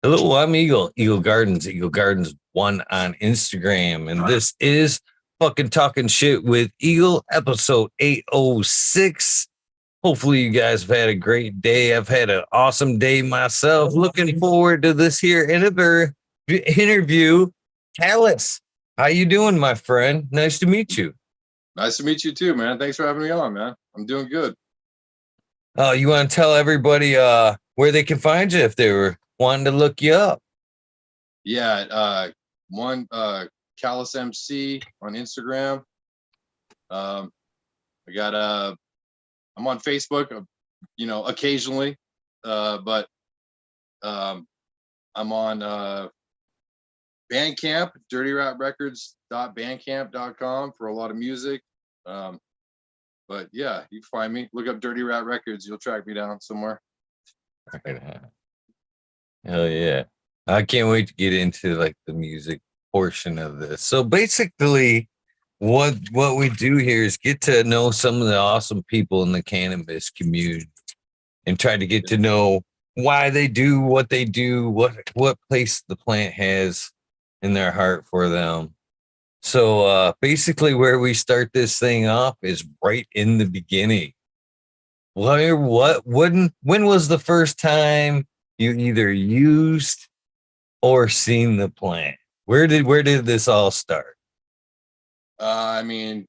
Hello, I'm Eagle, Eagle Gardens 1 on Instagram. And this is fucking talking shit with Eagle, episode 806. Hopefully, you guys have had a great day. I've had an awesome day myself. Looking forward to this here interview. Callous, how you doing, my friend? Nice to meet you. Nice to meet you too, man. Thanks for having me on, man. I'm doing good. You want to tell everybody where they can find you if they were wanting to look you up? Yeah, one Callous MC on Instagram. I got I'm on Facebook, occasionally, but I'm on Bandcamp, dirtyratrecords.bandcamp.com for a lot of music. But yeah, you can find me. Look up Dirty Rat Records. You'll track me down somewhere. Right. Hell yeah. I can't wait to get into like the music portion of this. So basically what we do here is get to know some of the awesome people in the cannabis community and try to get to know why they do what they do, what place the plant has in their heart for them. So basically where we start this thing off is right in the beginning. When was the first time you either used or seen the plant? Where did this all start? I mean,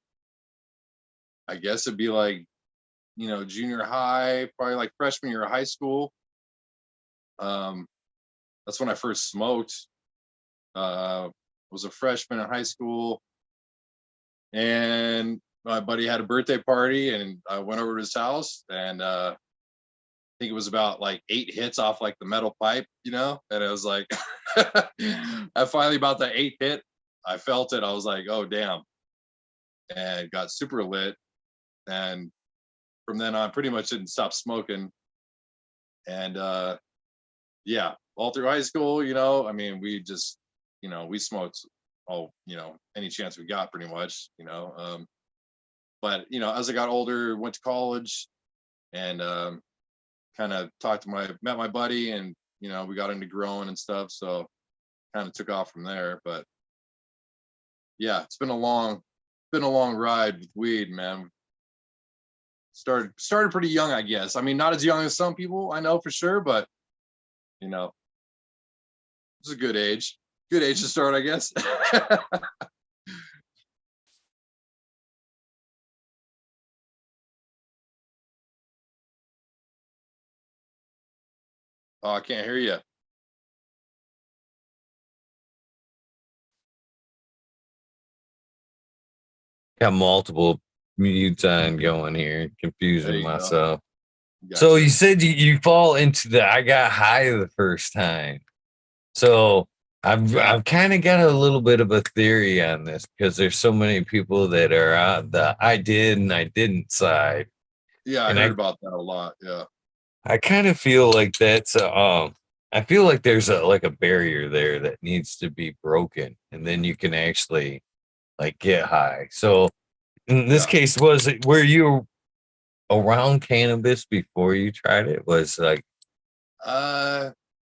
I guess it'd be like, junior high, probably like freshman year of high school. That's when I first smoked. Was a freshman in high school, and my buddy had a birthday party, and I went over to his house, and I think it was about like 8 hits off like the metal pipe, and it was like, I finally about the 8th hit, I felt it. I was like, oh damn, and got super lit, and from then on, pretty much didn't stop smoking, and yeah, all through high school, I mean, we just, we smoked any chance we got pretty much, but, as I got older, went to college and kind of met my buddy and, we got into growing and stuff. So kind of took off from there, but yeah, it's been a long ride with weed, man. Started pretty young, I guess. I mean, not as young as some people I know for sure, but it's a good age. Good age to start, I guess. Oh, I can't hear you. Got multiple mutes on going here, confusing myself. So You. you said you fall into the I got high the first time. So I've kind of got a little bit of a theory on this because there's so many people that are on the I did and I didn't side. Yeah, I and heard about that a lot. Yeah. I kind of feel like that's I feel like there's a barrier there that needs to be broken, and then you can actually like get high. So in this case, were you around cannabis before you tried it? Was like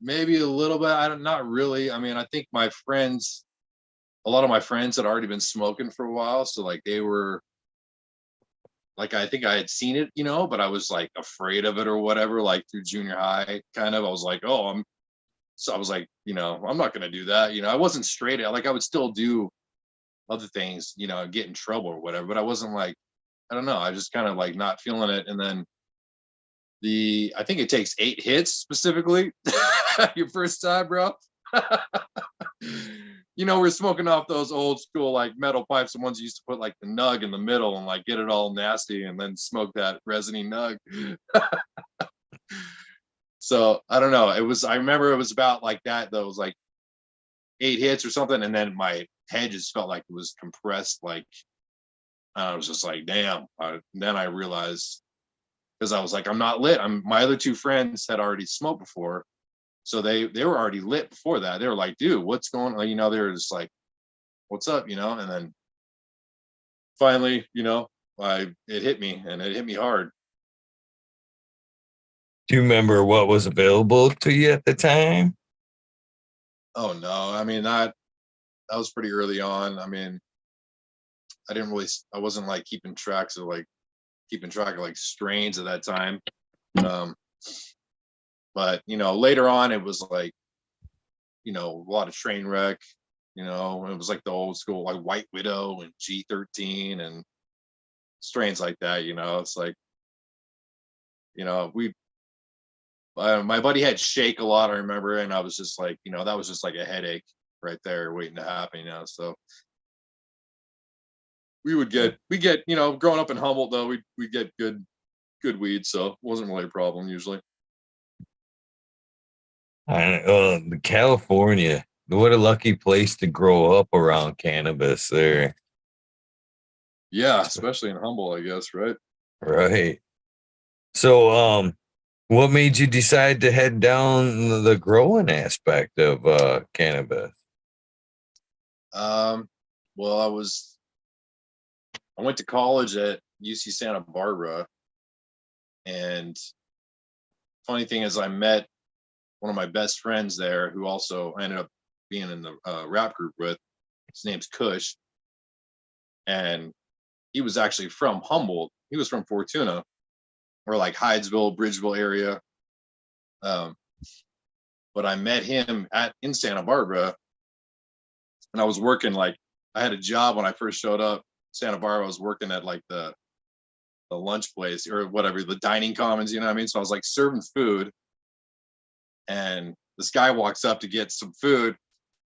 maybe a little bit. Not really. I mean, I think a lot of my friends had already been smoking for a while, so like they were like, I think I had seen it, but I was like afraid of it or whatever, like through junior high kind of. I was like, I was like, I'm not gonna do that. I wasn't straight. Like I would still do other things, get in trouble or whatever, but I wasn't like, I don't know, I just kind of like not feeling it. And then I think it takes 8 hits specifically your first time, bro. We're smoking off those old school like metal pipes, the ones you used to put like the nug in the middle and like get it all nasty and then smoke that resiny nug. So I don't know. I remember it was about like that though. It was like 8 hits or something, and then my head just felt like it was compressed. Like I was just like, damn. Then I realized, because I was like, I'm not lit. My other 2 friends had already smoked before, so they were already lit before that. They were like, dude, what's going on? They were just like, what's up? And then finally, it hit me, and it hit me hard. Do you remember what was available to you at the time? Oh no, I mean that was pretty early on. I mean, I wasn't like keeping track of like strains at that time. Um, but later on it was like, a lot of train wreck, it was like the old school like White Widow and G13 and strains like that, it's like, we my buddy had Shake a lot, I remember, and I was just like, that was just like a headache right there waiting to happen, so we get, growing up in Humboldt though, we get good weed, so it wasn't really a problem usually. California, what a lucky place to grow up around cannabis there. Yeah, especially in Humboldt, I guess, right? Right. So, what made you decide to head down the growing aspect of cannabis? Um, well, I went to college at UC Santa Barbara, and funny thing is, I met one of my best friends there, who also I ended up being in the rap group with. His name's Kush, and he was actually from Humboldt. He was from Fortuna, or like Hydesville, Bridgeville area. Um, but I met him in Santa Barbara, and I was working like I had a job when I first showed up. Santa Barbara, I was working at like the lunch place or whatever, the dining commons, you know what I mean? So I was like serving food, and this guy walks up to get some food,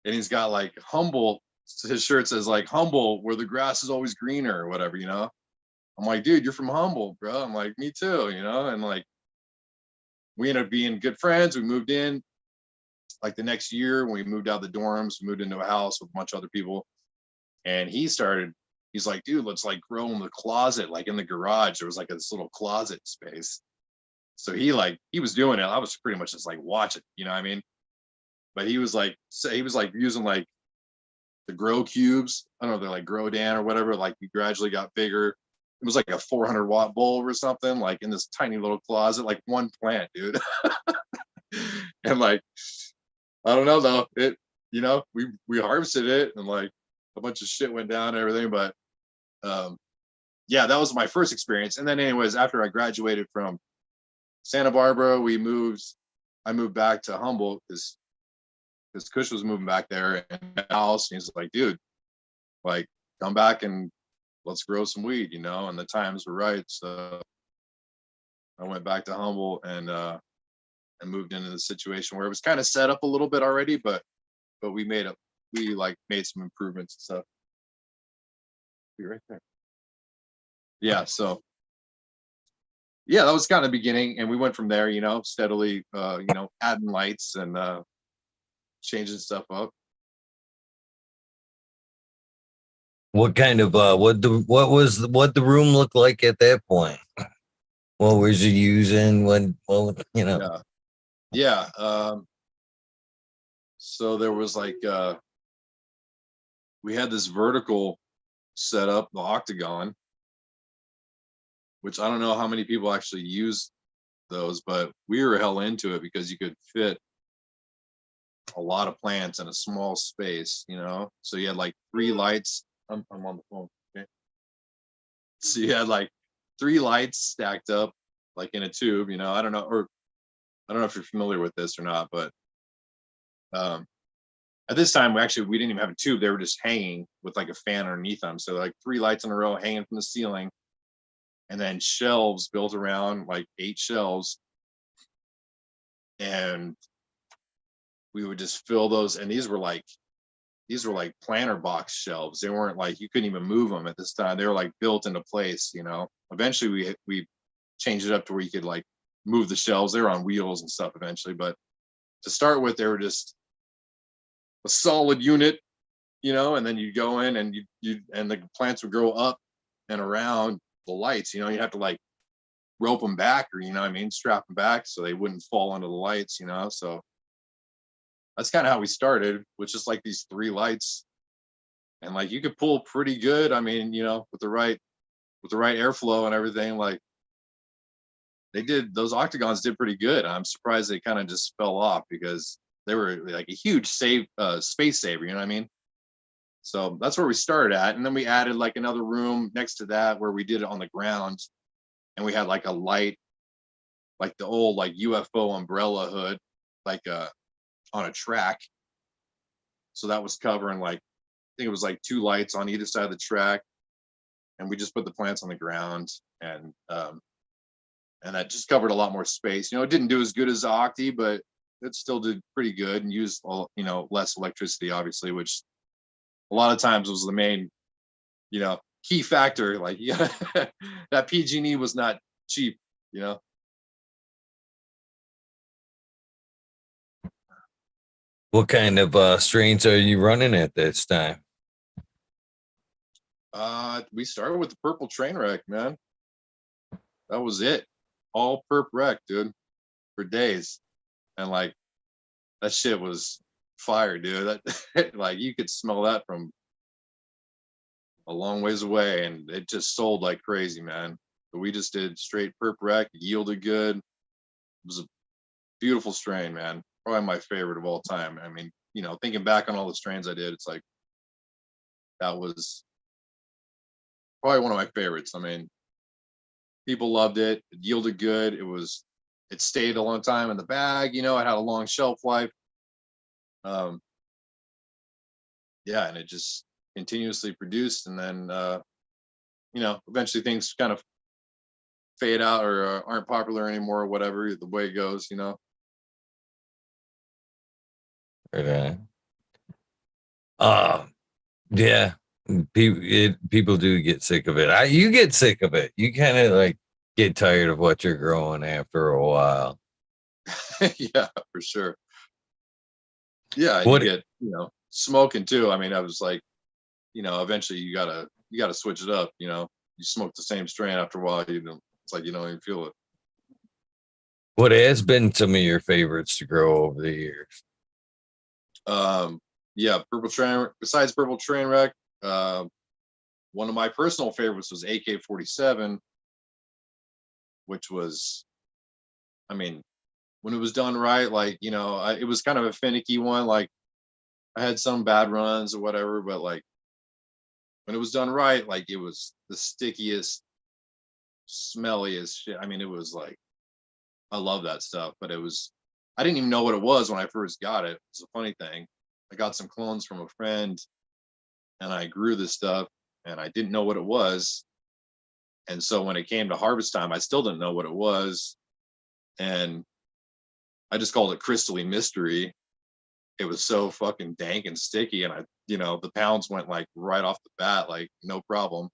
and he's got like Humboldt. His shirt says like Humboldt, where the grass is always greener or whatever, I'm like, dude, you're from Humboldt, bro. I'm like, me too, and like we ended up being good friends. We moved in like the next year when we moved out of the dorms, we moved into a house with a bunch of other people. And he's like, dude, let's like grow in the closet, like in the garage. There was like this little closet space. So he was doing it. I was pretty much just like watching, you know what I mean? But he was like using like the grow cubes. I don't know, they're like grow Dan or whatever. Like he gradually got bigger. It was like a 400-watt bulb or something, like in this tiny little closet, like one plant, dude. And like, I don't know though. We harvested it, and like a bunch of shit went down and everything. But um, yeah, that was my first experience. And then, anyways, after I graduated from Santa Barbara, I moved back to Humboldt because Kush was moving back there in the house. And he's like, dude, like, come back and let's grow some weed, and the times were right. So I went back to Humboldt and moved into the situation where it was kind of set up a little bit already, but we like made some improvements and stuff. Be right there. Yeah, so yeah, that was kind of the beginning, and we went from there, steadily, adding lights and changing stuff up. What kind of what the room look like at that point? What was you using when? Well, Yeah, yeah. So there was like we had this vertical set up, the octagon, which I don't know how many people actually use those, but we were hell into it because you could fit a lot of plants in a small space, So you had like three lights. I'm on the phone. Okay. So you had like three lights stacked up like in a tube, I don't know, or I don't know if you're familiar with this or not, but um at this time we didn't even have a tube. They were just hanging with like a fan underneath them. So like three lights in a row hanging from the ceiling, and then shelves built around, like 8 shelves. And we would just fill those, and these were like planter box shelves. They weren't like you couldn't even move them at this time. They were like built into place. Eventually we changed it up to where you could like move the shelves. They were on wheels and stuff eventually, but to start with, they were just a solid unit, and then you go in and and the plants would grow up and around the lights. You have to like rope them back, or strap them back so they wouldn't fall onto the lights. So that's kind of how we started, with just like these three lights, and like you could pull pretty good. I mean, with the right airflow and everything, like those octagons did pretty good. I'm surprised they kind of just fell off because they were like a huge space saver, you know what I mean? So that's where we started at. And then we added like another room next to that where we did it on the ground, and we had like a light, like the old like UFO umbrella hood, like on a track. So that was covering like, I think it was like 2 lights on either side of the track. And we just put the plants on the ground, and that just covered a lot more space. You know, it didn't do as good as the Octi, but it still did pretty good and used, you know, less electricity, obviously, which a lot of times was the main, you know, key factor. Like, yeah, that PG&E was not cheap, you know. What kind of strains are you running at this time? We started with the purple train wreck, man. That was it. All perp wreck, dude, for days. And like that shit was fire, dude. That like you could smell that from a long ways away, and it just sold like crazy, man. But we just did straight perp wreck, yielded good. It was a beautiful strain, man. Probably my favorite of all time. I mean, you know, thinking back on all the strains I did, it's like that was probably one of my favorites. I mean, people loved it. It yielded good. It stayed a long time in the bag. You know, it had a long shelf life. Um, yeah, and it just continuously produced. And then, you know, eventually things kind of fade out or aren't popular anymore, or whatever the way it goes. You know. Right on. Yeah, people do get sick of it. You get sick of it. You kind of like get tired of what you're growing after a while. Yeah, for sure. Yeah, and you What get, you know, smoking too. I mean, I was like, you know, eventually you gotta switch it up. You know, you smoke the same strain after a while, you know, it's like you don't even feel it. what has been some of your favorites to grow over the years? Um, yeah, purple train. Besides purple train wreck, one of my personal favorites was AK-47, which was, I mean, when it was done right, like you know, it was kind of a finicky one. Like I had some bad runs or whatever, but like when it was done right, like it was the stickiest, smelliest shit. I mean, it was like I love that stuff, but I didn't even know what it was when I first got it. It's a funny thing. I got some clones from a friend, and I grew this stuff, and I didn't know what it was. And so when it came to harvest time, I still didn't know what it was. And I just called it crystally mystery. It was so fucking dank and sticky. And you know, the pounds went like right off the bat, like no problem.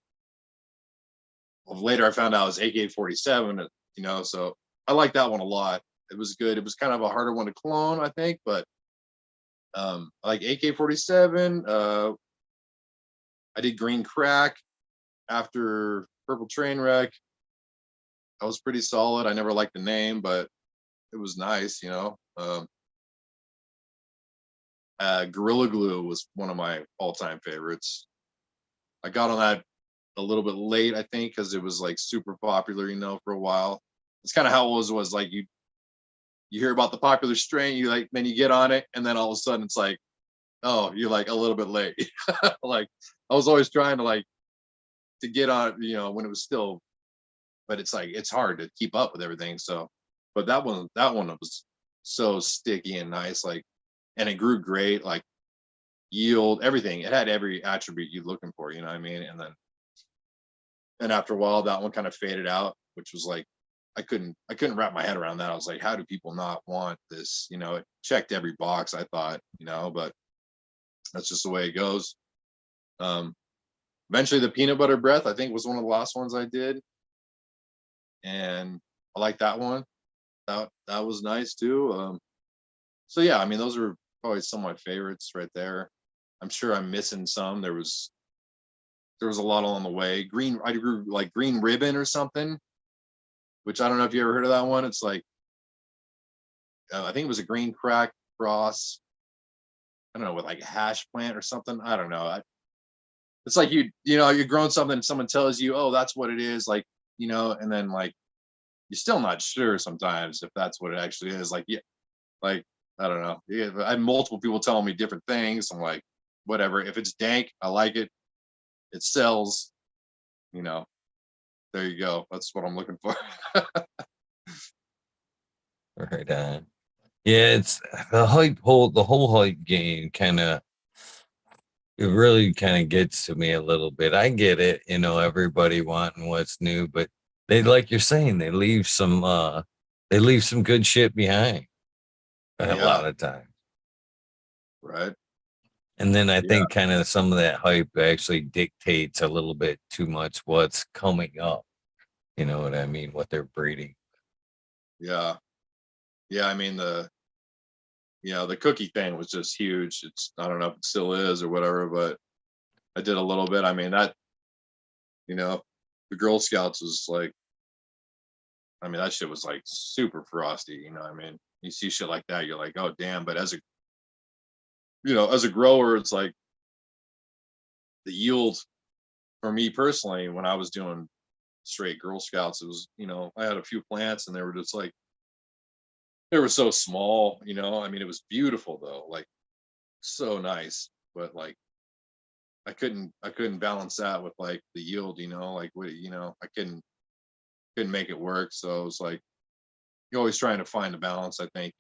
Well, later I found out it was AK-47, you know, so I like that one a lot. It was good. It was kind of a harder one to clone, I think, but I like AK-47. I did green crack after purple train wreck. That was pretty solid. I never liked the name, but it was nice, you know. Gorilla Glue was one of my all-time favorites. I got on that a little bit late, I think, because it was like super popular, you know, for a while. It's kind of how it was like you hear about the popular strain, you like then you get on it, and then all of a sudden it's like, oh, you're like a little bit late. Like I was always trying to get on, you know, when it was still, but it's like it's hard to keep up with everything. So, but that one was so sticky and nice, like, and it grew great, like yield, everything. It had every attribute you're looking for, you know what I mean? And after a while, that one kind of faded out, which was like I couldn't wrap my head around that. I was like, how do people not want this? You know, it checked every box, I thought, you know, but that's just the way it goes. Um, Eventually the peanut butter breath, I think, was one of the last ones I did. And I like that one. That was nice too. So yeah, I mean, those are probably some of my favorites right there. I'm sure I'm missing some. There was a lot along the way. I grew like green ribbon or something, which I don't know if you ever heard of that one. It's like I think it was a green crack cross. I don't know, with like a hash plant or something. I don't know. It's like you know you're growing something. Someone tells you, oh, that's what it is. Like you know, and then like you're still not sure sometimes if that's what it actually is. Like yeah, like I don't know. Yeah, I had multiple people telling me different things. I'm like, whatever. If it's dank, I like it. It sells. You know, there you go. That's what I'm looking for. Right on. Yeah, it's the whole hype game kind of, it really kind of gets to me a little bit. I get it, everybody wanting what's new, but they, like you're saying, they leave some good shit behind a Yeah. lot of times. Right. And then I Yeah. think kind of some of that hype actually dictates a little bit too much what's coming up. You know what I mean? What they're breeding. Yeah. Yeah. I mean, the cookie thing was just huge. I don't know if it still is or whatever, but I did a little bit. I mean, you know, the Girl Scouts was like, I mean, that shit was like super frosty. I mean, you see shit like that, you're like, oh damn. But as a grower, it's like the yield for me personally, when I was doing straight Girl Scouts, it was, I had a few plants and they were just like, they were so small. I mean, it was beautiful though, like so nice, but like I couldn't balance that with like the yield, like what, I couldn't make it work. So it was like you're always trying to find a balance, I think,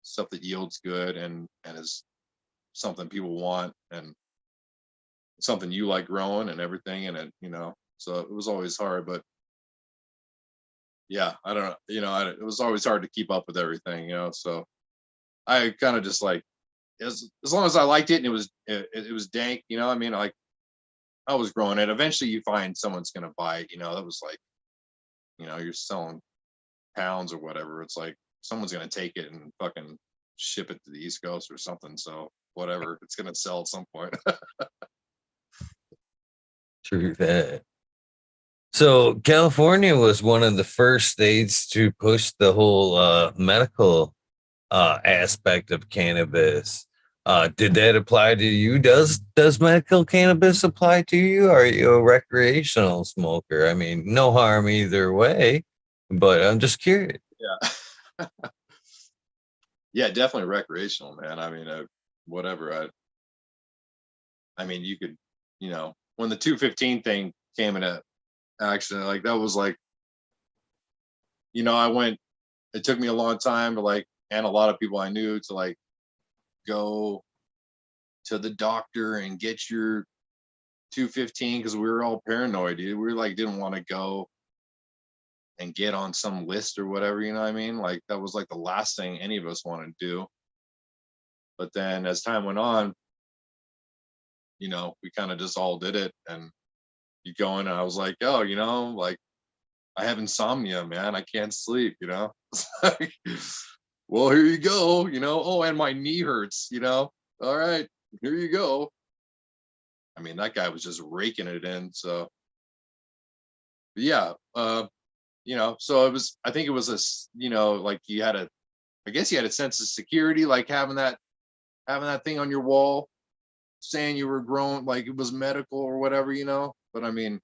stuff that yields good and is something people want and something you like growing and everything and so it was always hard, but yeah, I don't know, it was always hard to keep up with everything, so I kind of just like, as long as I liked it and it was dank, I mean, like I was growing it. Eventually you find someone's gonna buy it, that was like, you're selling pounds or whatever. It's like someone's gonna take it and fucking ship it to the East Coast or something. So whatever, it's gonna sell at some point. True that. So California was one of the first states to push the whole medical aspect of cannabis. Did that apply to you? Does medical cannabis apply to you? Are you a recreational smoker? I mean, no harm either way, but I'm just curious. Yeah. Yeah, definitely recreational, man. I mean, whatever. I mean, you could, when the 215 thing came into action, like that was like, I went. It took me a long time to like, and a lot of people I knew to like go to the doctor and get your 215 because we were all paranoid, dude. We were like, didn't want to go and get on some list or whatever, you know what I mean? Like that was like the last thing any of us wanted to do. But then as time went on, we kind of just all did it and you go in and I was like, oh, like I have insomnia, man. I can't sleep, Like, well, here you go, oh, and my knee hurts, all right, here you go. I mean, that guy was just raking it in. So yeah, so I think it was like I guess you had a sense of security, like having that thing on your wall saying you were grown, like it was medical or whatever, But I mean,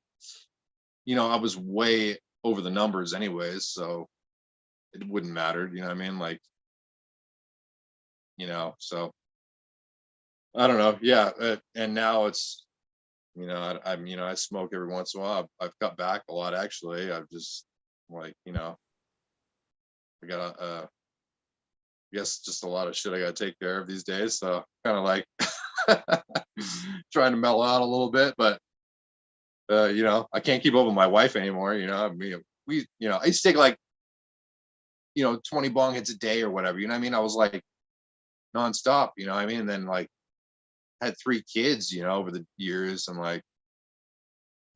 I was way over the numbers anyways, so it wouldn't matter, you know what I mean? Like, so I don't know. Yeah. And now it's, I smoke every once in a while. I've cut back a lot actually. I've just like, I got guess just a lot of shit I gotta take care of these days. So kind of like trying to mellow out a little bit, but I can't keep up with my wife anymore. I mean, I used to take like, 20 bong hits a day or whatever. You know what I mean? I was like nonstop. You know what I mean? And then like had 3 kids. Over the years, and like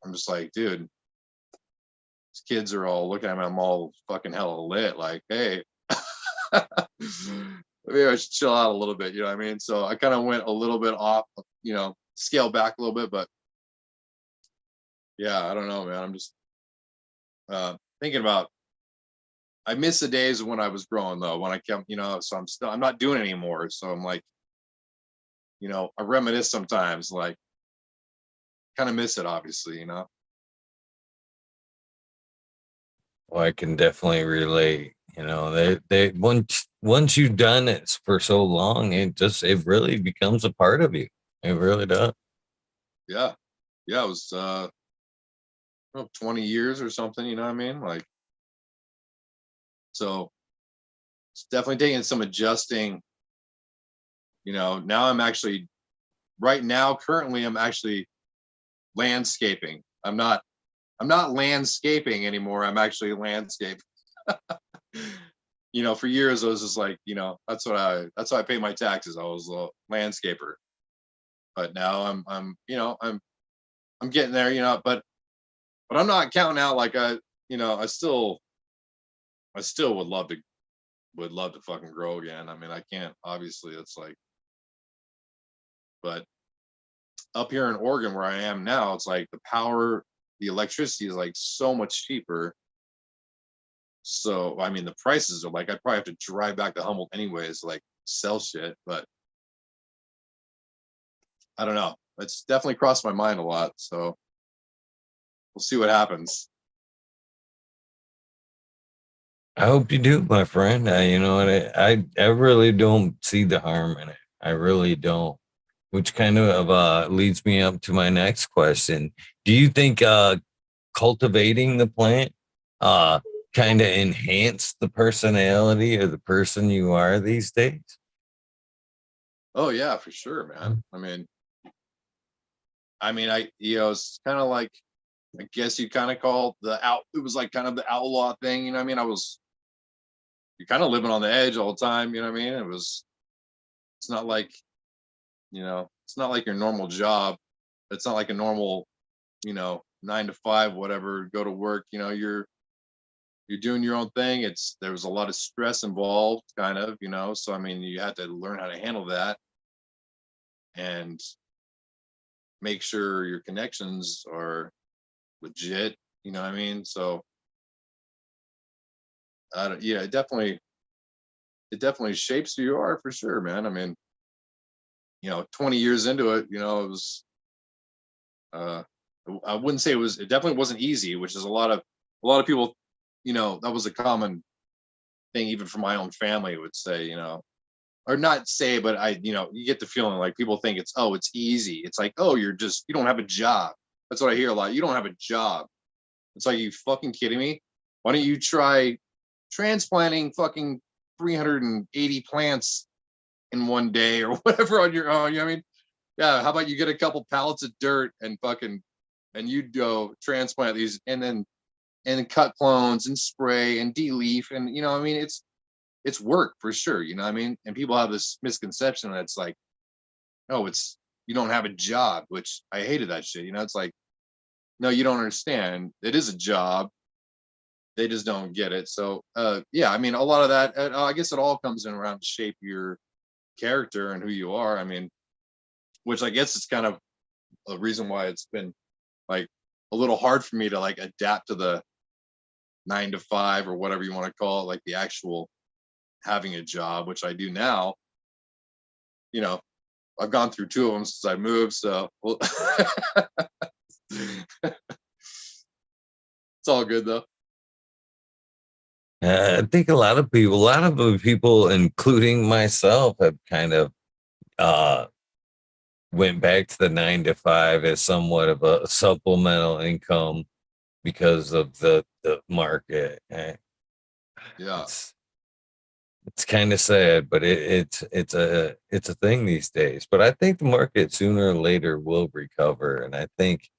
I'm just like, dude, these kids are all looking at me. I'm all fucking hella lit. Like, hey, maybe I should chill out a little bit. You know what I mean? So I kind of went a little bit off. Scale back a little bit, but yeah, I don't know, man. I'm just thinking about. I miss the days when I was growing though, when I kept, so I'm not doing it anymore. So I'm like, I reminisce sometimes, like kind of miss it, obviously. Well, I can definitely relate. They once you've done it for so long, it really becomes a part of you. It really does. Yeah. Yeah. It was 20 years or something, you know what I mean? Like, so it's definitely taking some adjusting. Now I'm actually right now, currently I'm actually landscaping. I'm not landscaping anymore. I'm actually landscaping. For years I was just like, that's why I pay my taxes. I was a landscaper. But now I'm getting there, but I'm not counting out like I still would love to fucking grow again. I mean, I can't, obviously. It's like, but up here in Oregon where I am now, it's like the electricity is like so much cheaper. So I mean, the prices are like, I'd probably have to drive back to Humboldt anyways, like sell shit. But I don't know. It's definitely crossed my mind a lot. So we'll see what happens. I hope you do, my friend. You know what? I really don't see the harm in it. I really don't. Which kind of leads me up to my next question. Do you think cultivating the plant uh, kind of enhance the personality of the person you are these days? Oh yeah, for sure, man. It's kind of like, I guess you kind of call it was like kind of the outlaw thing. You know what I mean? You're kind of living on the edge all the time. You know what I mean? It's not like, it's not like your normal job. It's not like a normal, 9 to 5, whatever, go to work. You're doing your own thing. There was a lot of stress involved, kind of, so I mean, you had to learn how to handle that and make sure your connections are legit. You know what I mean? So I don't, yeah, it definitely shapes who you are for sure, man. I mean, 20 years into it, it was, uh, I wouldn't say it definitely wasn't easy, which is a lot of people, that was a common thing, even for my own family would say, or not say, but you get the feeling like people think it's easy. It's like, oh, you don't have a job. That's what I hear a lot. You don't have a job. It's like, you fucking kidding me? Why don't you try transplanting fucking 380 plants in one day or whatever on your own? You know what I mean? Yeah. How about you get a couple pallets of dirt and you go transplant these and cut clones and spray and de-leaf, and I mean, it's work for sure. You know what I mean? And people have this misconception that it's like, oh, it's you don't have a job, which I hated that shit. It's like, no, you don't understand. It is a job. They just don't get it. So yeah, I mean, a lot of that, I guess it all comes in around to shape your character and who you are. I mean, which I guess is kind of a reason why it's been like a little hard for me to like adapt to the 9 to 5 or whatever you want to call it, like the actual having a job, which I do now. You know, I've gone through 2 of them since I moved, so well, it's all good though. I think a lot of the people, including myself, have kind of uh, went back to the 9 to 5 as somewhat of a supplemental income because of the market. Yeah, It's it's kind of sad, but it's a thing these days. But I think the market sooner or later will recover, and I think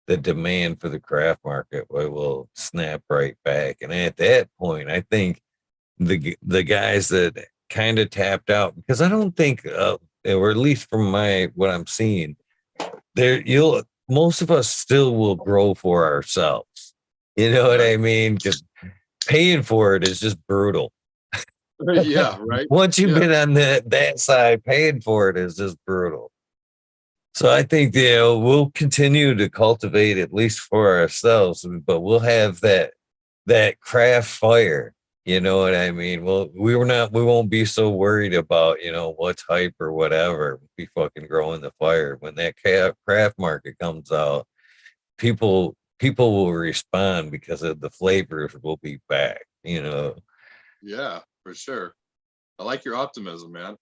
the demand for the craft market will snap right back. And at that point, I think the guys that kind of tapped out, because I don't think, or at least from my what I'm seeing, there you'll most of us still will grow for ourselves. You know what right. I mean? Because paying for it is just brutal. Yeah, right. Once you've Yeah, been on that side, paying for it is just brutal. So I think we'll continue to cultivate at least for ourselves, but we'll have that craft fire. You know what I mean? Well, we won't be so worried about what's hype or whatever. We'll be fucking growing the fire when that craft market comes out. People will respond because of the flavors will be back. yeah, for sure. I like your optimism, man.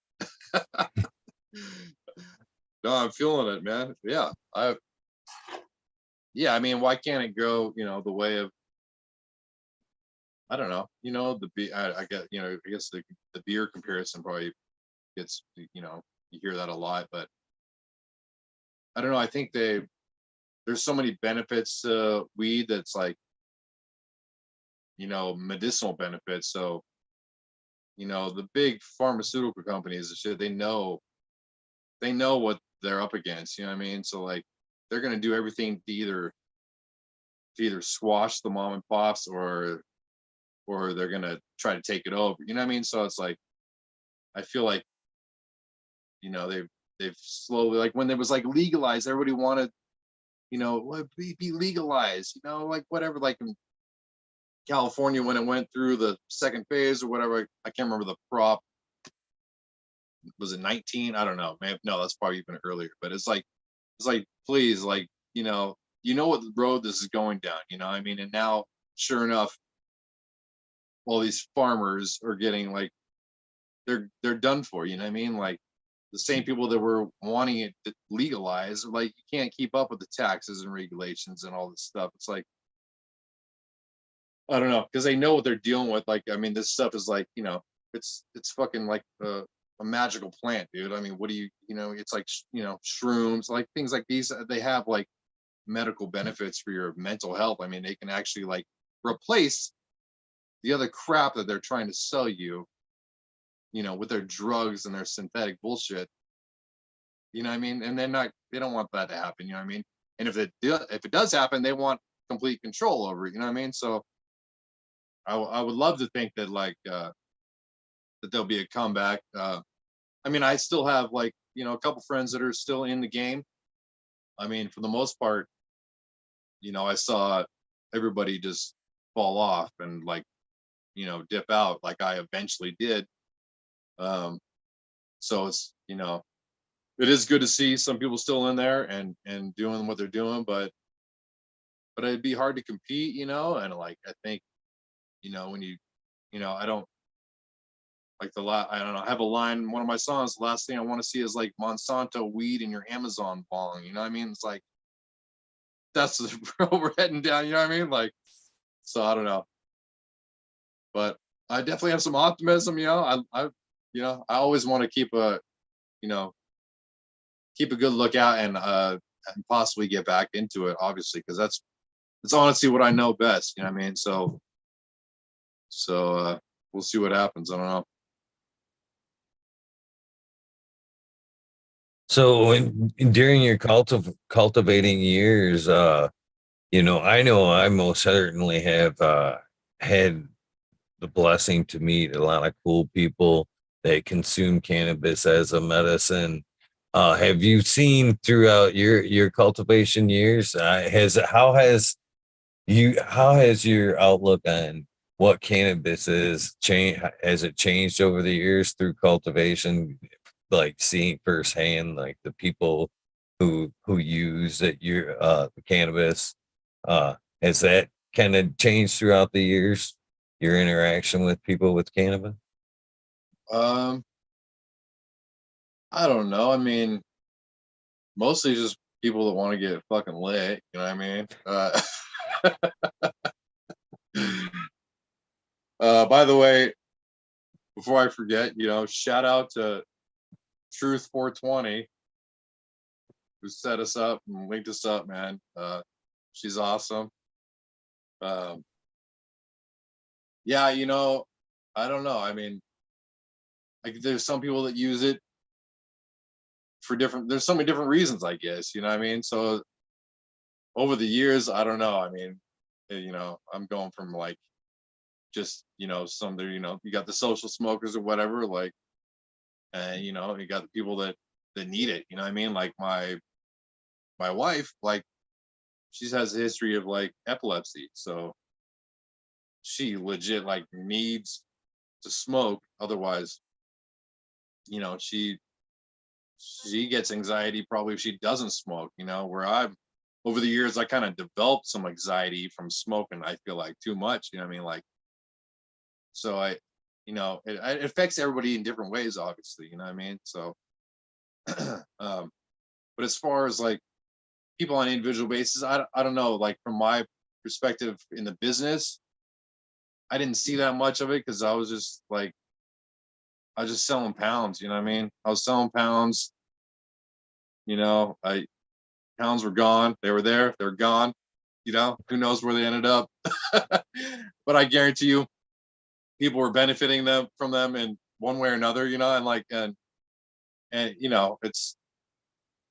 No, I'm feeling it, man. Yeah, I mean, why can't it go, the way of, I don't know, the beer, I get, I guess the beer comparison probably gets, you hear that a lot, but I don't know. I think there's so many benefits to weed that's like, medicinal benefits. So, the big pharmaceutical companies and shit, they know what they're up against, you know what I mean? So like they're gonna do everything to either squash the mom and pops or they're gonna try to take it over. You know what I mean? So it's like I feel like, they've slowly, like when it was like legalized, everybody wanted, be legalized, like whatever, like in California when it went through the second phase or whatever. I can't remember the prop. Was it 19? I don't know. Man, no, that's probably even earlier. But it's like, please, like, what road this is going down, what I mean? And now, sure enough, all these farmers are getting like they're done for, you know what I mean? Like the same people that were wanting it to legalize, like you can't keep up with the taxes and regulations and all this stuff. It's like, I don't know, because they know what they're dealing with. Like, I mean, this stuff is like, it's fucking like a magical plant, dude. I mean, what do it's like, shrooms, like things like these, they have like medical benefits for your mental health. I mean, they can actually like replace the other crap that they're trying to sell you, with their drugs and their synthetic bullshit. You know what I mean? And they don't want that to happen, you know what I mean? And if it does happen, they want complete control over it, you know what I mean? So I would love to think that like that there'll be a comeback. I mean, I still have like, a couple friends that are still in the game. I mean, for the most part, I saw everybody just fall off and like, dip out like I eventually did. Um, so it is good to see some people still in there and doing what they're doing, but it'd be hard to compete, and like I think, when I don't like I don't know, I have a line in one of my songs, the last thing I want to see is like Monsanto weed in your Amazon bong, you know what I mean? It's like that's the road we're heading down, you know what I mean? Like, so I don't know. But I definitely have some optimism, I always want to you know, keep a good lookout and possibly get back into it, obviously, because it's honestly what I know best, you know what I mean? So we'll see what happens. I don't know. So during your cultivating years, I know I most certainly have had the blessing to meet a lot of cool people that consume cannabis as a medicine. Have you seen throughout your cultivation years, how has your outlook on what cannabis is changed? Has it changed over the years through cultivation? Like seeing firsthand, like the people who use the cannabis, has that kind of changed throughout the years? Your interaction with people with cannabis? Um, I don't know. I mean, mostly just people that want to get fucking lit. You know what I mean? By the way, before I forget, shout out to Truth 420 who set us up and linked us up, man. She's awesome. Um, yeah, I don't know. I mean, like there's some people that use it for there's so many different reasons, I guess, you know what I mean? So over the years, I don't know. I mean, I'm going from like just, some there, you got the social smokers or whatever, like, and you got the people that need it, you know what I mean? Like my wife, like she has a history of like epilepsy, so she legit like needs to smoke, otherwise, she gets anxiety probably if she doesn't smoke, where I've over the years I kind of developed some anxiety from smoking, I feel like too much, you know what I mean? Like so it affects everybody in different ways, obviously, you know what I mean? So, um, but as far as like people on an individual basis, I don't know, like from my perspective in the business, I didn't see that much of it because I was just selling pounds, you know what I mean? I was selling pounds, I pounds were gone. They were there, they're gone. Who knows where they ended up? But I guarantee you, people were benefiting them from them in one way or another, and like and it's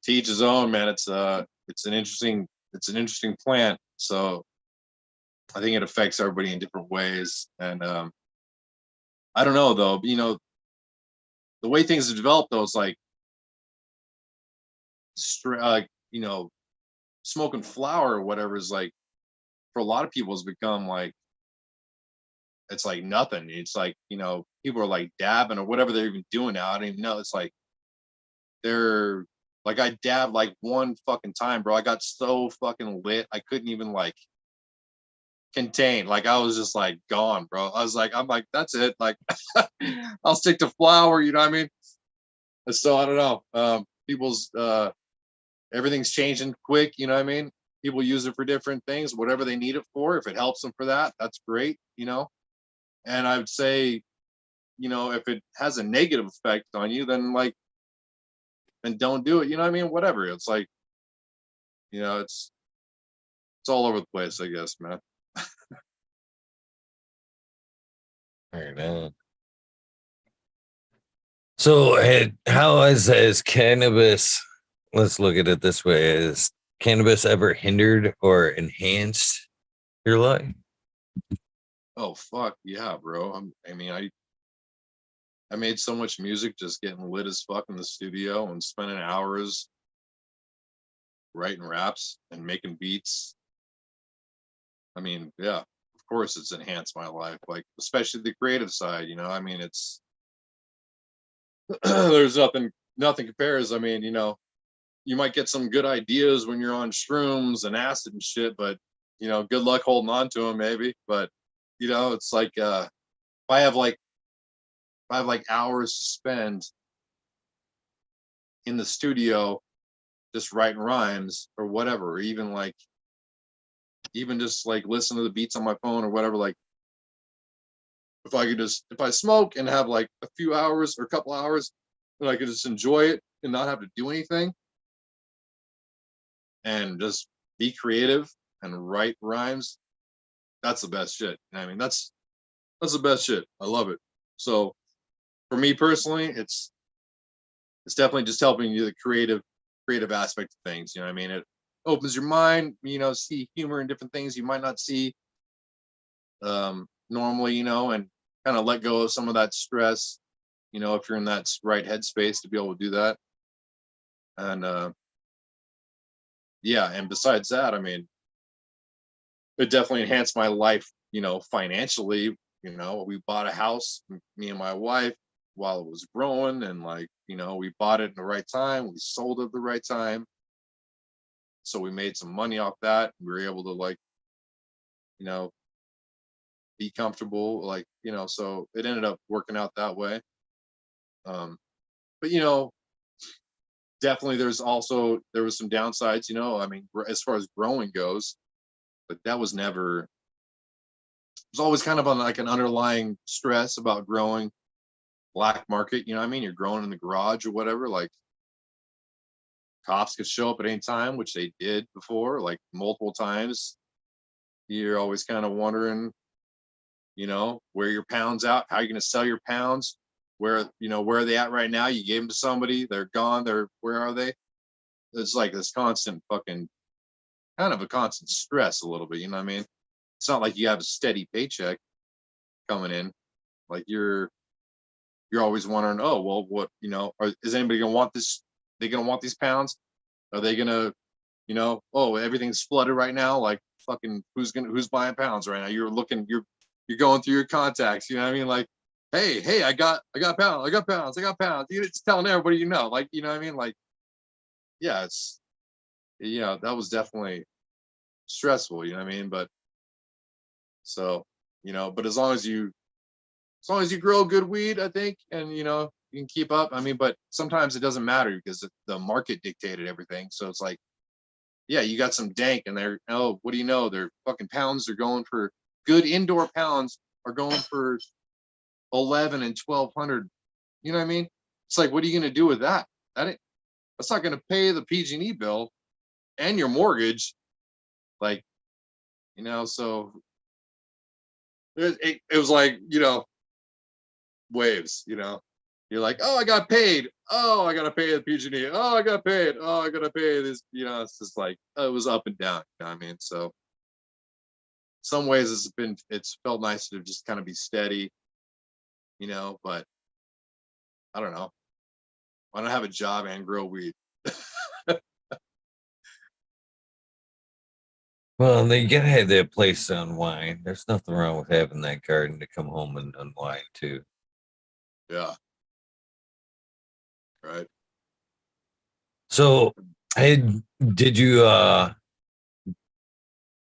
to each his own, man. It's an interesting plant. So I think it affects everybody in different ways. And I don't know though, the way things have developed though, it's like like smoking flower or whatever is like for a lot of people has become like it's like nothing. It's like, people are like dabbing or whatever they're even doing now. I don't even know. It's like they're like I dabbed like one fucking time, bro. I got so fucking lit. I couldn't even like contain. Like I was just like gone, bro. I'm like, that's it. Like I'll stick to flower, you know what I mean? And so I don't know. People's everything's changing quick, you know what I mean? People use it for different things, whatever they need it for. If it helps them for that, that's great. And I would say, if it has a negative effect on you, then like then don't do it. You know what I mean? Whatever. It's like, it's all over the place, I guess, man. Right now. So, how has cannabis? Let's look at it this way: has cannabis ever hindered or enhanced your life? Oh fuck yeah, bro. I made so much music just getting lit as fuck in the studio and spending hours writing raps and making beats. I mean, yeah, of course it's enhanced my life, like especially the creative side, I mean, it's there's nothing compares. I mean, you might get some good ideas when you're on shrooms and acid and shit, but good luck holding on to them maybe. But it's like if I have like hours to spend in the studio just writing rhymes or whatever, or even just like listen to the beats on my phone or whatever, like if I smoke and have like a few hours or a couple hours and I could just enjoy it and not have to do anything and just be creative and write rhymes, that's the best shit. I mean, that's the best shit. I love it. So for me personally, it's definitely just helping you the creative aspect of things. You know what I mean? It opens your mind, see humor in different things you might not see normally, and kind of let go of some of that stress, if you're in that right headspace to be able to do that. And yeah, and besides that, I mean, it definitely enhanced my life, financially. We bought a house, me and my wife, while it was growing, and like, we bought it in the right time, we sold it at the right time. So we made some money off that. We were able to like, you know, be comfortable, like, so it ended up working out that way. Um, but definitely there was some downsides, I mean, as far as growing goes, but that was never, it was always kind of on like an underlying stress about growing black market, you know what I mean? You're growing in the garage or whatever, like cops could show up at any time, which they did before, like multiple times. You're always kind of wondering, where your pounds out, how are you going to sell your pounds? Where are they at right now? You gave them to somebody, they're gone. Where are they? It's like this constant fucking kind of a constant stress a little bit, you know what I mean? It's not like you have a steady paycheck coming in. Like you're always wondering, oh, well, what, is anybody going to want this? They going to want these pounds? Are they going to, oh, everything's flooded right now. Like fucking who's buying pounds right now? You're going through your contacts. You know what I mean? Like, hey, I got pounds. I got pounds. I got pounds. You're just telling everybody, like, you know what I mean? Like, yeah, that was definitely stressful. You know what I mean? But so, but as long as you as long as you grow good weed, I think, and you know, you can keep up. I mean, but sometimes it doesn't matter because the market dictated everything. So it's like, yeah, you got some dank and they're, oh, what do you know? They're fucking pounds are going for good indoor pounds are going for 11 and 1200. You know what I mean? It's like, what are you going to do with that? That's not going to pay the PG&E bill and your mortgage. Like, you know, so it was like, you know, waves, you know, you're like, oh, I got paid. Oh, I got to pay the PG&E. Oh, I got paid. Oh, I got to pay this. You know, it's just like, it was up and down. You know what I mean? So some ways it's felt nice to just kind of be steady, you know, but I don't know. I don't have a job and grow weed. Well, they gotta have that place to unwind. There's nothing wrong with having that garden to come home and unwind too. Yeah. Right. So, hey, did you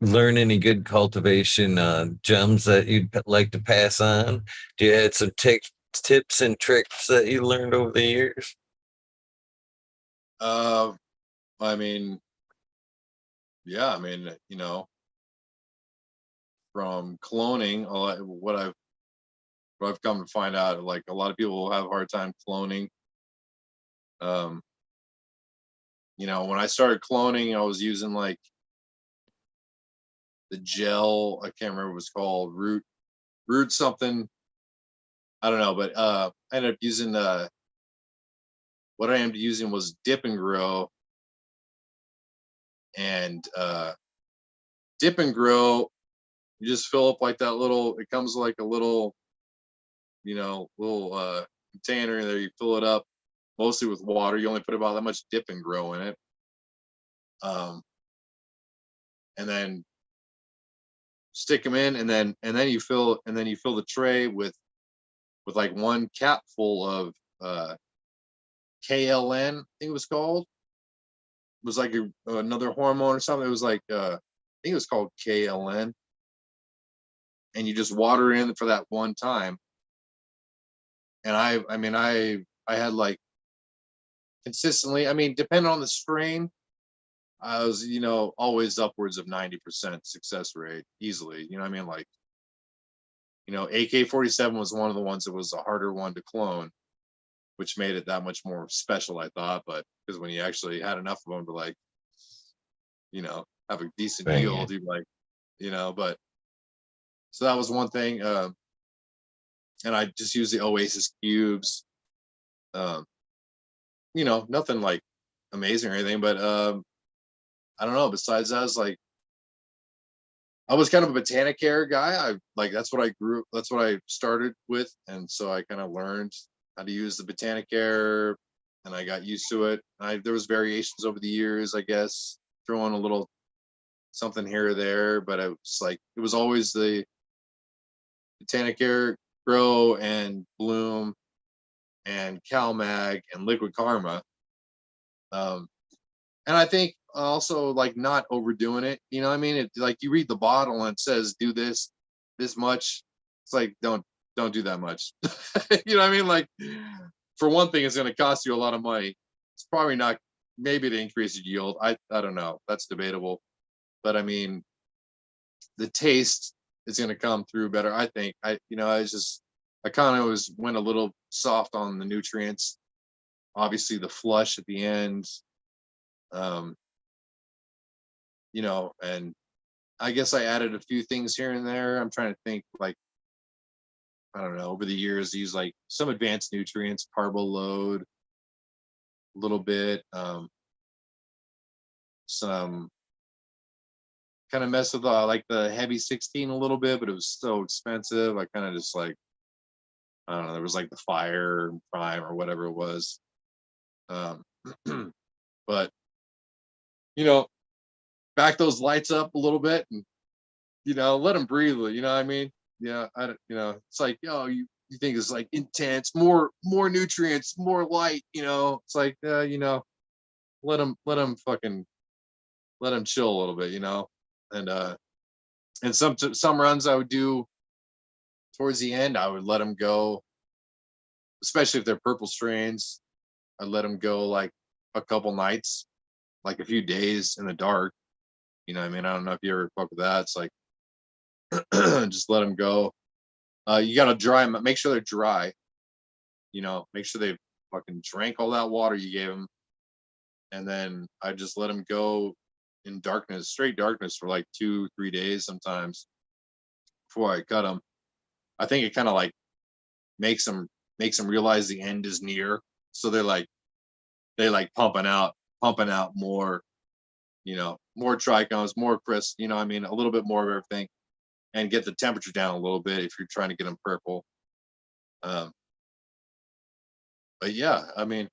learn any good cultivation gems that you'd like to pass on? Do you had some tips and tricks that you learned over the years? Uh, I mean, yeah, I mean, you know, from cloning, what I've come to find out, like a lot of people have a hard time cloning. Um, you know, when I started cloning, I was using like the gel. I can't remember what it's called. Root something. I don't know, but I ended up using what I ended up using was Dip and Grow, and Dip and Grow. You just fill up like that little. It comes like a little, you know, little container there. You fill it up mostly with water. You only put about that much Dip and Grow in it, um, and then stick them in, and then you fill the tray with like one cap full of KLN, I think it was called. It was like another hormone or something. It was like I think it was called KLN, and you just water it in for that one time. And I mean, I had like consistently. I mean, depending on the strain, I was, you know, always upwards of 90% success rate easily. You know what I mean? Like, you know, AK-47 was one of the ones that was a harder one to clone, which made it that much more special, I thought. But because when you actually had enough of them to like, you know, have a decent Bang yield, it. you like, you know, but so that was one thing. And I just used the Oasis cubes. Um, you know, nothing like amazing or anything, but I don't know. Besides that, I was like, I was kind of a Botanicare guy. I like that's what I grew. That's what I started with, and so I kind of learned how to use the Botanicare, and I got used to it. There was variations over the years, I guess, throwing a little something here or there, but it was like it was always the Botanicare Grow and Bloom and CalMag and Liquid Karma. Um, and I think also like not overdoing it. You know what I mean? It like you read the bottle and it says do this much. It's like don't do that much. You know what I mean? Like for one thing, it's going to cost you a lot of money. It's probably not. Maybe to increase your yield. I don't know. That's debatable. But I mean, the taste is going to come through better. I think. I kind of was went a little soft on the nutrients. Obviously, the flush at the end. Um, you know, and I guess I added a few things here and there. I'm trying to think like I don't know, over the years use like some advanced nutrients, carbo load a little bit, some kind of mess with like the heavy 16 a little bit, but it was so expensive. I kind of just like I don't know, there was like the fire prime or whatever it was. Um but you know, back those lights up a little bit and you know, let them breathe, you know what I mean? Yeah, I don't, you know, it's like, oh, you think it's like intense, more nutrients, more light, you know, it's like, you know, let them chill a little bit, you know, and some runs I would do towards the end, I would let them go, especially if they're purple strains. I'd let them go like a couple nights, like a few days in the dark. You know what I mean? I don't know if you ever fuck with that. It's like just let them go. You gotta dry them. Make sure they're dry. You know, make sure they fucking drank all that water you gave them, and then I just let them go in darkness, straight darkness for like 2-3 days sometimes before I cut them. I think it kind of like makes them realize the end is near, so they like pumping out more, you know, more trichomes, more crisp, you know, I mean, a little bit more of everything, and get the temperature down a little bit if you're trying to get them purple. Um, but yeah, I mean,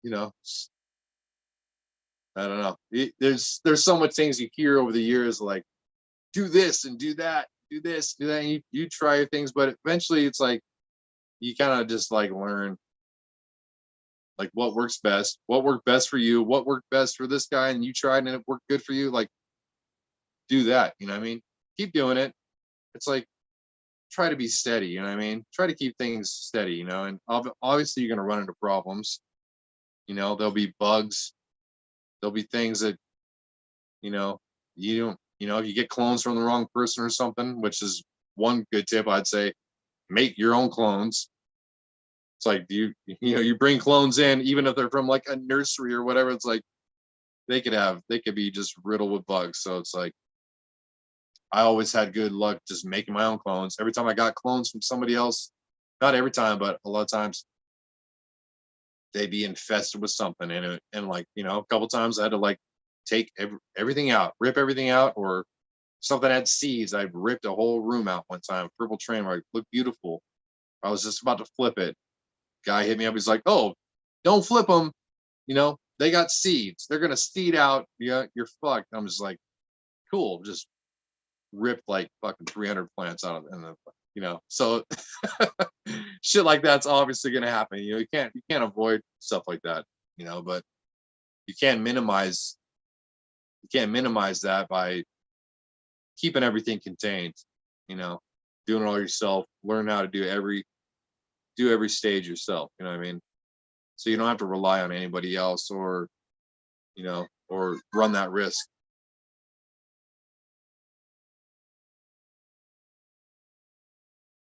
you know, I don't know. There's so much things you hear over the years, like do this and do that, do this, do that. And you try your things, but eventually it's like you kind of just like learn like what works best, what worked best for you, what worked best for this guy, and you tried and it worked good for you. Like do that. You know what I mean? Keep doing it. It's like try to be steady. You know what I mean? Try to keep things steady. You know, and obviously you're gonna run into problems. You know, there'll be bugs. There'll be things that you know you don't. You know, if you get clones from the wrong person or something, which is one good tip I'd say, make your own clones. It's like you know you bring clones in, even if they're from like a nursery or whatever. It's like they could be just riddled with bugs. So it's like I always had good luck just making my own clones. Every time I got clones from somebody else, not every time, but a lot of times they'd be infested with something in it. And like, you know, a couple times I had to like take everything out, rip everything out, or something had seeds. I ripped a whole room out one time. Purple train, right? Looked beautiful. I was just about to flip it. Guy hit me up. He's like, "Oh, don't flip them. You know, they got seeds. They're gonna seed out. Yeah, you're fucked." I'm just like, "Cool." Just ripped like fucking 300 plants out of it, and the, you know, so shit like that's obviously gonna happen. You know, you can't avoid stuff like that. You know, but you can't minimize that by keeping everything contained. You know, doing it all yourself. Learn how to do every stage yourself. You know what I mean? So you don't have to rely on anybody else, or you know, or run that risk.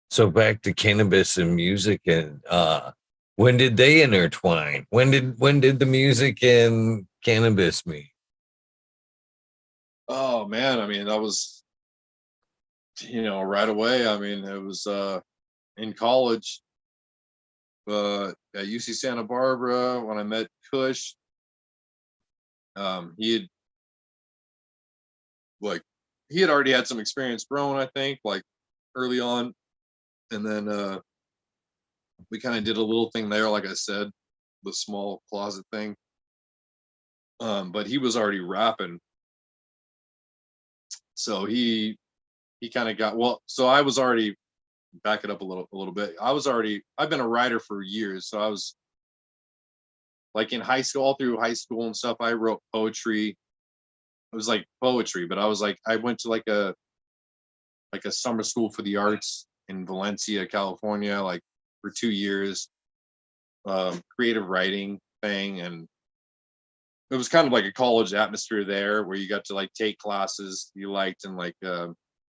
So back to cannabis and music, and when did they intertwine? When did the music and cannabis meet? Oh man, I mean that was you know right away. I mean it was in college at UC Santa Barbara when I met Kush. He had like he had already had some experience growing, I think, like early on, and then we kind of did a little thing there, like I said, the small closet thing. But he was already rapping, so he kind of got well. So I was already back it up a little bit. I've been a writer for years, so I was like in high school, all through high school and stuff. I wrote poetry. It was like poetry, but I was like I went to like a summer school for the arts in Valencia, California, like for 2 years, creative writing thing, and it was kind of like a college atmosphere there where you got to like take classes you liked and like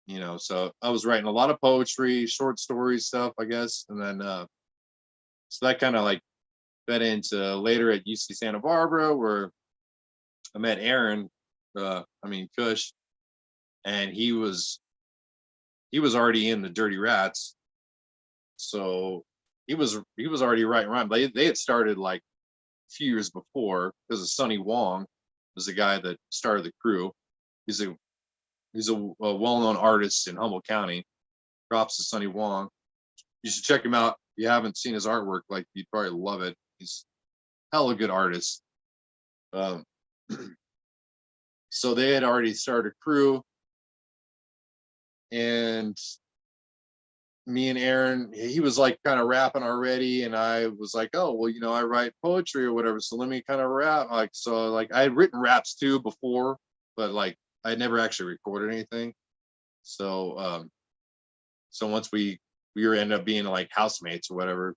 you know, so I was writing a lot of poetry, short story stuff, I guess, and then so that kind of like fed into later at UC Santa Barbara where I met Aaron, Kush, and he was already in the Dirty Rats, so he was already writing rhyme. They had started like a few years before because of Sonny Wong was the guy that started the crew. He's a a well-known artist in Humboldt County. Props to Sonny Wong. You should check him out. If you haven't seen his artwork, like you'd probably love it. He's hella good artist. Um, so they had already started a crew, and me and Aaron, he was like kind of rapping already, and I was like, oh well, you know, I write poetry or whatever, so let me kind of rap. Like so, like I had written raps too before, but like I had never actually recorded anything. So so once we we were ended up being like housemates or whatever.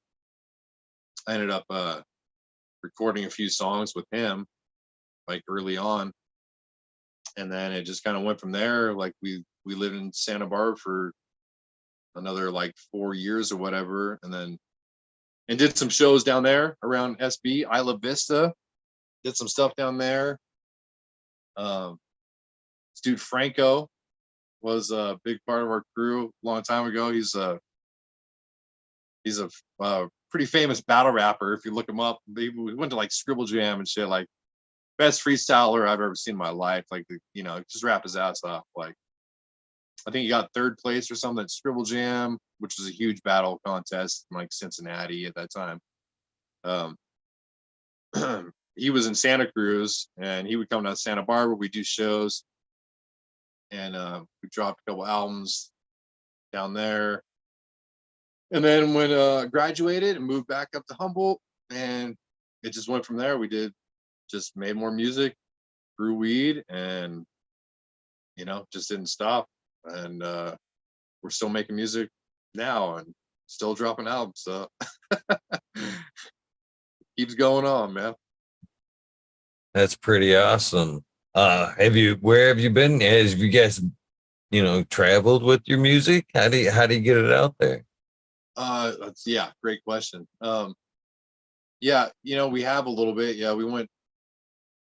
I ended up recording a few songs with him like early on, and then it just kind of went from there. Like we lived in Santa Barbara for another like 4 years or whatever, and then and did some shows down there around SB Isla Vista. Did some stuff down there. Um, this dude Franco was a big part of our crew a long time ago. He's a pretty famous battle rapper. If you look him up, we went to like Scribble Jam and shit. Like best freestyler I've ever seen in my life. Like you know, just rap his ass off. Like I think he got third place or something at Scribble Jam, which was a huge battle contest in like Cincinnati at that time. Um, he was in Santa Cruz and he would come down to Santa Barbara. We do shows and we dropped a couple albums down there. And then when graduated and moved back up to Humboldt, and it just went from there. We just made more music, grew weed, and you know, just didn't stop. And we're still making music now and still dropping albums. So keeps going on, man. That's pretty awesome. Where have you been? Have you guys, traveled with your music? How do you get it out there? Yeah, great question. Yeah, you know, we have a little bit. Yeah, we went,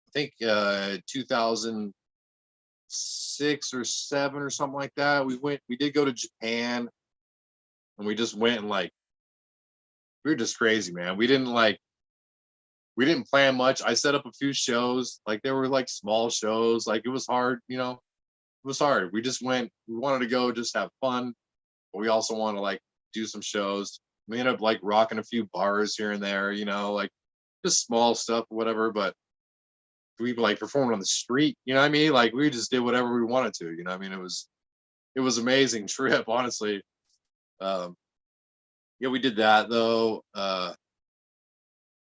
I think 2006 or 7 or something like that. We did go to Japan, and we just went and like we were just crazy, man. We didn't plan much. I set up a few shows, like they were like small shows. Like it was hard, you know, it was hard. We just went, we wanted to go just have fun, but we also want to like do some shows. We ended up like rocking a few bars here and there, you know, like just small stuff, whatever. But we like performed on the street, you know what I mean? Like we just did whatever we wanted to, you know what I mean? It was amazing trip, honestly. Um, yeah, we did that though.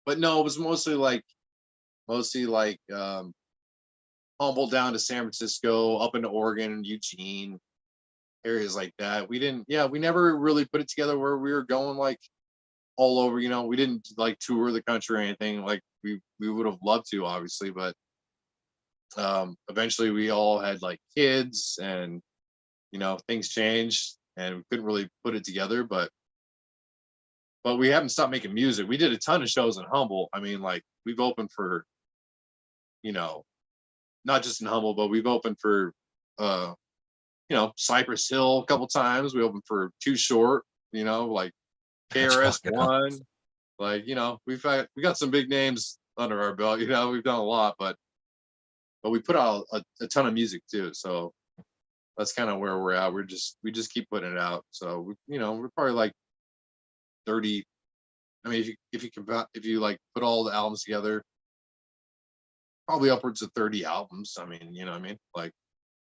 But no, it was mostly like Humboldt down to San Francisco, up into Oregon, Eugene, areas like that. We never really put it together where we were going like all over, you know. We didn't like tour the country or anything like we would have loved to, obviously, but eventually we all had like kids and you know, things changed and we couldn't really put it together, but we haven't stopped making music. We did a ton of shows in Humboldt. I mean, like we've opened for, you know, not just in Humboldt, but we've opened for uh you know, Cypress Hill a couple times. We opened for Too Short, you know, like That's KRS fucking awesome. One. Like, you know, we got some big names under our belt. You know, we've done a lot, but we put out a ton of music too. So that's kind of where we're at. We just keep putting it out. So you know, we're probably like 30. I mean, if you like put all the albums together, probably upwards of 30 albums. I mean, you know what I mean? Like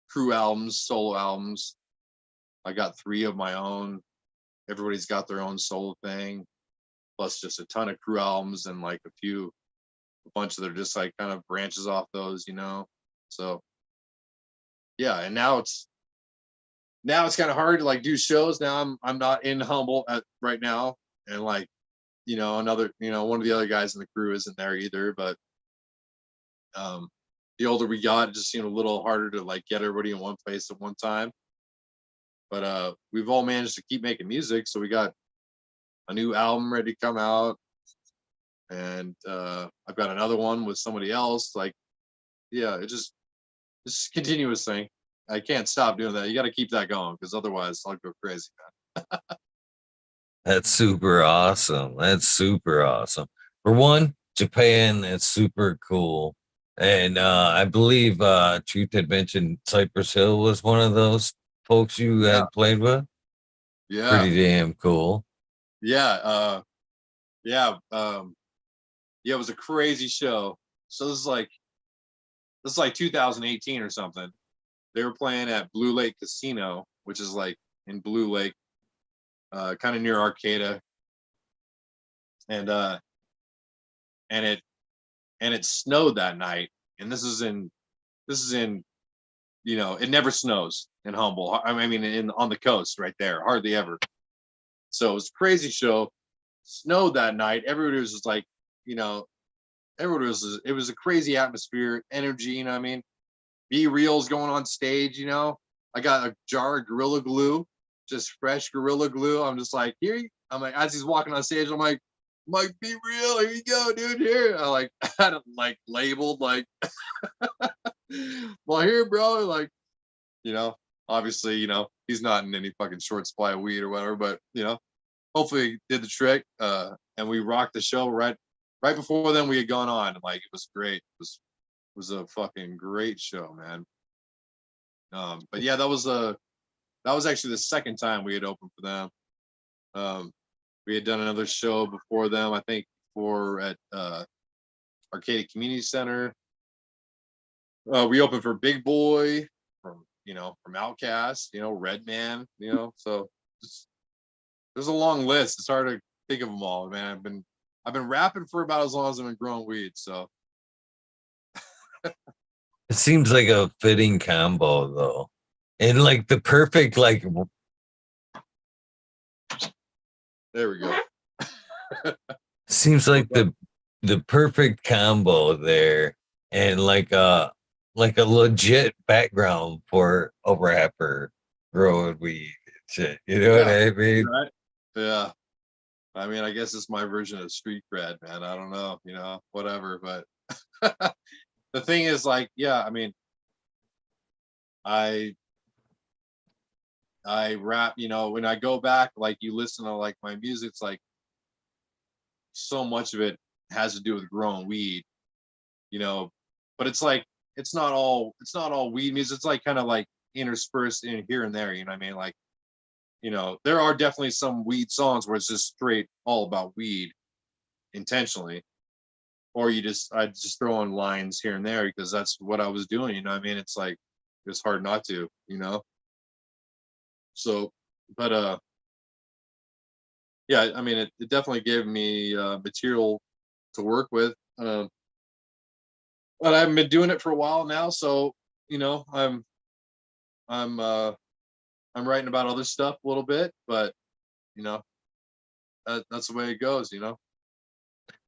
crew albums, solo albums. I got 3 of my own. Everybody's got their own solo thing, plus just a ton of crew albums and like a bunch that are just like kind of branches off those, you know. So yeah, and now it's kind of hard to like do shows. Now I'm not in Humboldt right now, and like you know one of the other guys in the crew isn't there either. But um, the older we got, it just seemed a little harder to like get everybody in one place at one time. But we've all managed to keep making music, so we got a new album ready to come out, and I've got another one with somebody else. Like, yeah, it's a continuous thing. I can't stop doing that. You got to keep that going because otherwise I'll go crazy. That's super awesome. That's super awesome. For one, Japan, that's super cool. And I believe Truth had mentioned Cypress Hill was one of those folks you Yeah, had played with. yeah, Pretty damn cool. yeah, yeah. Yeah, it was a crazy show. So this is like 2018 or something. They were playing at Blue Lake Casino, which is like in Blue Lake, kind of near Arcata, and and it and it snowed that night. And this is in you know, it never snows in Humboldt. I mean, in on the coast right there, hardly ever. So it was a crazy show. Snowed that night. Everybody was just like, you know, everybody was. It was a crazy atmosphere, energy. You know what I mean? Be Real's going on stage. You know, I got a jar of Gorilla Glue, just fresh Gorilla Glue. I'm just like, here. I'm like, as he's walking on stage, I'm like, Be Real, here you go, dude. Here, I like had it like labeled like, well, here, bro. Like, you know, obviously, you know, he's not in any fucking short supply of weed or whatever, but you know, hopefully he did the trick. And we rocked the show right before then we had gone on. Like it was great. It was a fucking great show, man. But yeah, that was actually the second time we had opened for them. We had done another show before them, I think, before at Arcadia Community Center. We opened for Big Boy from Outkast, Redman, so there's a long list. It's hard to think of them all, man. I've been rapping for about as long as I've been growing weed, so It seems like a fitting combo though. And like the perfect like there we go. seems like the perfect combo there, and like a legit background for a rapper growing weed and shit. You know what Yeah, I mean? right. Yeah. I mean, I guess it's my version of street cred, man. I don't know, whatever. But the thing is, like, yeah, I mean, I rap, when I go back, like you listen to like my music, it's like so much of it has to do with growing weed, you know, but it's like it's not all weed music. It's like kind of like interspersed in here and there, you know what I mean? Like, there are definitely some weed songs where it's just straight all about weed intentionally. Or I just throw in lines here and there because that's what I was doing, you know what I mean? It's like it's hard not to. So, but yeah, I mean, it definitely gave me material to work with. But I haven't been doing it for a while now, so I'm I'm uh I'm writing about other stuff a little bit, but you know that's the way it goes.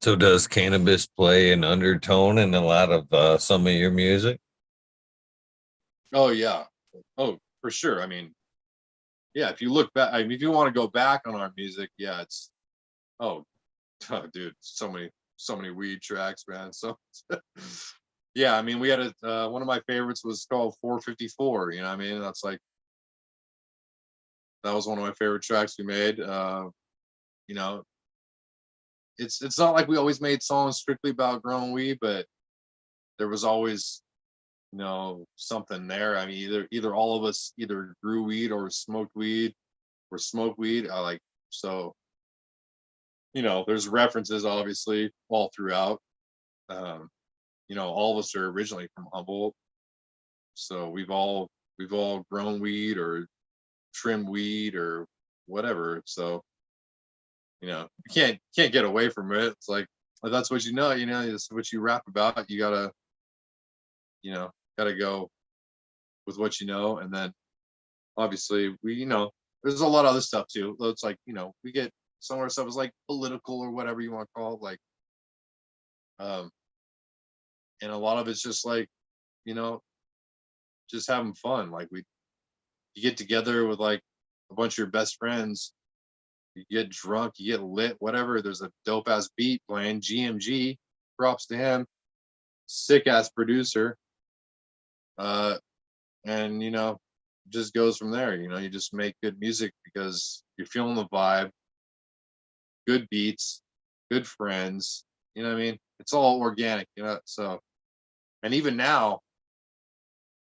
So does cannabis play an undertone in a lot of some of your music? Oh yeah, oh for sure. I mean, yeah, if you look back, I mean, if you want to go back on our music, yeah, it's oh, oh dude, so many weed tracks, man. So yeah, I mean, we had one of my favorites was called 454. You know what I mean? That was one of my favorite tracks we made. You know, it's not like we always made songs strictly about growing weed, but there was always something there. I mean, either all of us either grew weed or smoked weed or smoked weed. I like so there's references obviously all throughout. Um, all of us are originally from Humboldt, so we've all grown weed or trimmed weed or whatever. So you can't get away from it. It's like that's what it's what you rap about. You gotta go with what and then obviously there's a lot of other stuff too. It's like we get some of our stuff is like political or whatever you want to call it, like um and a lot of it's just like you know just having fun. Like you get together with like a bunch of your best friends, you get drunk, you get lit, whatever. There's a dope ass beat playing. GMG, props to him, sick ass producer. Uh, and just goes from there. You just make good music because you're feeling the vibe, good beats, good friends. You know what I mean? It's all organic. So and even now,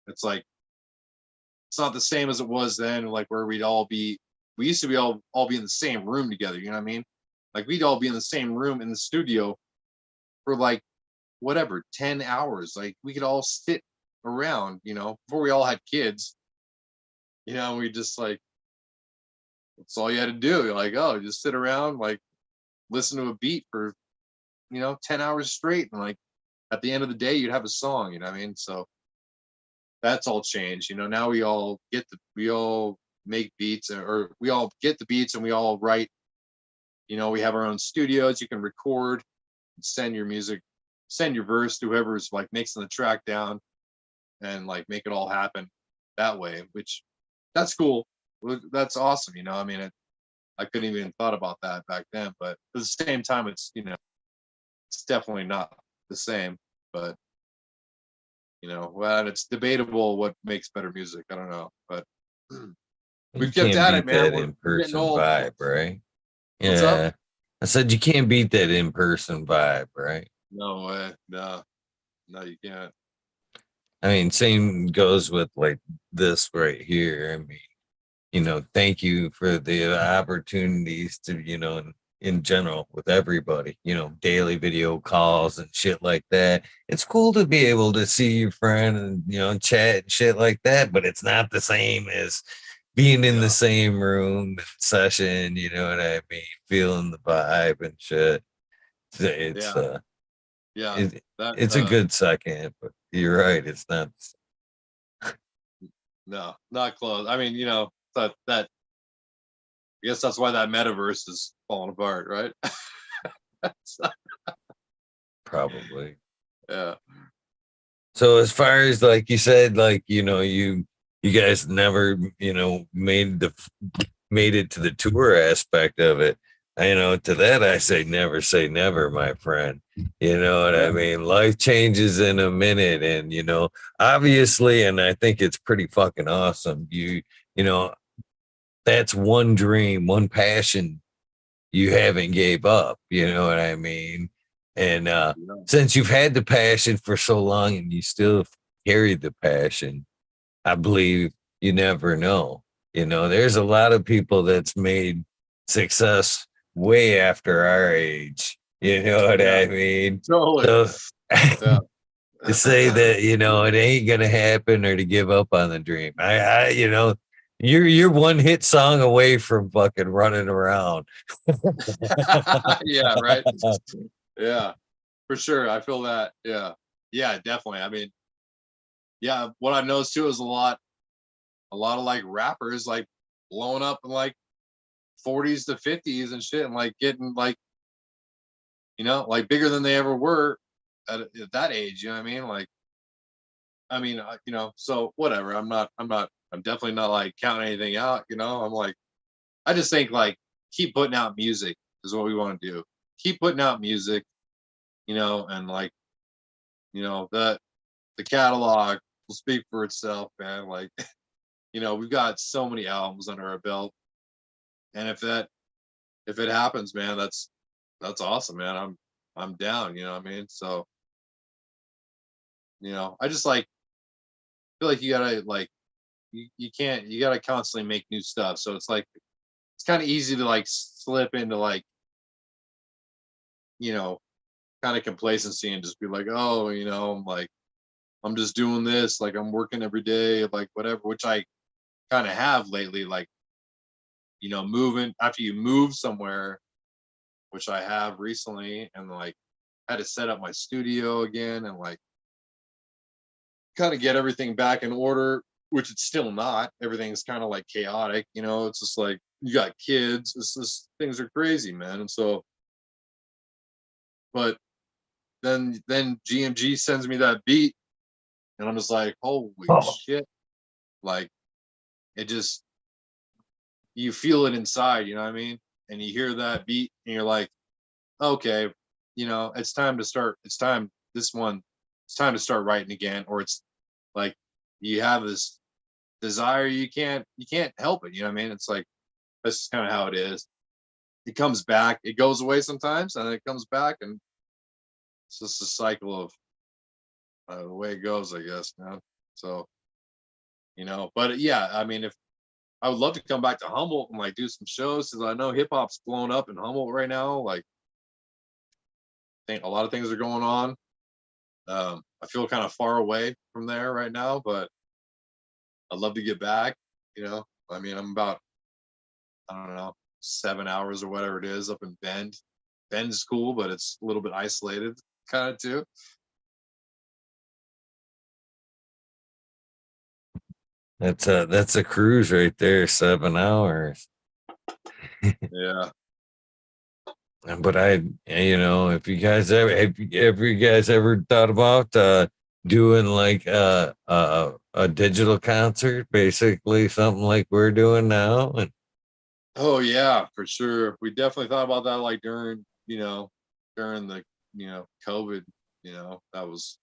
it's like it's not the same as it was then. Like where we used to be all be in the same room together. You know what I mean? Like we'd all be in the same room in the studio for like whatever 10 hours. Like we could all sit around. Before we all had kids. We just like that's all you had to do. You're like, oh, just sit around, like listen to a beat for 10 hours straight, and like at the end of the day you'd have a song. You know what I mean? So that's all changed. Now we all make beats, or we all get the beats and we all write. You know, we have our own studios. You can record, send your music, send your verse to whoever's like mixing the track down, and like make it all happen that way. Which that's cool. That's awesome. You know, I mean, I couldn't even thought about that back then. But at the same time, it's, you know, it's definitely not the same. But you know, well, it's debatable what makes better music. I don't know, but You we've kept can't at it, beat man. that We're getting in-person old. vibe, right? What's up? Yeah. I said you can't beat that in-person vibe, right? No way. No, no, you can't. I mean, same goes with like this right here. I mean, thank you for the opportunities to, in general with everybody, daily video calls and shit like that. It's cool to be able to see your friend and, chat and shit like that, but it's not the same as being in the Yeah, same room and session, you know what I mean? Feeling the vibe and shit. It's, yeah, yeah. it, That it's a good second, but you're right. It's not. no, not close. I mean, you know, that I guess that's why that metaverse is falling apart, right? So, Probably. yeah. So as far as like you said, like you guys never made it to the tour aspect of it. To that I say never, my friend. You know what Yeah. I mean? Life changes in a minute, and obviously, and I think it's pretty fucking awesome. You know that's one dream, one passion you haven't gave up. You know what I mean? And Yeah. since you've had the passion for so long and you still carry the passion, I believe you never know. There's a lot of people that's made success way after our age. You know what Yeah. I mean? Totally. So Yeah. to say that it ain't gonna happen or to give up on the dream, you're one hit song away from fucking running around. Yeah, right. Yeah, for sure. I feel that. Yeah. Yeah, definitely. I mean, yeah, what I noticed too is a lot of like rappers like blowing up in like 40s to 50s and shit, and like getting like, you know, like bigger than they ever were at that age, you know what I mean? Like, I mean, you know, so whatever. I'm definitely not like counting anything out, you know. I'm like, I just think like keep putting out music is what we want to do. Keep putting out music, you know, and like, you know, the catalog will speak for itself, man. Like, you know, we've got so many albums under our belt. And if it happens, man, that's awesome, man. I'm down, you know what I mean? So, you know, I just like feel like you gotta like you can't you gotta constantly make new stuff. So it's like it's kind of easy to like slip into like, you know, kind of complacency and just be like, oh, you know, I'm like I'm just doing this, like I'm working every day, like whatever, which I kind of have lately, like, you know, moving after you move somewhere, which I have recently, and like had to set up my studio again and like kind of get everything back in order, which it's still not. Everything's kind of like chaotic, you know. It's just like you got kids. It's just things are crazy, man. And so, but then GMG sends me that beat, and I'm just like, holy shit! Like it just you feel it inside, you know what I mean? And you hear that beat, and you're like, okay, you know, it's time to start. It's time. This one, it's time to start writing again, or it's like you have this desire, you can't help it, you know what I mean? It's like that's just kind of how it is. It comes back, it goes away sometimes, and then it comes back, and it's just a cycle of the way it goes, I guess, man. So, you know, but yeah, I mean, if I would love to come back to Humboldt and like do some shows, because I know hip hop's blown up in Humboldt right now. Like I think a lot of things are going on. I feel kind of far away from there right now, but I'd love to get back. You know, I mean, I'm about, I don't know, 7 hours or whatever it is up in Bend. Bend's cool, but it's a little bit isolated kind of too. That's a cruise right there, 7 hours. Yeah. But if you guys ever you guys ever thought about doing like a digital concert, basically something like we're doing now? And Oh yeah, for sure. We definitely thought about that like during the, COVID, that was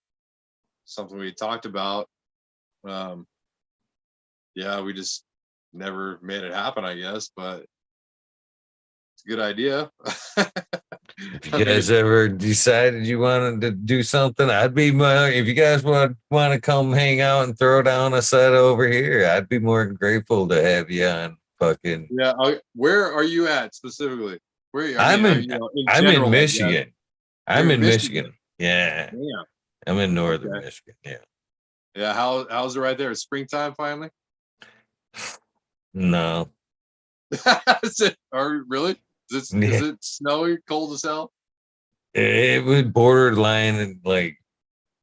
something we talked about. Um yeah, we just never made it happen, I guess, but it's a good idea. if I you mean, guys ever decided you wanted to do something, I'd be more. If you guys want to come hang out and throw down a set over here, I'd be more than grateful to have you on. Fucking, yeah. Where are you at specifically? Where, I mean, I'm in in I'm in general, I guess. Michigan. I'm You're in in Michigan. Michigan. Yeah, Yeah. I'm in northern Okay. Michigan. Yeah. Yeah. How's it right there? It's springtime finally? No. Is it, or really? Is Yeah. it snowy, cold as hell? It would borderline like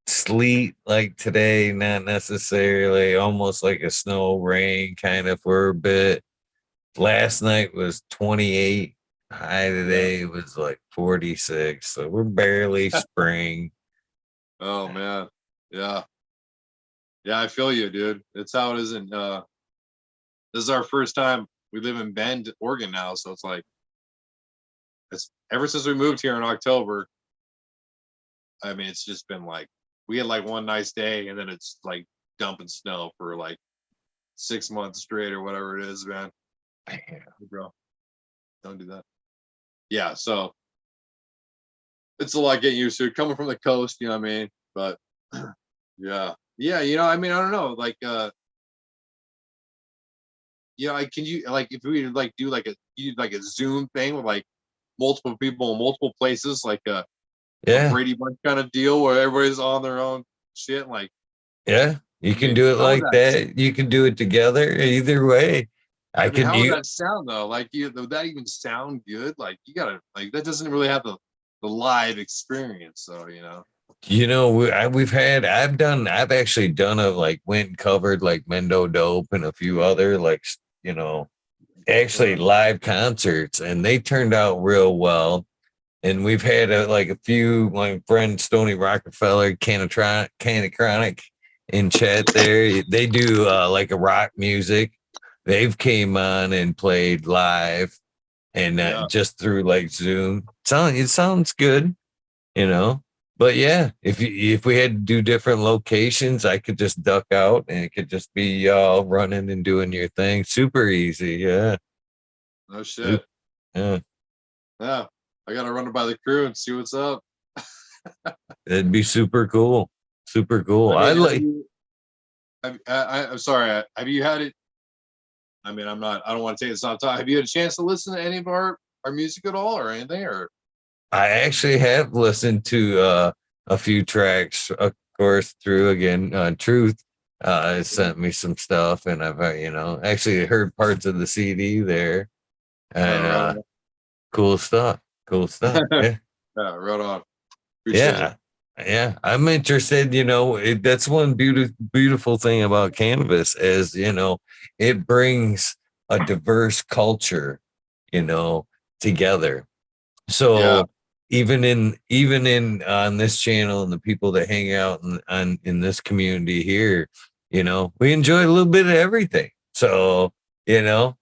sleet like today, not necessarily, almost like a snow rain kind of for a bit. Last night was 28. High Yeah. today was like 46. So we're barely spring. Oh man. Yeah. Yeah, I feel you, dude. It's how it is in this is our first time. We live in Bend, Oregon now, so it's like it's ever since we moved here in October. I mean, it's just been like we had like one nice day and then it's like dumping snow for like 6 months straight or whatever it is, man. Bro, don't do that. Yeah, so it's a lot getting used to it coming from the coast, you know what I mean? But yeah. Yeah, I mean, I don't know. Like like can you like if we like do like a Zoom thing with like multiple people in multiple places, like a Yeah. Brady Bunch kind of deal where everybody's on their own shit. Like, Yeah. You I can mean, do it how would like that? that. You can do it together. Either way. I I mean, could how would you that sound though? Like, would that even sound good? Like, you gotta like that doesn't really have the live experience. So I've actually done a like went and covered like Mendo Dope and a few other like you know actually uh, live concerts, and they turned out real well. And we've had like a few, my friend Stony Rockefeller, Chronic in chat there. They do like a rock music. They've came on and played live and yeah, just through like Zoom. It sounds good, you know. But yeah, if we had to do different locations, I could just duck out and it could just be y'all running and doing your thing. Super easy. Yeah. no Sup- shit. Yeah. Yeah, I gotta run it by the crew and see what's up. It'd be super cool. Super cool. I I mean, have like you? I'm sorry. Have you had it? I mean, I'm not. I don't want to take this off time. Have you had a chance to listen to any of our music at all or anything? Or I actually have listened to a few tracks, of course, through again Truth sent me some stuff, and I've actually heard parts of the CD there, and right on. cool stuff. Cool stuff. Yeah, Yeah, right on. Appreciate it. yeah, yeah. I'm interested. That's one beautiful thing about cannabis is it brings a diverse culture, together. Yeah, So even in on this channel and the people that hang out in this community here, we enjoy a little bit of everything. So, you know,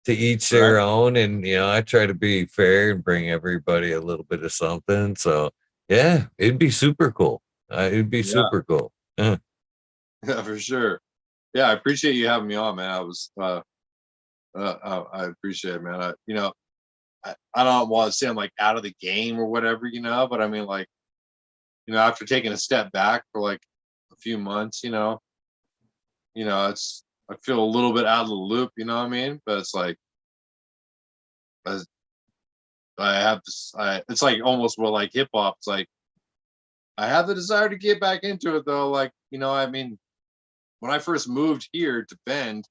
to each right. their own. And I try to be fair and bring everybody a little bit of something. So yeah, it'd be super cool. It'd be Yeah, super cool. Yeah. yeah, for sure. Yeah, I appreciate you having me on, man. I was I appreciate it, man. I don't want to say I'm like out of the game or whatever, but I mean like, after taking a step back for like a few months, it's I feel a little bit out of the loop, you know what I mean? But it's like I, I have this it's like almost what like hip hop. It's like I have the desire to get back into it though. Like, I mean, when I first moved here to Bend,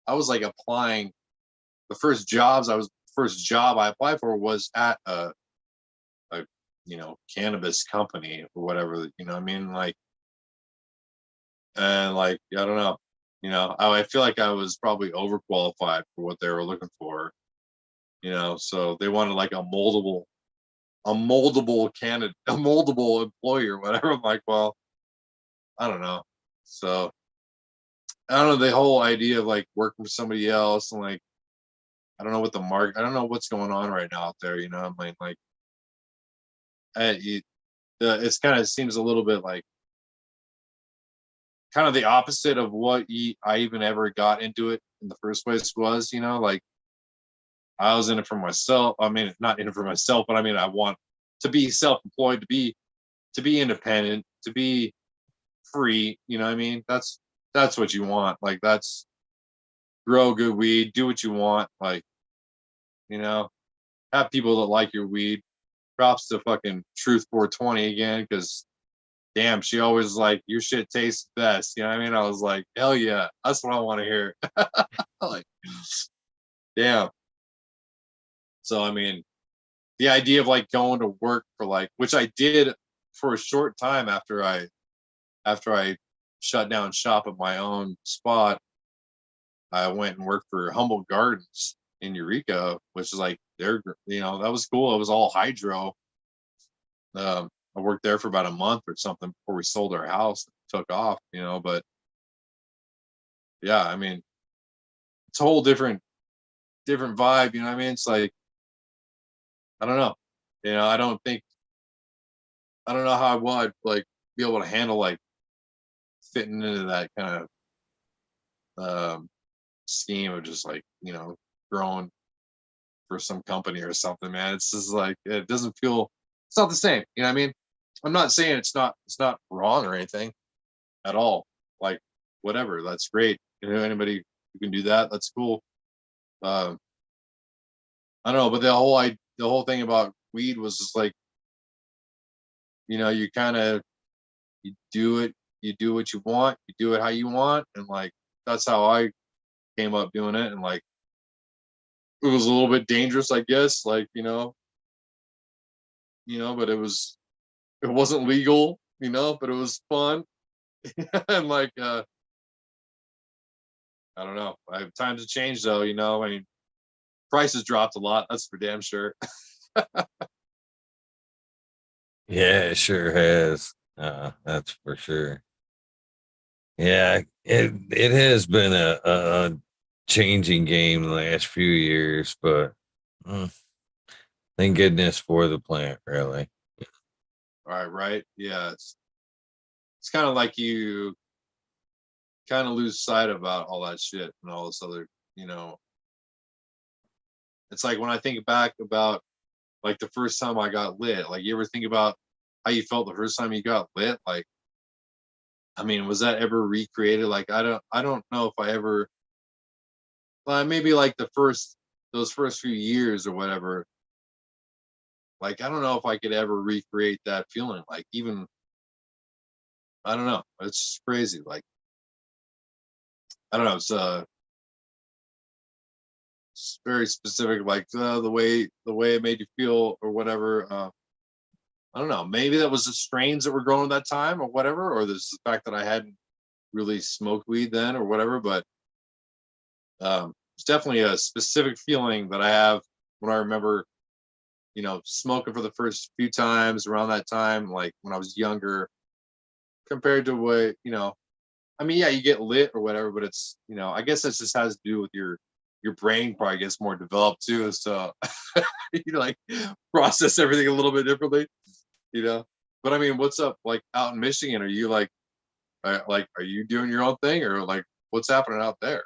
I was like applying the first job I applied for was at a cannabis company or whatever, you know what I mean? Like, and like, I don't know. I feel like I was probably overqualified for what they were looking for. So they wanted like a moldable candidate, a moldable employee or whatever. I'm like, well, I don't know. So I don't know the whole idea of like working for somebody else and like I don't know what the market. I don't know what's going on right now out there. I mean, like it's kind of seems a little bit like kind of the opposite of what I even ever got into it in the first place was. Like I was in it for myself. I mean, not in it for myself, but I mean, I want to be self-employed, to be independent, to be free. You know what I mean? That's what you want. Like that's grow good weed, do what you want. Like you know, have people that like your weed. Props to fucking Truth 420 again, because damn, she always like your shit tastes best. You know what I mean? I was like, hell yeah, that's what I want to hear. Like, damn. So I mean, the idea of like going to work for like, which I did for a short time after I shut down shop at my own spot. I went and worked for Humboldt Gardens in Eureka, which is like that was cool. It was all hydro. I worked there for about a month or something before we sold our house and took off, but yeah, I mean, it's a whole different vibe, you know what I mean? It's like, I don't know. I don't know how I would like be able to handle like fitting into that kind of scheme of just like, growing for some company or something, man. It's just like it doesn't feel it's not the same, you know what I mean? I'm not saying it's not wrong or anything at all. Like whatever, that's great. Anybody who can do that, that's cool. Uh, I don't know, but the whole thing about weed was just like, you kind of you do what you want, you do it how you want, and like that's how I came up doing it, and like it was a little bit dangerous, I guess, like but it wasn't legal, but it was fun, and like I don't know. Times have changed though, I mean, prices dropped a lot. That's for damn sure. Yeah, it sure has. That's for sure. Yeah, it has been a changing game the last few years, but mm, thank goodness for the plant, really. All right, right? Yeah, it's kind of like you kind of lose sight about all that shit and all this other, you know. It's like when I think back about like the first time I got lit. Like you ever think about how you felt the first time you got lit? Like, I mean, was that ever recreated? Like, I don't know if I ever. Maybe like those first few years or whatever. Like, I don't know if I could ever recreate that feeling. Like, even I don't know. It's just crazy. Like, I don't know. It's very specific. Like the way it made you feel or whatever. I don't know. Maybe that was the strains that were growing at that time or whatever, or there's the fact that I hadn't really smoked weed then or whatever. But it's definitely a specific feeling that I have when I remember, smoking for the first few times around that time, like when I was younger, compared to what, I mean, yeah, you get lit or whatever, but it's, I guess that just has to do with your brain probably gets more developed too. So you like process everything a little bit differently, you know. But I mean, what's up like out in Michigan? Are you are you doing your own thing or like what's happening out there?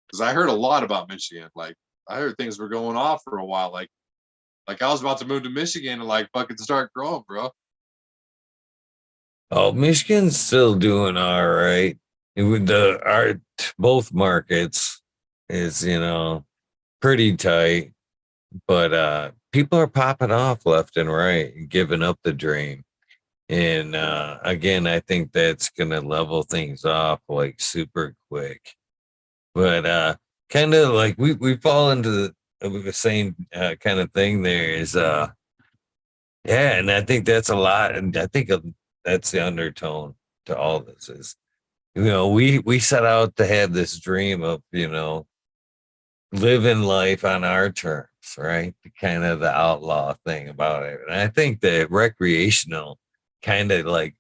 Because I heard a lot about Michigan. Like I heard things were going off for a while. Like I was about to move to Michigan and like fucking start growing, bro. Oh, Michigan's still doing all right. With the our both markets is, pretty tight, but people are popping off left and right, giving up the dream. And again, I think that's gonna level things off like super quick. But kind of like we fall into the same kind of thing there is yeah, and I think that's a lot, and I think that's the undertone to all this is we set out to have this dream of, living life on our terms, right? Kind of the outlaw thing about it. And I think that recreational kind of like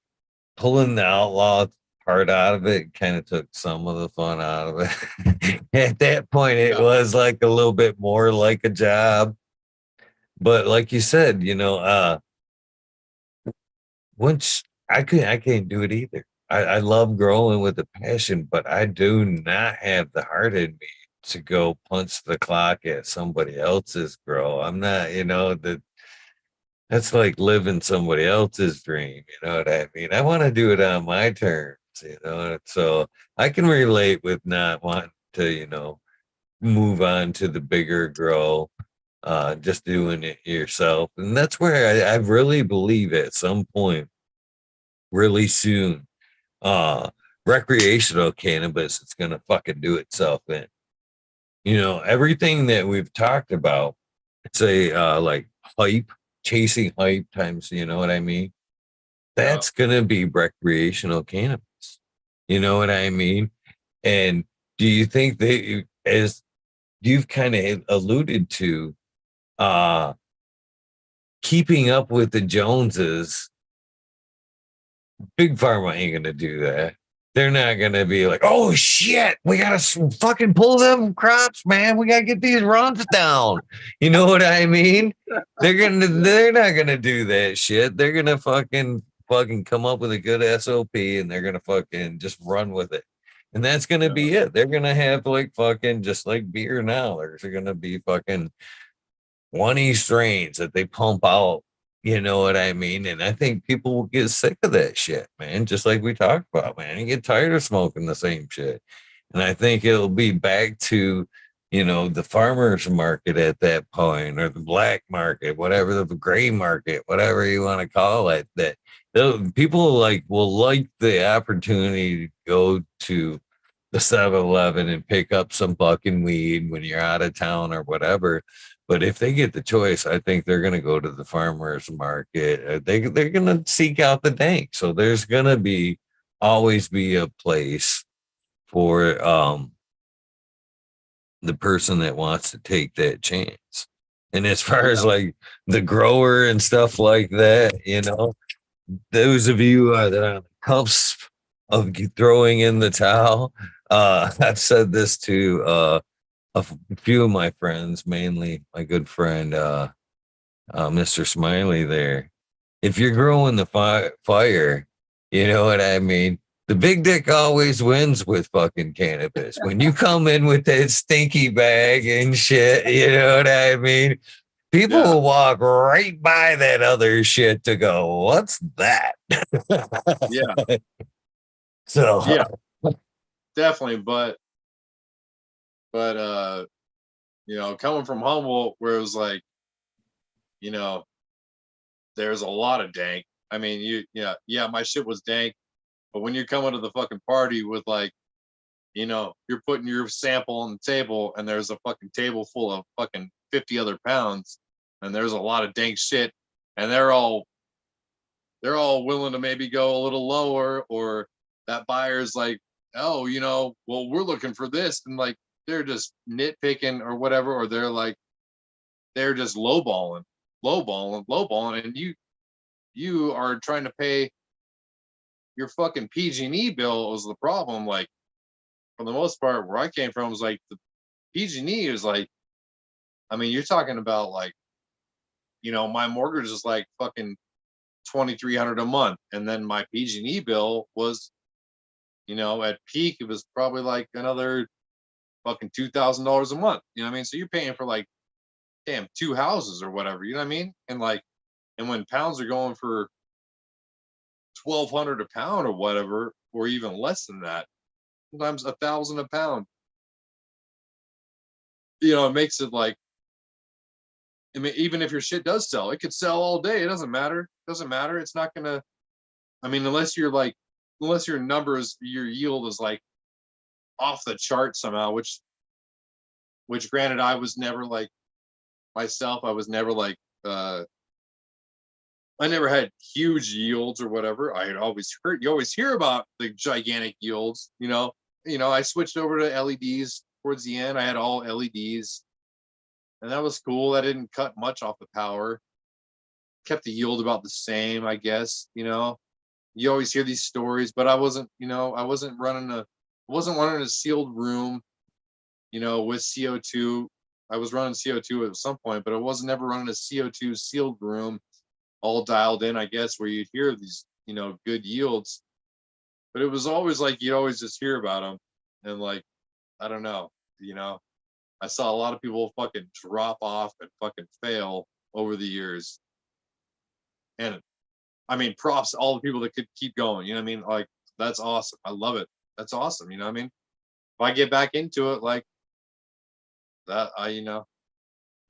pulling the outlaw part out of it kind of took some of the fun out of it. At that point, it Yeah. was like a little bit more like a job. But like you said, once I can't do it either. I love growing with a passion, but I do not have the heart in me to go punch the clock at somebody else's grow. I'm not, that's like living somebody else's dream. You know what I mean? I want to do it on my terms, so I can relate with not wanting to, move on to the bigger grow, just doing it yourself. And that's where I really believe at some point, really soon, uh, recreational cannabis is going to fucking do itself in. Everything that we've talked about, it's a like hype, chasing hype times, you know what I mean? Yeah. That's going to be recreational cannabis. You know what I mean? And do you think that, as you've kind of alluded to, uh, keeping up with the Joneses, Big Pharma ain't gonna do that. They're not gonna be like, oh shit, we gotta fucking pull them crops, man. We gotta get these runs down. You know what I mean? They're not gonna do that shit. They're gonna fucking come up with a good SOP, and they're gonna fucking just run with it. And that's gonna Yeah. be it. They're gonna have like fucking just like beer now. There's gonna be fucking 20 strains that they pump out. You know what I mean? And I think people will get sick of that shit, man. Just like we talked about, man. You get tired of smoking the same shit. And I think it'll be back to, the farmers market at that point, or the black market, whatever, the gray market, whatever you want to call it, that people like will like the opportunity to go to the 7-Eleven and pick up some fucking weed when you're out of town or whatever. But if they get the choice, I think they're going to go to the farmers market. They're going to seek out the dank. So there's going to always be a place for the person that wants to take that chance. And as far as Yeah. like the grower and stuff like that, those of you that are on the cusp of throwing in the towel, I've said this to few of my friends, mainly my good friend Mr. Smiley there. If you're growing the fire, you know what I mean? The big dick always wins with fucking cannabis. When you come in with that stinky bag and shit, you know what I mean? People Yeah. will walk right by that other shit to go, what's that? Yeah. So, Yeah. Definitely. But coming from Humboldt, where it was like, you know, there's a lot of dank. I mean, yeah, my shit was dank, but when you're coming to the fucking party with like, you're putting your sample on the table and there's a fucking table full of fucking 50 other pounds, and there's a lot of dank shit, and they're all willing to maybe go a little lower, or that buyer's like, oh, well, we're looking for this, and like they're just nitpicking or whatever, or they're just lowballing, and you are trying to pay your fucking PG&E bill was the problem. Like, for the most part, where I came from was like the PG&E is like, I mean, you're talking about like, my mortgage is like fucking 2,300 a month, and then my PG&E bill was, at peak it was probably like another fucking $2,000 a month. You know what I mean? So you're paying for like damn two houses or whatever. You know what I mean? And when pounds are going for 1,200 a pound or whatever, or even less than that, sometimes 1,000 a pound. It makes it like, I mean, even if your shit does sell, it could sell all day. It doesn't matter. Doesn't matter. It's not gonna. I mean, unless your numbers, your yield is like off the chart somehow. Which granted, I was never like myself. I was never like I never had huge yields or whatever. I had always heard, you always hear about the gigantic yields, you know. I switched over to LEDs towards the end. I had all LEDs, and that was cool. That didn't cut much off the power. Kept the yield about the same, I guess. You always hear these stories, but I wasn't, I wasn't running a sealed room, with CO2. I was running CO2 at some point, but I was never running a CO2 sealed room all dialed in, I guess, where you'd hear these, good yields. But it was always like you'd always just hear about them. And like, I don't know, I saw a lot of people fucking drop off and fucking fail over the years. And I mean, props to all the people that could keep going. You know what I mean? Like, that's awesome. I love it. That's awesome. You know what I mean? If I get back into it, like that,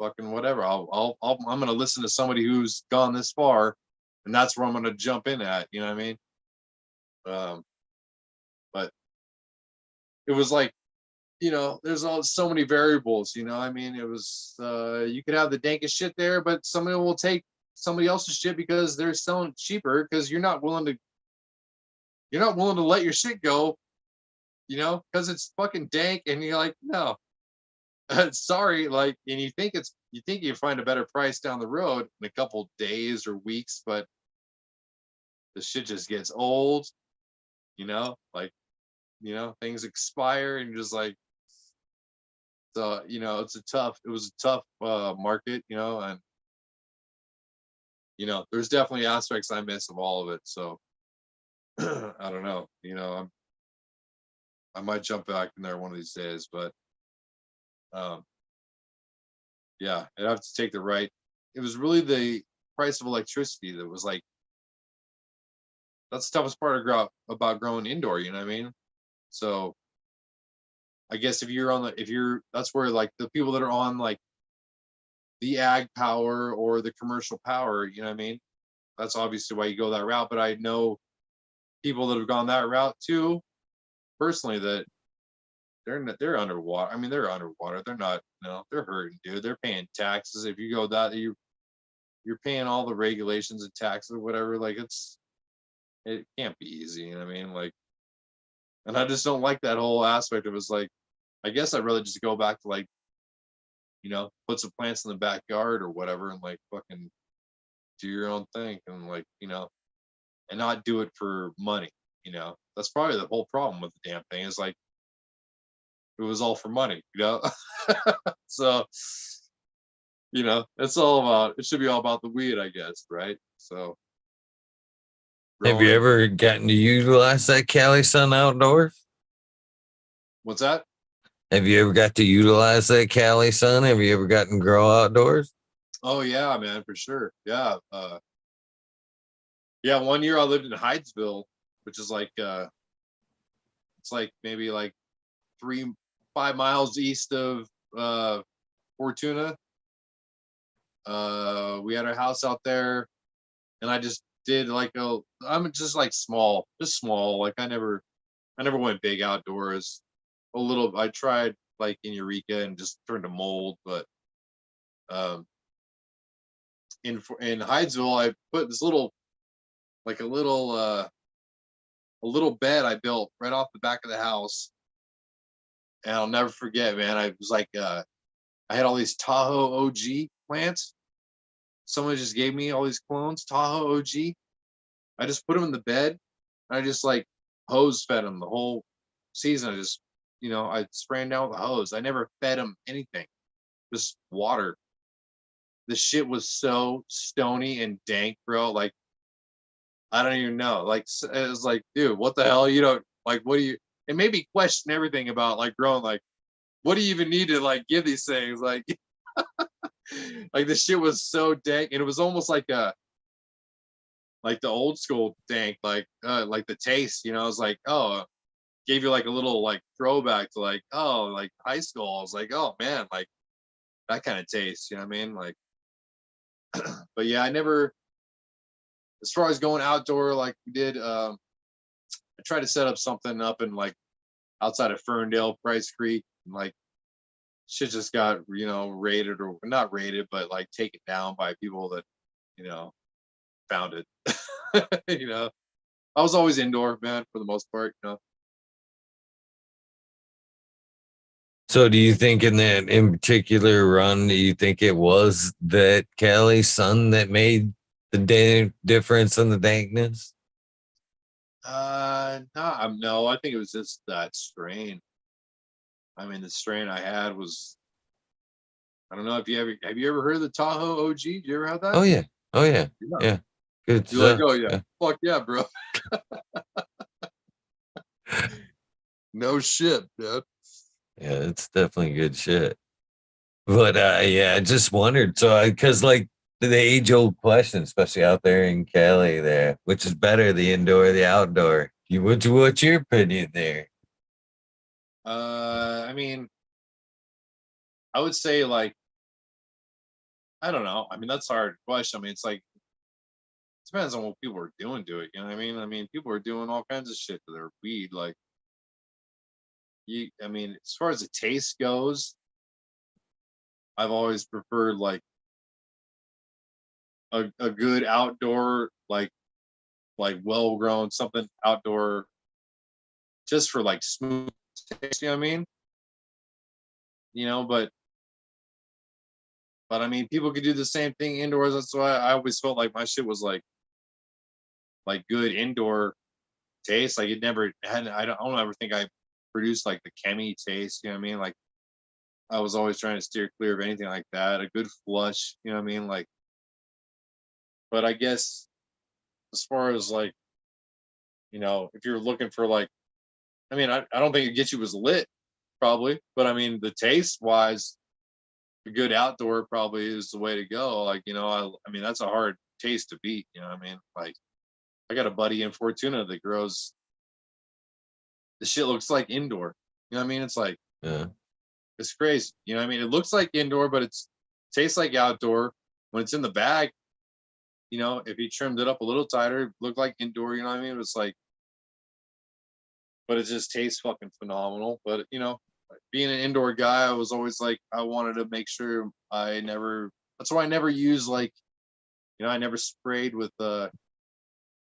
fucking whatever. I'm gonna listen to somebody who's gone this far, and that's where I'm gonna jump in at. You know what I mean? But it was like, there's so many variables. I mean, it was you could have the dankest shit there, but somebody will take somebody else's shit because they're selling cheaper because you're not willing to let your shit go, because it's fucking dank, and you're like, no, sorry, like, and you think you find a better price down the road in a couple days or weeks, but the shit just gets old, like, things expire, and just like, so, it was a tough market, and there's definitely aspects I miss of all of it. So I don't know, I might jump back in there one of these days, but um yeah, I'd have to take the right. It was really the price of electricity that was like, that's the toughest part about growing indoor, you know what I mean? So I guess if you're that's where like the people that are on like the ag power or the commercial power, you know what I mean? That's obviously why you go that route. But I know people that have gone that route too, personally, that they're underwater. I mean, they're underwater. They're not, they're hurting, dude. They're paying taxes. If you go that, you're paying all the regulations and taxes or whatever. Like, it can't be easy. You know what I mean? Like, and I just don't like that whole aspect of it. It's like, I guess I'd rather just go back to like, put some plants in the backyard or whatever, and like fucking do your own thing, and like, and not do it for money. That's probably the whole problem with the damn thing, is like, it was all for money, so, it should be all about the weed, I guess, right? So Have you growing. ever gotten to utilize that Cali Sun outdoors? What's that? Have you ever got to utilize that Cali Sun? Have you ever gotten to grow outdoors? Oh yeah, man, for sure. Yeah. Yeah, one year I lived in Hydesville, which is like it's like maybe like 5 miles east of Fortuna. We had a house out there, and I just did like I'm just like just small. Like, I never went big outdoors. A little, I tried like in Eureka and just turned to mold, but um in Hydesville I put this little, like a little bed I built right off the back of the house. And I'll never forget, man. I was like, I had all these Tahoe OG plants. Someone just gave me all these clones, Tahoe OG. I just put them in the bed. And I just like hose fed them the whole season. I just, I spraying down with a hose. I never fed them anything, just water. The shit was so stony and dank, bro. Like, I don't even know. Like, it was like, dude, what the hell? You don't like, what do you? It made me question everything about like growing. Like, what do you even need to like give these things? Like, like the shit was so dank, and it was almost like the old school dank, like the taste. I was like, oh, gave you like a little like throwback to like, oh, like high school. I was like, oh man, like that kind of taste. You know what I mean? Like, but yeah, I never. As far as going outdoor, like we did, I tried to set up something up in like outside of Ferndale, Price Creek, and like shit just got, raided, or not raided, but like taken down by people that, you know, found it. I was always indoor, man, for the most part. So do you think in that in particular run, do you think it was that Callous sun that made the difference in the dankness? No, I think it was just that strain. I mean, the strain I had was, I don't know if have you ever heard of the Tahoe OG? Did you ever have that? Oh yeah. Oh yeah. Yeah. Yeah. Good You're like, stuff. oh yeah, Yeah. fuck yeah, bro. No shit, dude. Yeah, it's definitely good shit. But yeah, I just wondered. So because like the age old question, especially out there in Cali there, which is better, the indoor or the outdoor? What's your opinion there? I mean, I would say like, I don't know. I mean, that's a hard question. I mean, it's like, depends on what people are doing to it. You know what I mean? I mean, people are doing all kinds of shit to their weed. Like, I mean, as far as the taste goes, I've always preferred like a good outdoor, like well grown something outdoor, just for like smooth taste. You know what I mean? But I mean, people could do the same thing indoors. That's why I always felt like my shit was like good indoor taste. Like it never had. I don't ever think I produced like the chemi taste. You know what I mean? Like I was always trying to steer clear of anything like that. A good flush. You know what I mean? Like, but I guess as far as like, if you're looking for like, I mean, I don't think it gets you as lit probably, but I mean, the taste wise, a good outdoor probably is the way to go. Like, I mean, that's a hard taste to beat. You know what I mean? Like, I got a buddy in Fortuna that grows, the shit looks like indoor. You know what I mean? It's like, Yeah. it's crazy. You know what I mean? It looks like indoor, but it's tastes like outdoor. When it's in the bag, if he trimmed it up a little tighter, it looked like indoor. You know what I mean? It was like, but it just tastes fucking phenomenal. But being an indoor guy, I was always like, I wanted to make sure that's why I never use like, I never sprayed with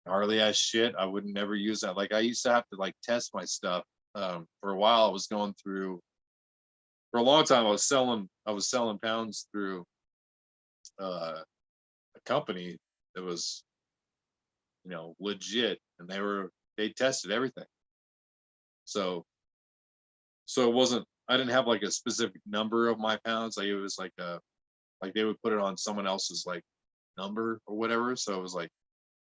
gnarly ass shit. I would never use that. Like I used to have to like test my stuff. For a while I was going through, for a long time I was selling pounds through a company that was, legit, and they tested everything. So so it wasn't, I didn't have like a specific number of my pounds. Like it was like they would put it on someone else's like number or whatever. So it was like,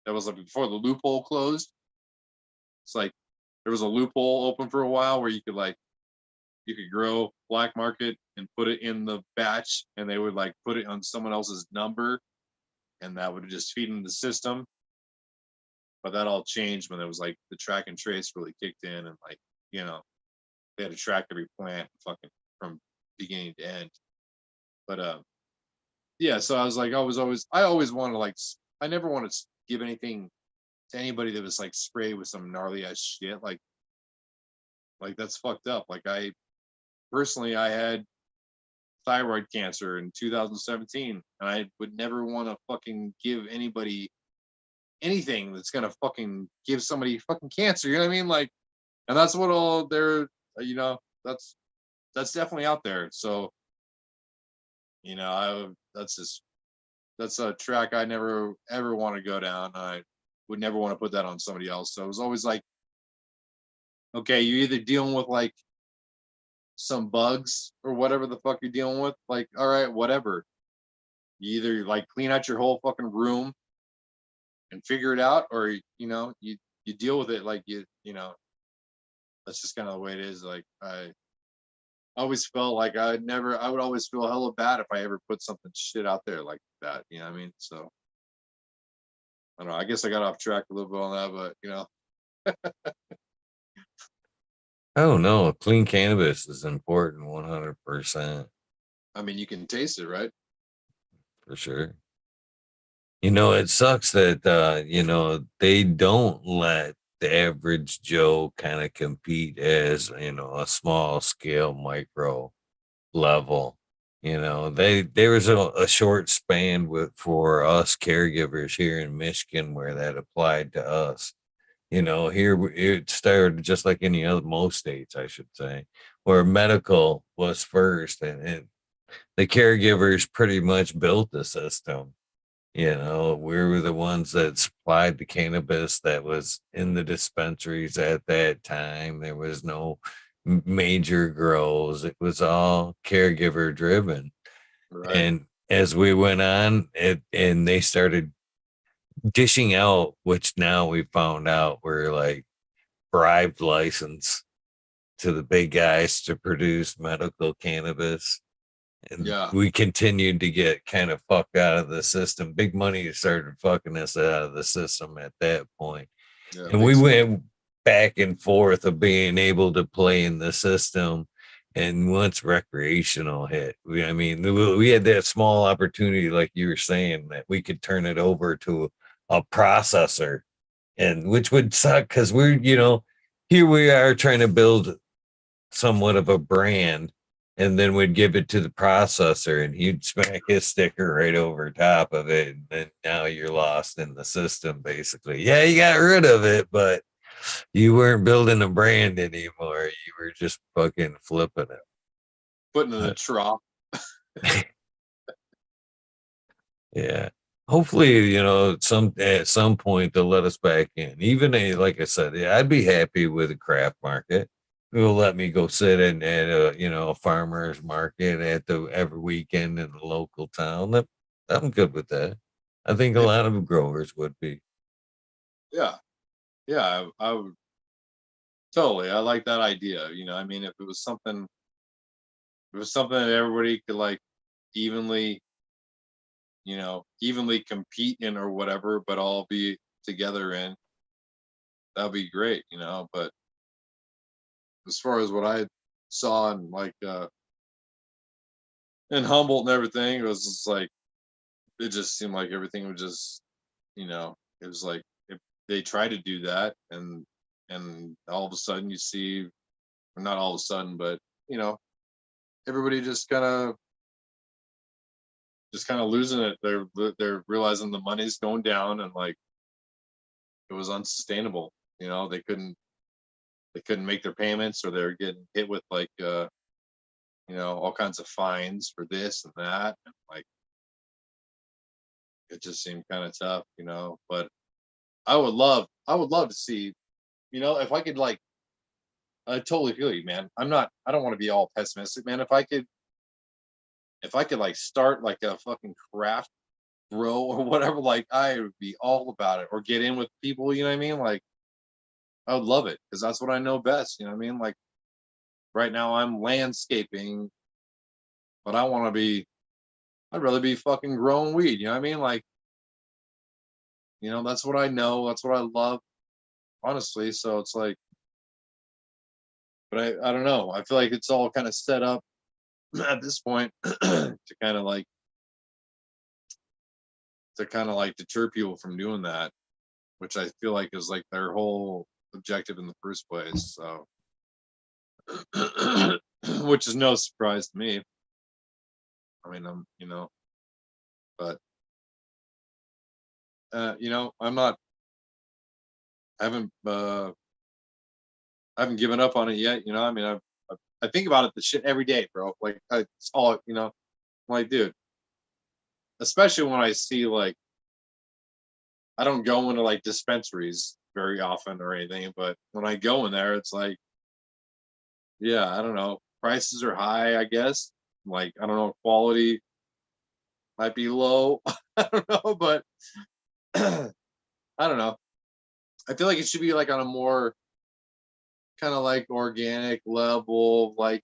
that was like before the loophole closed. It's like there was a loophole open for a while where you could grow black market and put it in the batch, and they would like put it on someone else's number, and that would just feed into the system. But that all changed when it was like the track and trace really kicked in, and like, they had to track every plant fucking from beginning to end. But yeah, so I was like, I always wanted to like, I never wanted to give anything to anybody that was like sprayed with some gnarly ass shit. Like that's fucked up. Like I had thyroid cancer in 2017, and I would never want to fucking give anybody anything that's gonna fucking give somebody fucking cancer. You know what I mean? Like, and that's what all they're, you know, that's definitely out there. So, that's a track I never ever want to go down. I would never want to put that on somebody else. So it was always like, okay, you're either dealing with like some bugs or whatever the fuck you're dealing with. Like, all right, whatever. You either like clean out your whole fucking room and figure it out, or you deal with it. Like that's just kind of the way it is. Like I always felt like I would always feel hella bad if I ever put something shit out there like that. You know what I mean? So I don't know. I guess I got off track a little bit on that, but Oh no, clean cannabis is important 100% I mean, you can taste it, right? for sure. It sucks that they don't let the average Joe kind of compete as, a small scale micro level. You know, there was a short span with for us caregivers here in Michigan where that applied to us. You know, here it started just like any other most states, I should say, where medical was first, and the caregivers pretty much built the system. You know, we were the ones that supplied the cannabis that was in the dispensaries at that time. There was no major grows. It was all caregiver driven. Right. And as we went on, and they started dishing out, which now we found out were like bribed license to the big guys to produce medical cannabis. And Yeah. we continued to get kind of fucked out of the system. Big money started fucking us out of the system at that point. Yeah. And Big we smoke. went back and forth of being able to play in the system. And once recreational hit, I mean, we had that small opportunity, like you were saying, that we could turn it over to a processor, and which would suck because we're, you know, here we are trying to build somewhat of a brand, and then we'd give it to the processor and he'd smack his sticker right over top of it, and then now you're lost in the system basically. Yeah, you got rid of it, but you weren't building a brand anymore. You were just fucking flipping Putting in the it. trough. Yeah. Hopefully, you know, some at some point they'll let us back in. Even like I said, yeah, I'd be happy with a craft market. It'll let me go sit in at a, you know, a farmer's market at the every weekend in the local town. I'm good with that. I think a Yeah. lot of growers would be. Yeah. Yeah. I would totally. I like that idea. I mean, if it was something that everybody could like evenly, evenly compete in or whatever, but all be together in, that'd be great. But as far as what I saw and like in Humboldt and everything, it was just like it just seemed like everything was just, it was like if they try to do that and all of a sudden you see, or not all of a sudden, but you know, everybody just kind of losing it. They're realizing the money's going down and like it was unsustainable. They couldn't make their payments, or they're getting hit with like all kinds of fines for this and that. And like it just seemed kind of tough. But I would love to see, if I could like I totally feel you, man. I don't want to be all pessimistic, man. If I could like start like a fucking craft grow or whatever, like I would be all about it. Or get in with people, you know what I mean? Like I would love it because that's what I know best. You know what I mean? Like right now I'm landscaping, but I'd rather be fucking growing weed, you know what I mean? Like, that's what I know, that's what I love, honestly. So it's like, but I don't know. I feel like it's all kind of set up at this point to kind of like deter people from doing that, which I feel like is like their whole objective in the first place. So which is no surprise to me. I mean, but I'm not I haven't given up on it yet. I mean, I think about it the shit every day, bro. Like it's all, I'm like, dude, especially when I see like I don't go into like dispensaries very often or anything, but when I go in there, it's like, yeah, I don't know. Prices are high, I guess. Like, I don't know, quality might be low. I don't know, but I don't know. I feel like it should be like on a more kind of like organic level, like,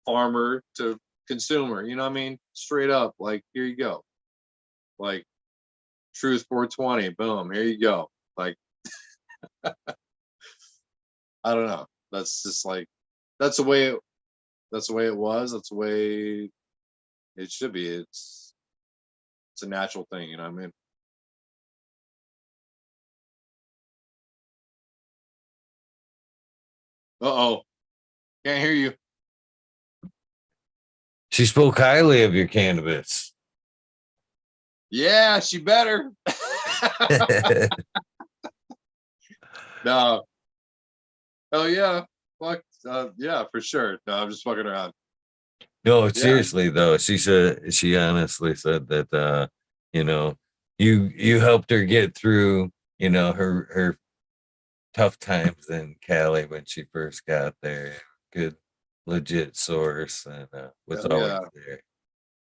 farmer to consumer, you know what I mean? Straight up, like, here you go. Like, Truth 420, boom, here you go. Like, I don't know. That's just like, that's the way it, that's the way it was. That's the way it should be. It's a natural thing, you know what I mean? Uh oh, can't hear you. She spoke highly of your cannabis. Yeah, she better. No. Oh yeah. Fuck. Yeah, for sure. No, I'm just fucking around. No, Yeah. seriously though, she honestly said that you know, you helped her get through, her tough times in Cali when she first got there. Good legit source and was Hell always yeah. there.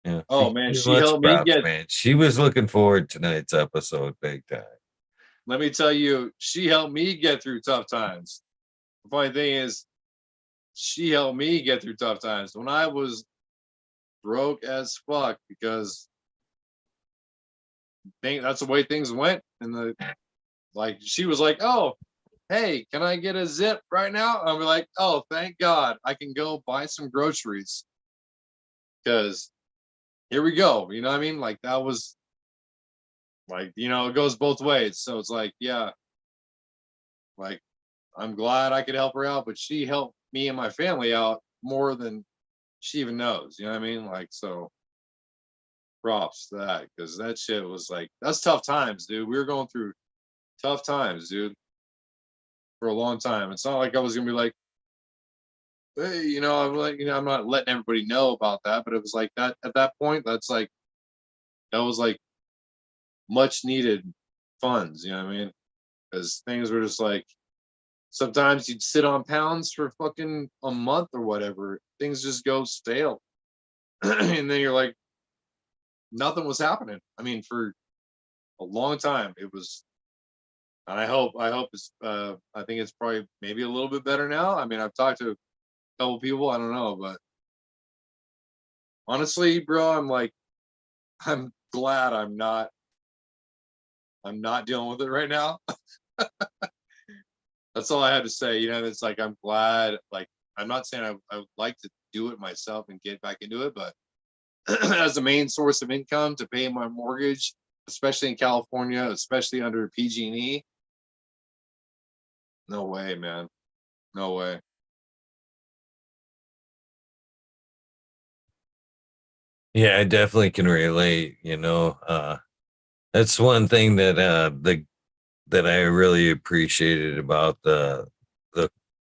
Yeah, she Oh gave man, you she much helped me props, get. man. She was looking forward to tonight's episode big time. Let me tell you, she helped me get through tough times. The funny thing is, she helped me get through tough times when I was broke as fuck because that's the way things went. And she was like, "Oh, hey, can I get a zip right now?" I'm like, "Oh, thank God, I can go buy some groceries because here we go." You know what I mean? Like that was it goes both ways. So it's like, yeah, like I'm glad I could help her out, but she helped me and my family out more than she even knows. You know what I mean? Like, so props to that because that shit was like, that's tough times, dude. We were going through tough times, dude, for a long time. It's not like I was gonna be like, hey, I'm like, I'm not letting everybody know about that, but it was like that at that point, that was like much needed funds, you know what I mean? Because things were just like, sometimes you'd sit on pounds for fucking a month or whatever. Things just go stale. And then you're like, nothing was happening. I mean, for a long time, it was. And I hope I think it's probably maybe a little bit better now. I mean, I've talked to a couple people. I don't know, but honestly, bro, I'm glad I'm not dealing with it right now. That's all I had to say. It's like I'm glad. Like I'm not saying I would like to do it myself and get back into it, but as the main source of income to pay my mortgage, especially in California, especially under PG&E, no way, man, no way. Yeah, I definitely can relate, that's one thing that I really appreciated about the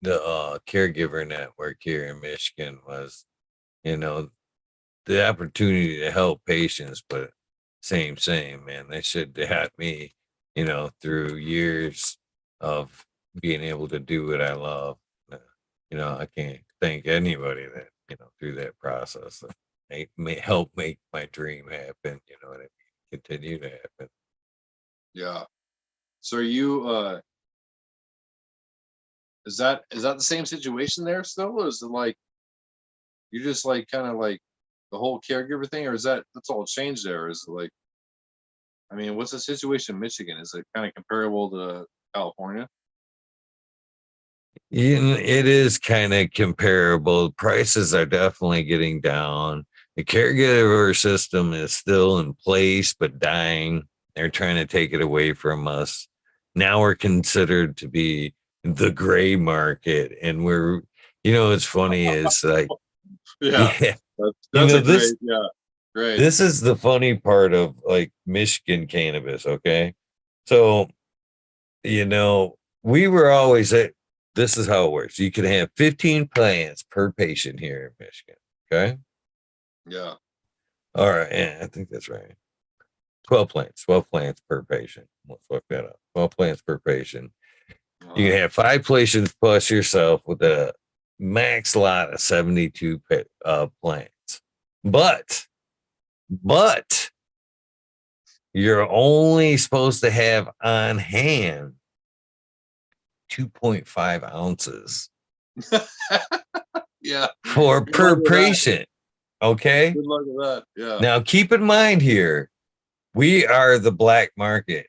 caregiver network here in Michigan was, you know, the opportunity to help patients, but same, man. They should have me, through years of being able to do what I love. Uh, I can't thank anybody that, through that process that may help make my dream happen, you know what I mean? Continue to happen. Yeah. So are you is that the same situation there still, or is it like you just like kind of like the whole caregiver thing, or that's all changed there? Or is it like, I mean, what's the situation in Michigan? Is it kind of comparable to California? It is kind of comparable. Prices are definitely getting down. The caregiver system is still in place, but dying. They're trying to take it away from us. Now we're considered to be the gray market. And what's funny is like, Yeah, yeah, that's a this great, yeah, great. this is the funny part of like Michigan cannabis. Okay. So we were always at this is how it works. You can have 15 plants per patient here in Michigan. Okay. Yeah. All right. Yeah, I think that's right. 12 plants per patient. Let's look that up. 12 plants per patient. You Uh, can have 5 patients plus yourself with a max lot of 72 plants. But you're only supposed to have on hand 2.5 ounces yeah. for Good luck per with that. patient. Okay. Good luck with that. Yeah. Now keep in mind here, we are the black market.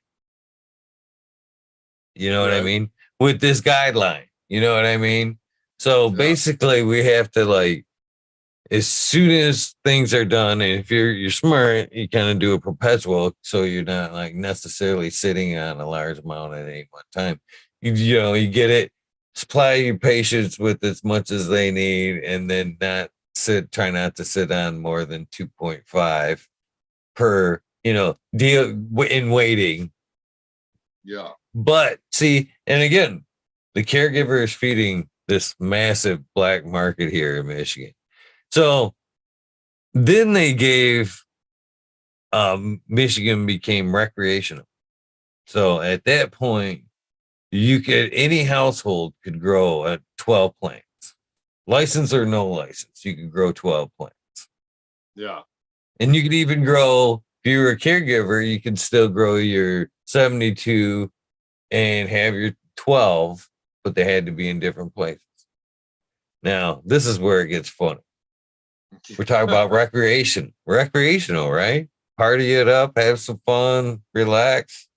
You know what I Okay. mean? With this guideline. You know what I mean? So Yeah. basically we have to like as soon as things are done, and if you're smart, you kind of do a perpetual so you're not like necessarily sitting on a large amount at any one time. You get it, supply your patients with as much as they need, and then not try not to sit on more than 2.5 per, deal in waiting. Yeah. But see, and again, the caregiver is feeding this massive black market here in Michigan. So then they gave Michigan became recreational. So at that point, any household could grow at 12 plants. License or no license, you could grow 12 plants. Yeah. And you could even grow, if you were a caregiver, you could still grow your 72 and have your 12, but they had to be in different places. Now, this is where it gets funny. We're talking about recreational, right? Party it up, have some fun, relax.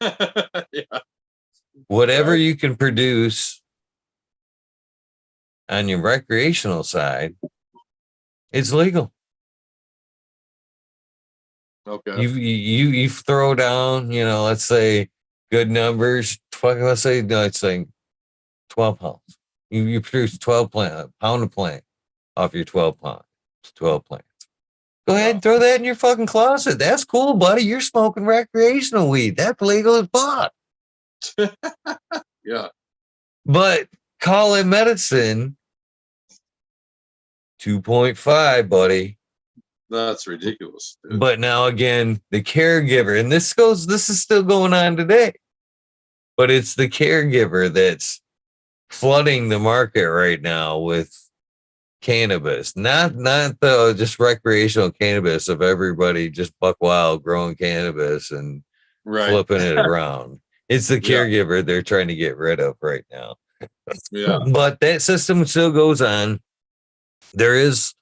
Yeah. Whatever Right. you can produce on your recreational side, it's legal. Okay. You throw down, let's say good numbers. Let's say no, it's like 12 pounds. You produce 12 pound of plant off your 12 pounds, 12 plants. Go ahead and throw that in your fucking closet. That's cool, buddy. You're smoking recreational weed. That's legal as fuck. Yeah. But call it medicine. 2.5, buddy. That's ridiculous. Dude. But now again, the caregiver, and this is still going on today. But it's the caregiver that's flooding the market right now with cannabis, not the just recreational cannabis of everybody just buck wild growing cannabis and flipping it around. It's the caregiver they're trying to get rid of right now. Yeah. But that system still goes on. There is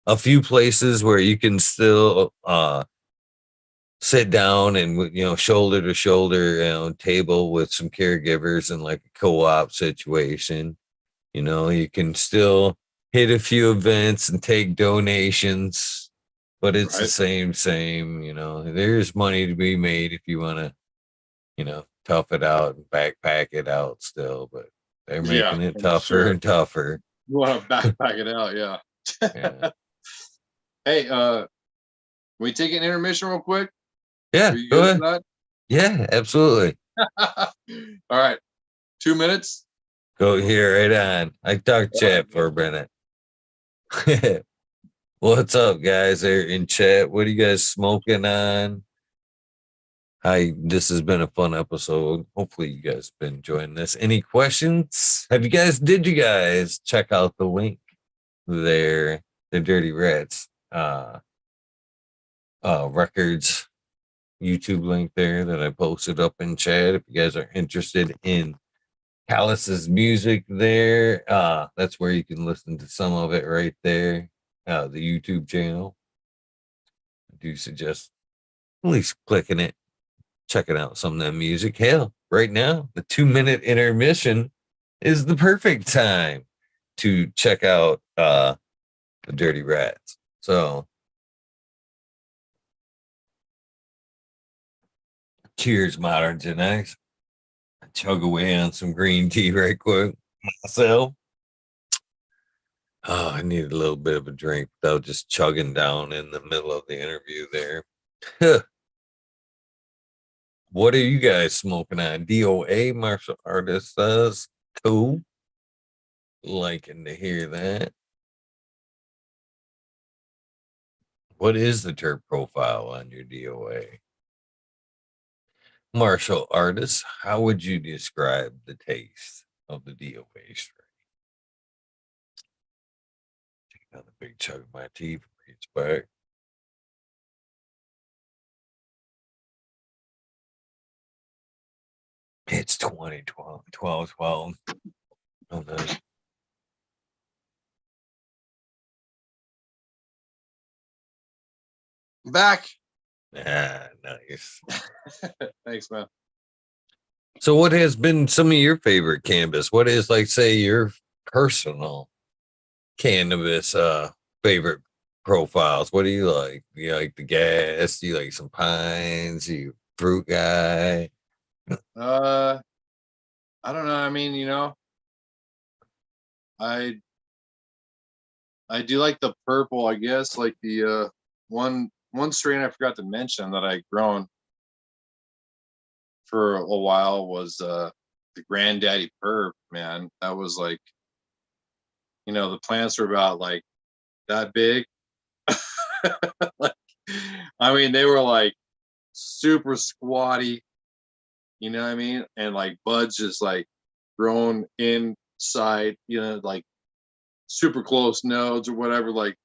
a few places where you can still sit down and shoulder to shoulder table with some caregivers in like a co-op situation. You can still hit a few events and take donations, but it's the same. There's money to be made if you want to tough it out and backpack it out still, but they're making it tougher and tougher. You want to backpack it out, yeah. Yeah. Hey, can we take an intermission real quick? Yeah, go ahead. Yeah, absolutely. All right. 2 minutes. Go here, right on. I talked chat for a minute. What's up, guys? There in chat. What are you guys smoking on? Hi, this has been a fun episode. Hopefully, you guys have been enjoying this. Any questions? Did you guys check out the link there? The Dirty Rats records YouTube link there that I posted up in chat. If you guys are interested in Callous's music there, that's where you can listen to some of it right there. The YouTube channel. I do suggest at least clicking it, checking out some of that music. Hell, right now, the 2-minute intermission is the perfect time to check out the Dirty Rats. So cheers, modern genetics. Chug away on some green tea right quick myself. Oh, I need a little bit of a drink without just chugging down in the middle of the interview there. What are you guys smoking on? DOA martial artist says. Cool. Liking to hear that. What is the terp profile on your DOA? Martial artist, how would you describe the taste of the DOA strain? Take another big chug of my tea before it gets back. It's 2012, 12. Oh, nice. Back. Ah, nice. Thanks, man. So what has been some of your favorite cannabis? What is, like, say, your personal cannabis favorite profiles? What do you like? Do you like the gas? Do you like some pines? You fruit guy? I don't know. I mean, I I do like the purple, I guess, like the one strain I forgot to mention that I grown for a while was the Granddaddy Purp, man. That was like, the plants were about like that big. Like, I mean, they were like super squatty, you know what I mean? And like buds just like grown inside, like super close nodes or whatever. Like,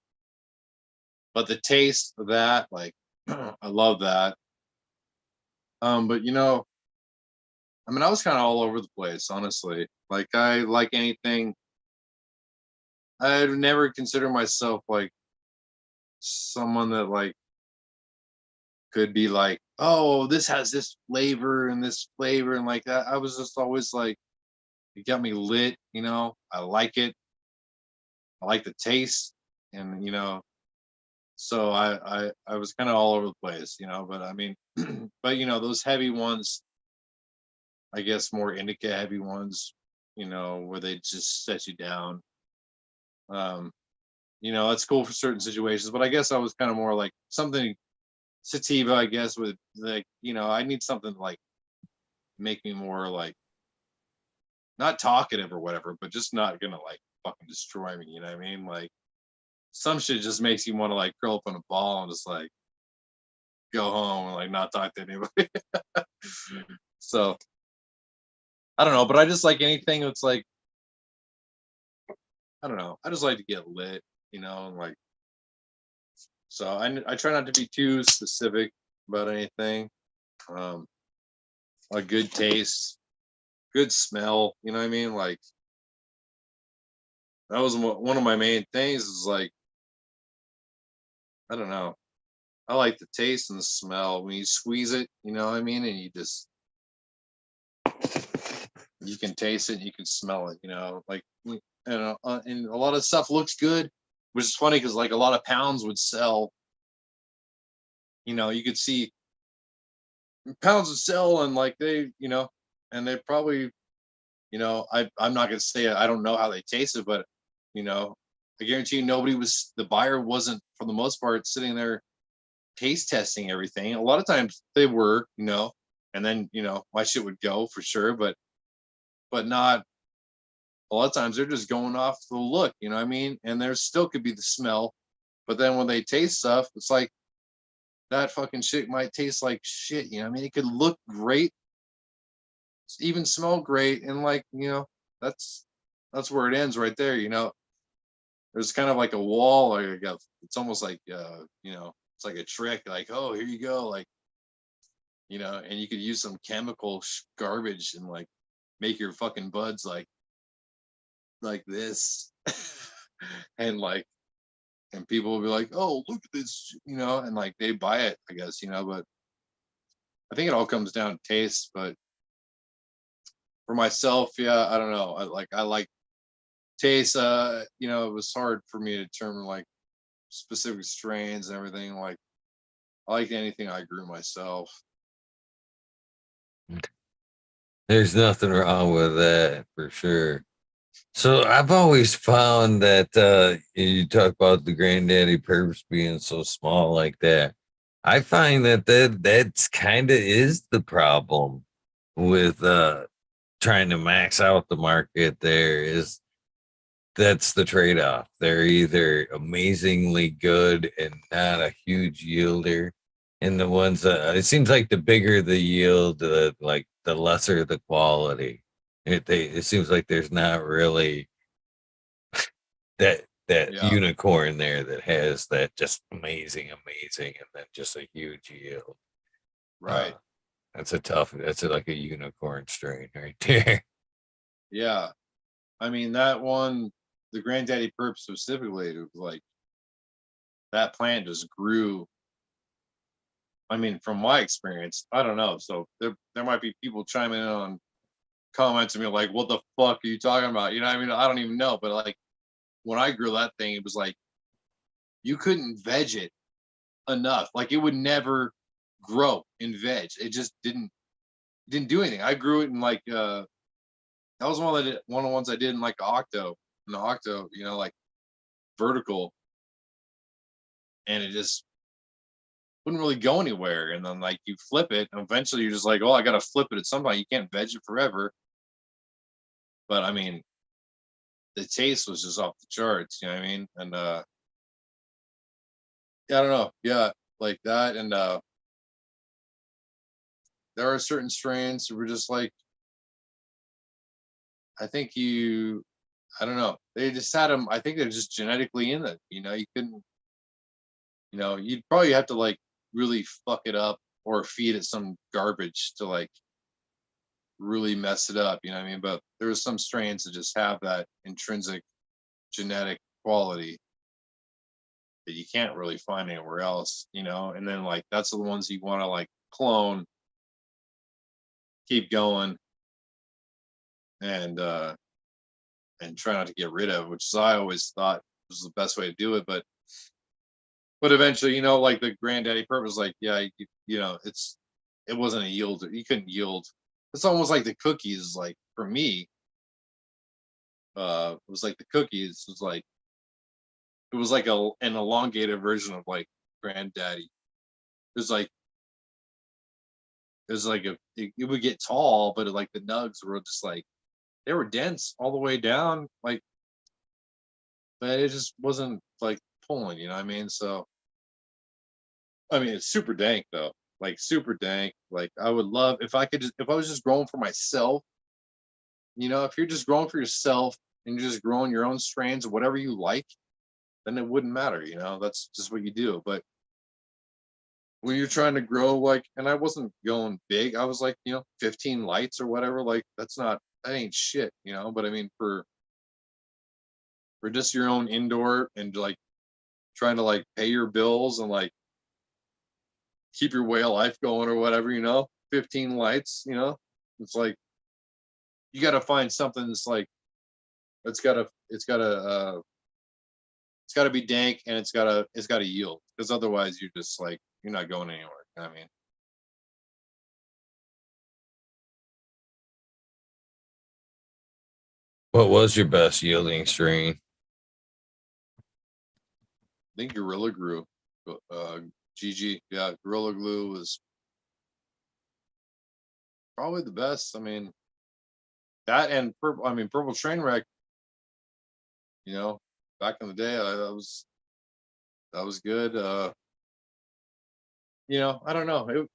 but the taste of that, like, I love that. But I mean, I was kind of all over the place, honestly. Like, I like anything. I'd never consider myself like someone that like could be like, oh, this has this flavor and this flavor and like that. I was just always like, it got me lit. I like it. I like the taste, and so I was kind of all over the place. But I mean, but those heavy ones, I guess more indica heavy ones, where they just set you down. Um, that's cool for certain situations, but I guess I was kind of more like something sativa, I guess, with like, I need something to like make me more like not talkative or whatever, but just not gonna like fucking destroy me, you know what I mean? Like some shit just makes you want to like curl up in a ball and just like go home and like not talk to anybody. So I don't know, but I just like anything that's like, I don't know. I just like to get lit, and like, so I try not to be too specific about anything. Um, a good taste, good smell, you know what I mean? Like that was one of my main things is like, I don't know. I like the taste and the smell when you squeeze it, you know what I mean? And you can taste it, and you can smell it, like, and a lot of stuff looks good, which is funny because like a lot of pounds would sell, you could see pounds would sell and like they, and they probably, I'm not going to say I don't know how they tasted, but, you know, I guarantee you the buyer wasn't for the most part sitting there taste testing everything. A lot of times they were, and then, my shit would go for sure, but not a lot of times they're just going off the look, you know what I mean? And there still could be the smell, but then when they taste stuff, it's like that fucking shit might taste like shit, you know what I mean? It could look great, even smell great, and like, that's where it ends right there, There's kind of like a wall, like it's almost like it's like a trick, like, oh, here you go, like, and you could use some chemical garbage and like make your fucking buds like this. And like, and people will be like, oh, look at this, and like they buy it, I guess, but I think it all comes down to taste. But for myself, yeah, I don't know, I like taste. It was hard for me to determine like specific strains and everything. Like I like anything I grew myself. There's nothing wrong with that for sure. So I've always found that you talk about the granddaddy purps being so small like that. I find that's kind of is the problem with trying to max out the market. There is that's the trade-off. They're either amazingly good and not a huge yielder, and the ones that it seems like the bigger the yield, the lesser the quality. It seems like there's not really that Yeah, unicorn there that has that just amazing, and then just a huge yield. Uh, right. that's like a unicorn strain right there. Yeah. I mean, that one, the Granddaddy Perp specifically, it was like that plant just grew. I mean, from my experience, I don't know. So there might be people chiming in on comments to me like, what the fuck are you talking about? You know what I mean? I don't even know. But like when I grew that thing, it was like you couldn't veg it enough. Like it would never grow in veg. It just didn't do anything. I grew it in like that was one of the ones I did in like octo. In the octo, like vertical, and it just wouldn't really go anywhere. And then like you flip it, and eventually you're just like, oh, I gotta flip it at some point. You can't veg it forever. But I mean, the taste was just off the charts, you know what I mean? And yeah, I don't know. Yeah, like that. And there are certain strains that were just like, I think I don't know. They just had them. I think they're just genetically in it. You know, you couldn't. You know, you'd probably have to like really fuck it up or feed it some garbage to like really mess it up. You know what I mean? But there's some strains that just have that intrinsic genetic quality that you can't really find anywhere else. You know, and then like that's the ones you want to like clone, keep going, and try not to get rid of, which is I always thought was the best way to do it. But eventually, you know, like the granddaddy purp was like, yeah, you know, it wasn't a yield. You couldn't yield. It's almost like the cookies. Like for me, it was like the cookies was like it was like an elongated version of like granddaddy. It was like it would get tall, but like the nugs were just like they were dense all the way down, like, but it just wasn't like pulling. You know what I mean? So I mean, it's super dank though, like super dank. Like I would love if I could just if I was just growing for myself. You know, if you're just growing for yourself and you're just growing your own strains of whatever you like, then it wouldn't matter. You know, that's just what you do. But when you're trying to grow, like, and I wasn't going big. I was like, you know, 15 lights or whatever. Like that ain't shit. You know, but I mean, for just your own indoor and like trying to like pay your bills and like keep your way of life going or whatever, you know, 15 lights, you know, it's like you got to find something that's like it's got to be dank and it's got to yield because otherwise you're just like you're not going anywhere. You know what I mean, What was your best yielding strain? I think Gorilla Glue, GG, yeah, Gorilla Glue was probably the best. I mean, that and purple. I mean, Purple Trainwreck. You know, back in the day, that was good. You know, I don't know.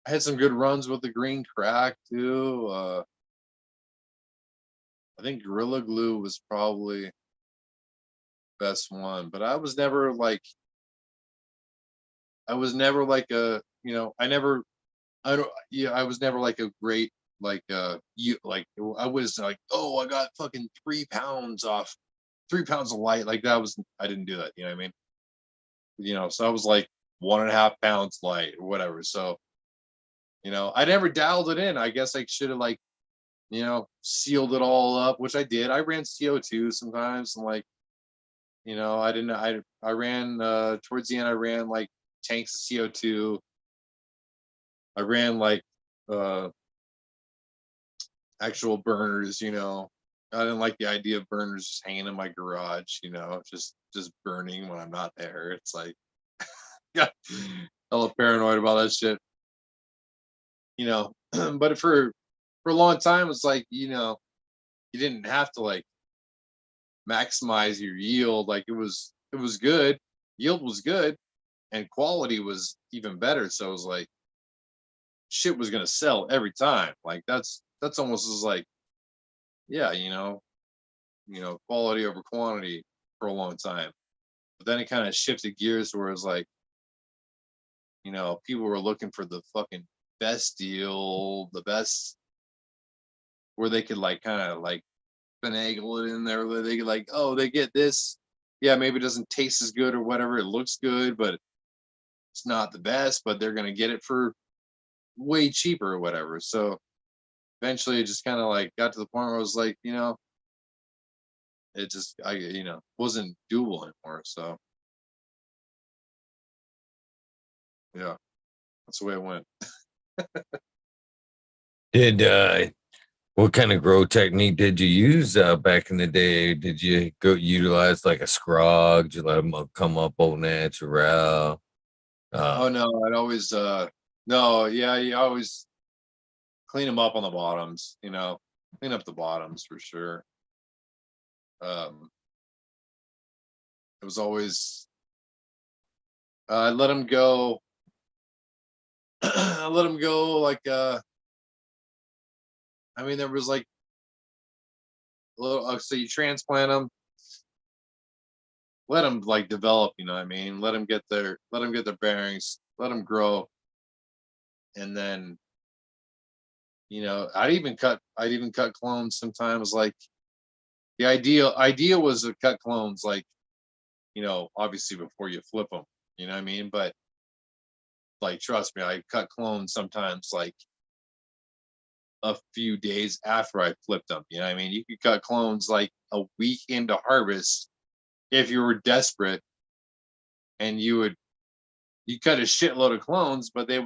I had some good runs with the green crack too. I think Gorilla Glue was probably best one, but I was never like a, you know, I don't, yeah, I was never like a great, like, you, like, I was like, oh, I got fucking 3 pounds off, 3 pounds of light. Like I didn't do that. You know what I mean? You know, so I was like 1.5 pounds light or whatever. So, you know, I never dialed it in. I guess I should have like, you know, sealed it all up, which I did. I ran CO2 sometimes and like, you know, I didn't I ran towards the end I ran like tanks of CO2. I ran like uh actual burners, you know. I didn't like the idea of burners just hanging in my garage, you know, just burning when I'm not there. It's like yeah, a little paranoid about that shit, you know. But for a long time it's like, you know, you didn't have to like maximize your yield. Like it was good. Yield was good and quality was even better. So it was like shit was gonna sell every time. Like that's almost as like, yeah, you know, quality over quantity for a long time. But then it kind of shifted gears where it's like, you know, people were looking for the fucking best deal, the best where they could like kind of like finagle it in there where they could like, oh, they get this. Yeah, maybe it doesn't taste as good or whatever. It looks good, but it's not the best, but they're gonna get it for way cheaper or whatever. So eventually it just kind of like got to the point where I was like, you know, it just you know, wasn't doable anymore. So yeah, that's the way it went. Did What kind of grow technique did you use back in the day? Did you go utilize like a scrog? Did you let them come up au natural? Oh Uh, no, I'd always no, yeah, you always clean them up on the bottoms, clean up the bottoms for sure. Um, it was always I let them go. I let them go like I mean there was like a little so you transplant them, let them like develop, you know what I mean? Let them get their bearings, let them grow, and then I'd even cut clones sometimes. Like the idea was to cut clones like obviously before you flip them, you know what I mean? But like trust me, I cut clones sometimes like a few days after I flipped them. You know what I mean? You could cut clones like a week into harvest if you were desperate, and you cut a shitload of clones, but they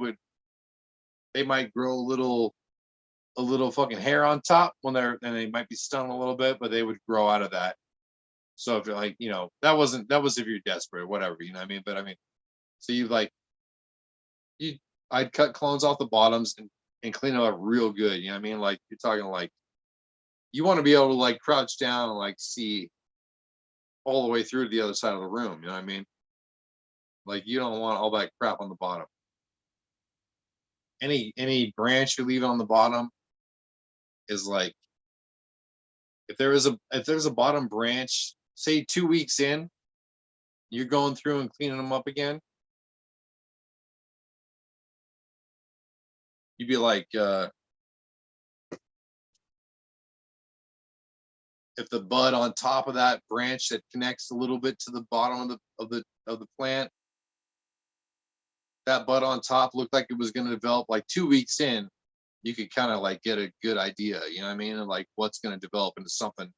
might grow a little fucking hair on top and they might be stung a little bit, but they would grow out of that. So if you're like, that was if you're desperate, whatever, you know what I mean? But I mean, so you I'd cut clones off the bottoms and clean them up real good. You know what I mean? Like you're talking like you want to be able to like crouch down and like see all the way through to the other side of the room. You know what I mean? Like you don't want all that crap on the bottom. Any branch you leave on the bottom is like if there's a bottom branch, say 2 weeks in, you're going through and cleaning them up again. You'd be like, if the bud on top of that branch that connects a little bit to the bottom of the plant, that bud on top looked like it was going to develop like 2 weeks in, you could kind of like get a good idea, you know what I mean? And like what's going to develop into something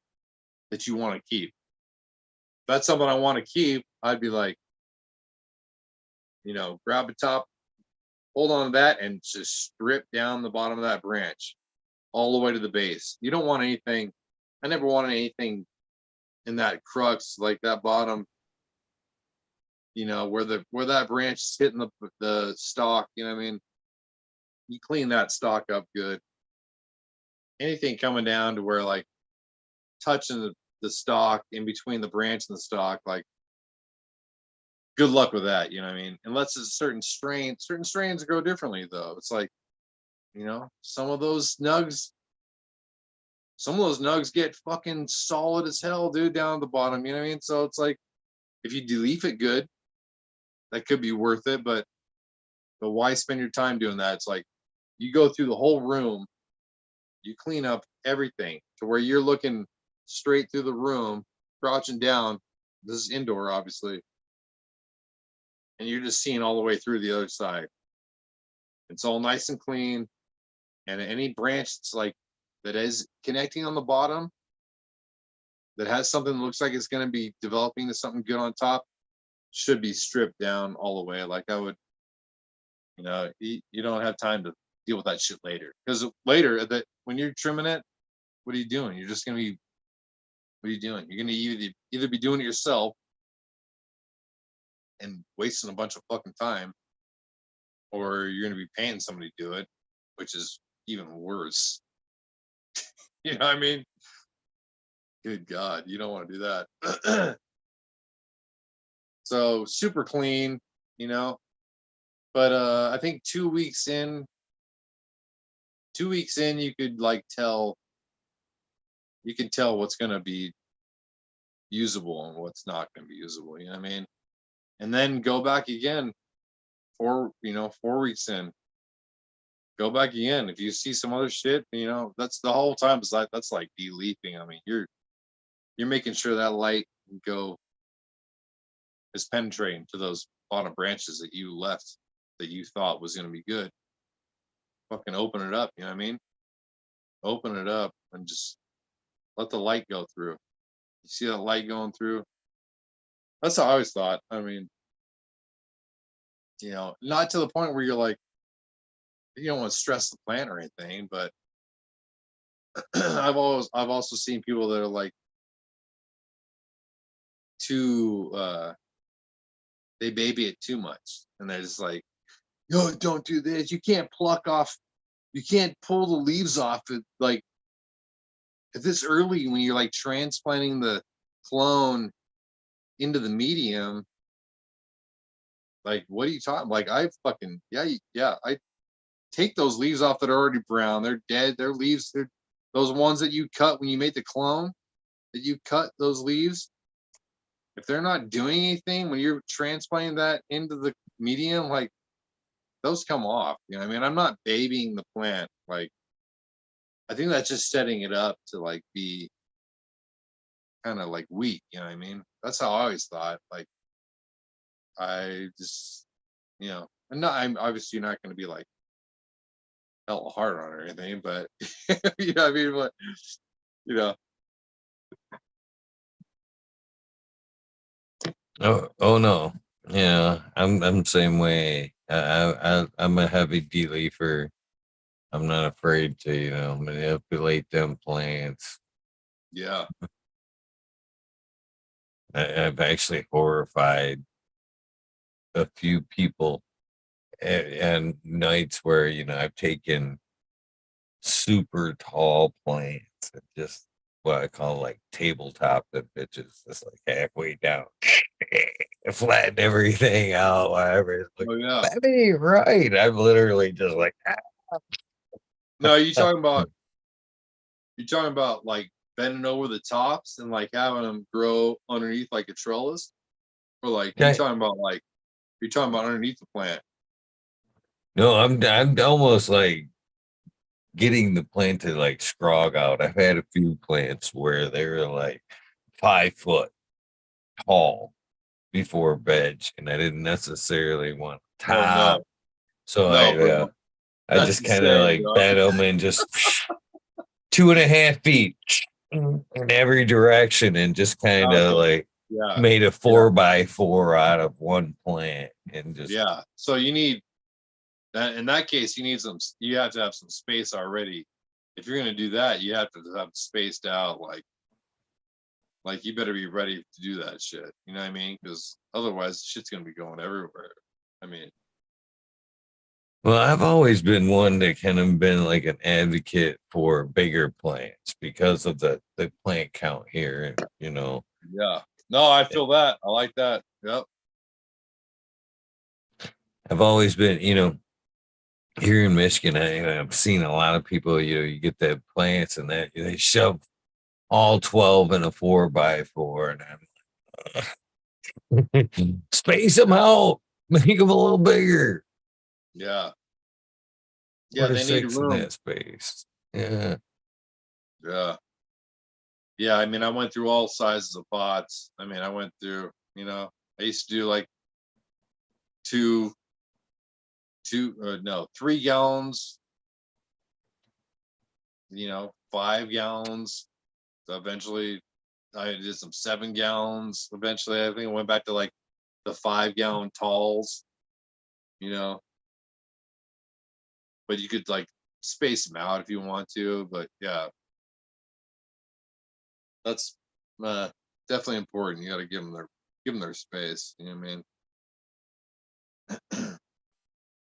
that you want to keep. If that's something I want to keep, I'd be like, grab the top, hold on to that, and just strip down the bottom of that branch all the way to the base. You don't want anything. I never wanted anything in that crux, like that bottom, where that branch is hitting the stalk. You know what I mean? You clean that stalk up good. Anything coming down to where like touching the stalk in between the branch and the stalk, like good luck with that. You know what I mean? Unless it's a certain strains grow differently though. It's like, some of those nugs get fucking solid as hell, dude, down at the bottom. You know what I mean? So it's like if you de-leaf it good, that could be worth it. But why spend your time doing that? It's like you go through the whole room, you clean up everything to where you're looking straight through the room, crouching down. This is indoor, obviously, and you're just seeing all the way through the other side. It's all nice and clean, and any branch that's like that is connecting on the bottom that has something that looks like it's going to be developing to something good on top should be stripped down all the way. Like I would, you don't have time to deal with that shit later, because later that when you're trimming it, what are you doing? You're just going to be, what are you doing? You're going to either be doing it yourself and wasting a bunch of fucking time, or you're going to be paying somebody to do it, which is even worse. You know what I mean? Good God, you don't want to do that. So super clean, you know. But I think 2 weeks in, you can tell what's gonna be usable and what's not gonna be usable, you know what I mean? And then go back again 4 weeks in. Go back again. If you see some other shit, that's the whole time is like that's like de-leafing. I mean, you're making sure that light can go is penetrating to those bottom branches that you left that you thought was going to be good. Fucking open it up, you know what I mean? Open it up and just let the light go through. You see that light going through? That's how I always thought. I mean, not to the point where you're like, you don't want to stress the plant or anything, but I've also seen people that are like too they baby it too much, and they're just like, yo, don't do this. You can't pluck off. You can't pull the leaves off it like at this early when you're like transplanting the clone into the medium. Like, what are you talking? Like, I fucking yeah. I take those leaves off that are already brown. They're dead. They're leaves. They're those ones that you cut when you made the clone. That you cut those leaves. If they're not doing anything when you're transplanting that into the medium, like those come off. You know what I mean? I'm not babying the plant. Like, I think that's just setting it up to like be kind of like weak. You know what I mean? That's how I always thought. Like, I just, I'm obviously not going to be like hell hard on or anything, but you know what I mean? But, you know, Oh no. Yeah, I'm the same way. I'm a heavy deleifer. I'm not afraid to, manipulate them plants. yeah. I've actually horrified a few people and nights where, I've taken super tall plants and just what I call like tabletop the bitches just like halfway down. Flatten everything out, whatever. It's like, Oh, yeah. that ain't right. I'm literally just like, No, you're talking about like bending over the tops and like having them grow underneath like a trellis, or like okay. you're talking about underneath the plant. No, I'm almost like getting the plant to like scrog out. I've had a few plants where they're like 5 foot tall before veg, and I didn't necessarily want Oh top. no, So no, bro, I that's just kind of insane, like bro. bent them and just 2.5 feet in every direction and just kind of Okay, like yeah, made a yeah, 4x4 out of one plant and just yeah. So you need that in that case. You need some. You have to have some space already. If you're gonna do that, you have to have spaced out. Like you better be ready to do that shit. You know what I mean? Because otherwise, shit's gonna be going everywhere. I mean, well, I've always been one that kind of been like an advocate for bigger plants because of the plant count here, yeah. No, I feel that. I like that. Yep. I've always been, here in Michigan, I've seen a lot of people, you get the plants and that they shove all 12 in a 4x4 and I'm space them out, make them a little bigger. Yeah. Four Yeah. to They need six in room. that space. Yeah. Yeah. Yeah. I mean, I went through all sizes of pots. I mean, I went through. I used to do like two, no, 3 gallons. 5 gallons. So eventually, I did some 7 gallons. Eventually, I think I went back to like the 5 gallon talls. You know, but you could like space them out if you want to. But yeah, that's uh, definitely important. You got to give them their space. You know what I mean?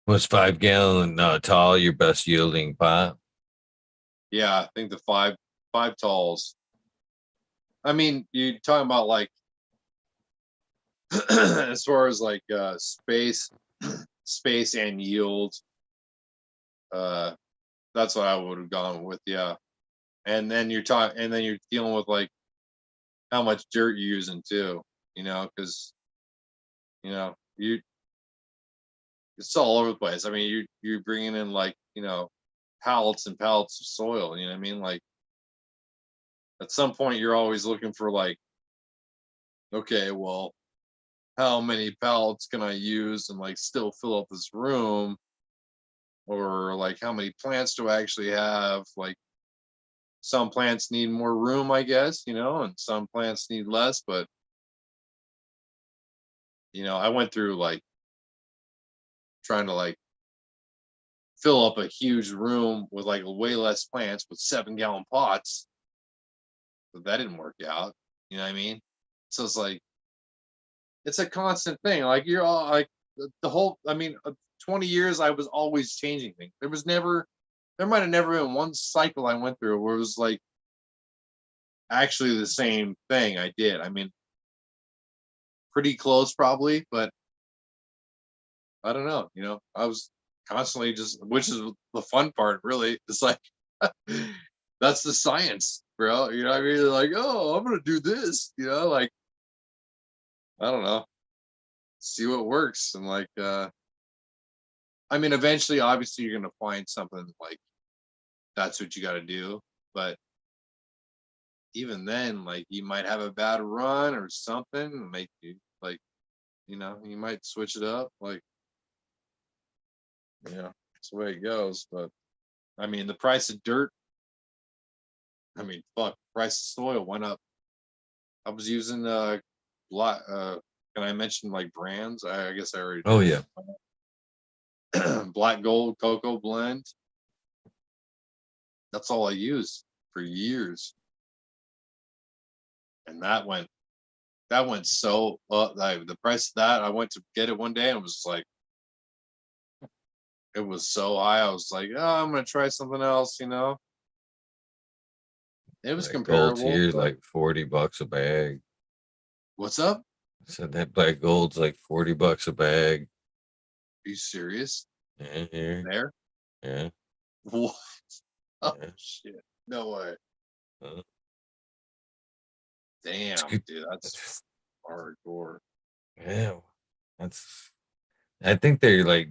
Was 5 gallon tall your best yielding pot? Yeah, I think the five talls. I mean, you talking about like as far as like space and yield. Uh, that's what I would have gone with. Yeah, and then you're dealing with like how much dirt you're using too. Because you it's all over the place. I mean, you're bringing in like pallets and pallets of soil. You know what I mean? Like at some point, you're always looking for like, okay, well, how many pallets can I use and like still fill up this room? Or like how many plants do I actually have? Like some plants need more room, I guess, and some plants need less. But I went through like trying to like fill up a huge room with like way less plants with 7-gallon pots. But that didn't work out. You know what I mean? So it's like it's a constant thing. Like you're all like the whole. I mean, 20 years I was always changing things. There might have never been one cycle I went through where it was like actually the same thing I did. I mean, pretty close probably, but I don't know. I was constantly just, which is the fun part, really. It's like that's the science, bro. You know what I mean? Like, oh, I'm gonna do this. Like I don't know, see what works, and like, I mean, eventually, obviously, you're gonna find something like that's what you got to do, but even then, like you might have a bad run or something, and make you like, you might switch it up, like, that's the way it goes. But I mean, the price of dirt. I mean, fuck, price of soil went up. I was using black. Can I mention like brands? I guess I already Oh did. yeah. Black Gold Cocoa Blend. That's all I used for years, and that went so up. Like, the price of that, I went to get it one day and it was like it was so high. I was like, oh, I'm gonna try something else. It was Like gold's comparable, here but like $40 a bag. what's up? Said that black gold's like $40 a bag. Are you serious? Yeah, here. There? Yeah, What? Oh yeah. shit! No way! Uh, it's Damn, good. dude, that's hardcore. Yeah, that's. I think they're like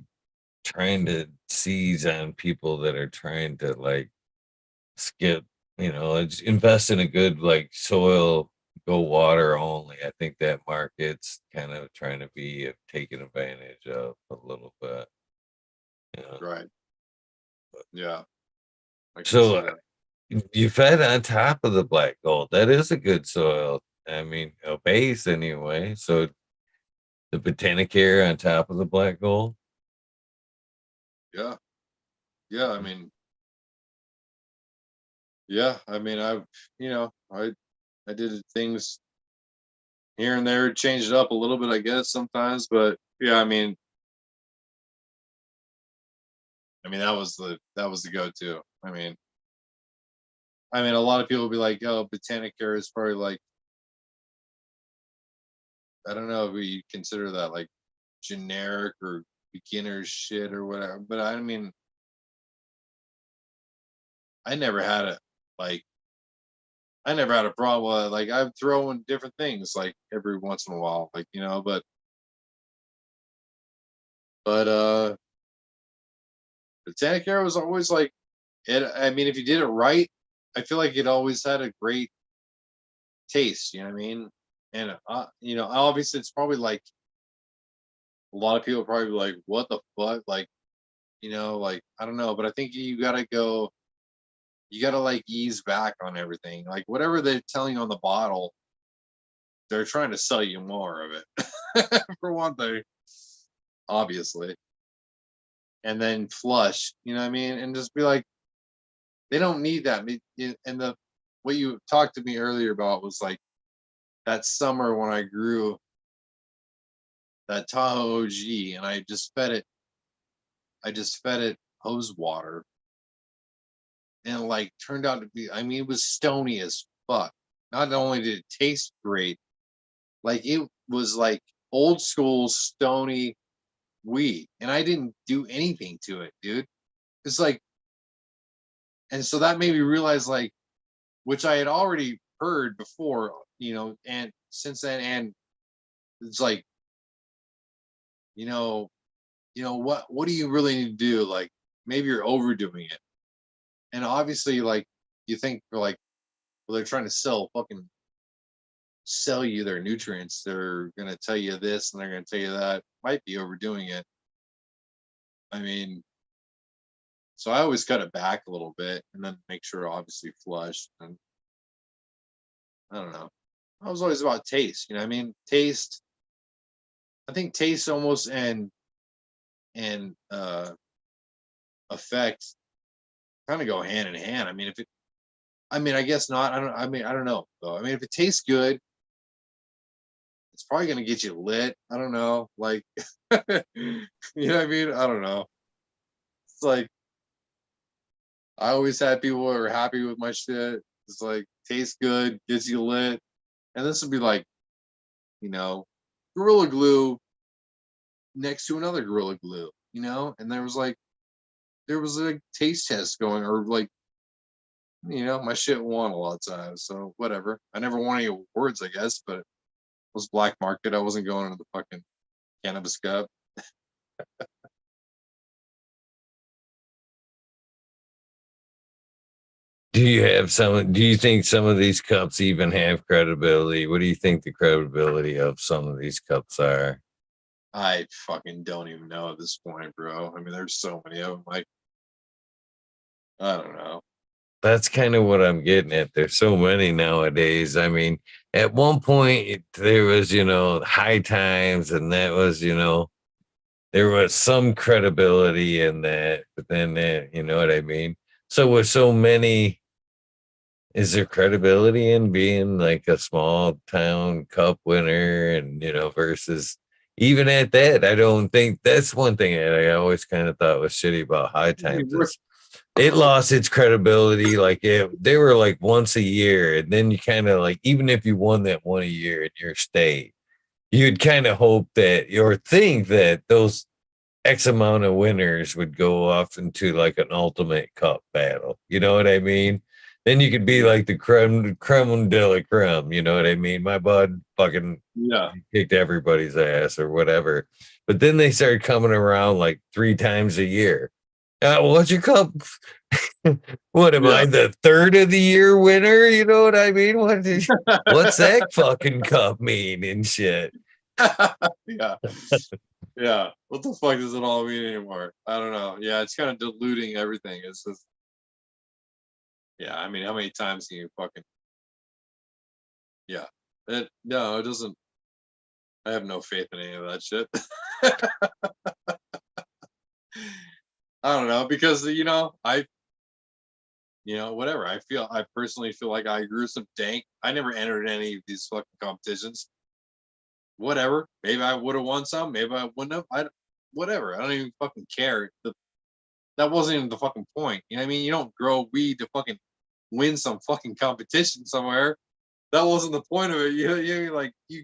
trying to seize on people that are trying to like skip. Invest in a good like soil, go water only. I think that market's kind of trying to be taken advantage of a little bit. You know? Right? Yeah, I can So see that. you fed on top of the black gold. That is a good soil. I mean, a base anyway. So the Botanicare on top of the black gold. Yeah, yeah. I mean, yeah. I mean, I did things here and there, changed it up a little bit, I guess, sometimes. But yeah, I mean, that was the go-to. I mean, a lot of people will be like, "Oh, Botanicare is probably like, I don't know if we consider that like generic or beginner shit or whatever." But I mean, I never had it like I never had a problem with it. Like, I throw in different things like every once in a while, like, but Botanicare was always like it. I mean, if you did it right, I feel like it always had a great taste. You know what I mean? And obviously, it's probably like a lot of people probably be like, "What the fuck?" Like, like I don't know, but I think you gotta like ease back on everything. Like whatever they're telling you on the bottle, they're trying to sell you more of it. For one thing, obviously, and then flush. You know what I mean? And just be like, they don't need that. And the what you talked to me earlier about was like that summer when I grew that Tahoe OG, and I just fed it. I just fed it hose water, and like turned out to be. I mean, it was stony as fuck. Not only did it taste great, like it was like old school stony weed, and I didn't do anything to it, dude. It's like, and so that made me realize, like, which I had already heard before, and since then, and it's like, you know, what do you really need to do? Like, maybe you're overdoing it, and obviously, like, you think they're like, well, they're trying to sell you their nutrients. They're gonna tell you this and they're gonna tell you that. Might be overdoing it. I mean, so I always cut it back a little bit and then make sure obviously flush. And I don't know. I was always about taste, I mean? Taste. I think taste almost and effect kind of go hand in hand. I mean, I guess not. I don't know though. I mean, if it tastes good, it's probably gonna get you lit. I don't know, like, you know what I mean? I don't know. It's like I always had people who are happy with my shit. It's like tastes good, gets you lit, and this would be like, you know, Gorilla Glue next to another Gorilla Glue, and there was a taste test going, or like, my shit won a lot of times, so whatever. I never won any awards, I guess, but it was black market. I wasn't going into the fucking cannabis cup. Do you think some of these cups even have credibility? What do you think the credibility of some of these cups are? I fucking don't even know at this point, bro. I mean, there's so many of them. Like, I don't know. That's kind of what I'm getting at. There's so many nowadays. I mean, at one point there was, high times, and that was, there was some credibility in that, but then that, you know what I mean? So with so many, is there credibility in being like a small town cup winner and, versus even at that, I don't think that's one thing that I always kind of thought was shitty about high I mean, times is it lost its credibility. Like they were like once a year, and then you kind of like even if you won that one a year in your state, you'd kind of hope that or think that those X amount of winners would go off into like an ultimate cup battle. You know what I mean? Then you could be like the creme de la creme. You know what I mean? My bud fucking yeah, kicked everybody's ass or whatever. But then they started coming around like 3 times a year. What's your cup? What am yeah, I, the third of the year winner? You know what I mean? What's that fucking cup mean and shit? yeah, yeah. What the fuck does it all mean anymore? I don't know. Yeah, it's kind of diluting everything. It's just, yeah. I mean, how many times can you fucking, yeah. No, it doesn't. I have no faith in any of that shit. I don't know because whatever. I personally feel like I grew some dank. I never entered any of these fucking competitions. Whatever. Maybe I would have won some. Maybe I wouldn't have. Whatever. I don't even fucking care. That wasn't even the fucking point. You know what I mean? You don't grow weed to fucking win some fucking competition somewhere. That wasn't the point of it. You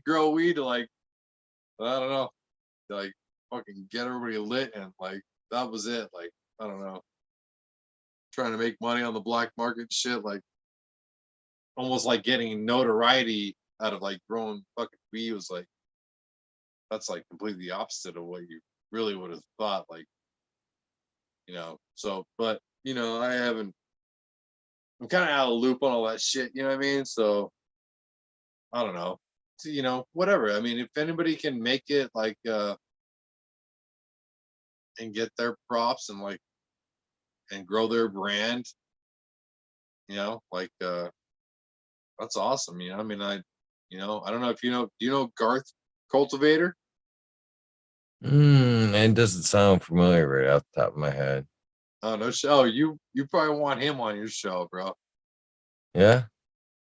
grow weed to like, I don't know, to like fucking get everybody lit, and like that was it. Like, I don't know, trying to make money on the black market shit, like almost like getting notoriety out of like growing fucking weed was like, that's like completely opposite of what you really would have thought. Like, so, but I haven't, I'm kind of out of the loop on all that shit. You know what I mean? So I don't know. So, whatever. I mean, if anybody can make it like and get their props and like and grow their brand, like that's awesome. I mean, I don't know if do you know Garth Cultivator? It doesn't sound familiar right off the top of my head. Oh no, show you probably want him on your show, bro. Yeah.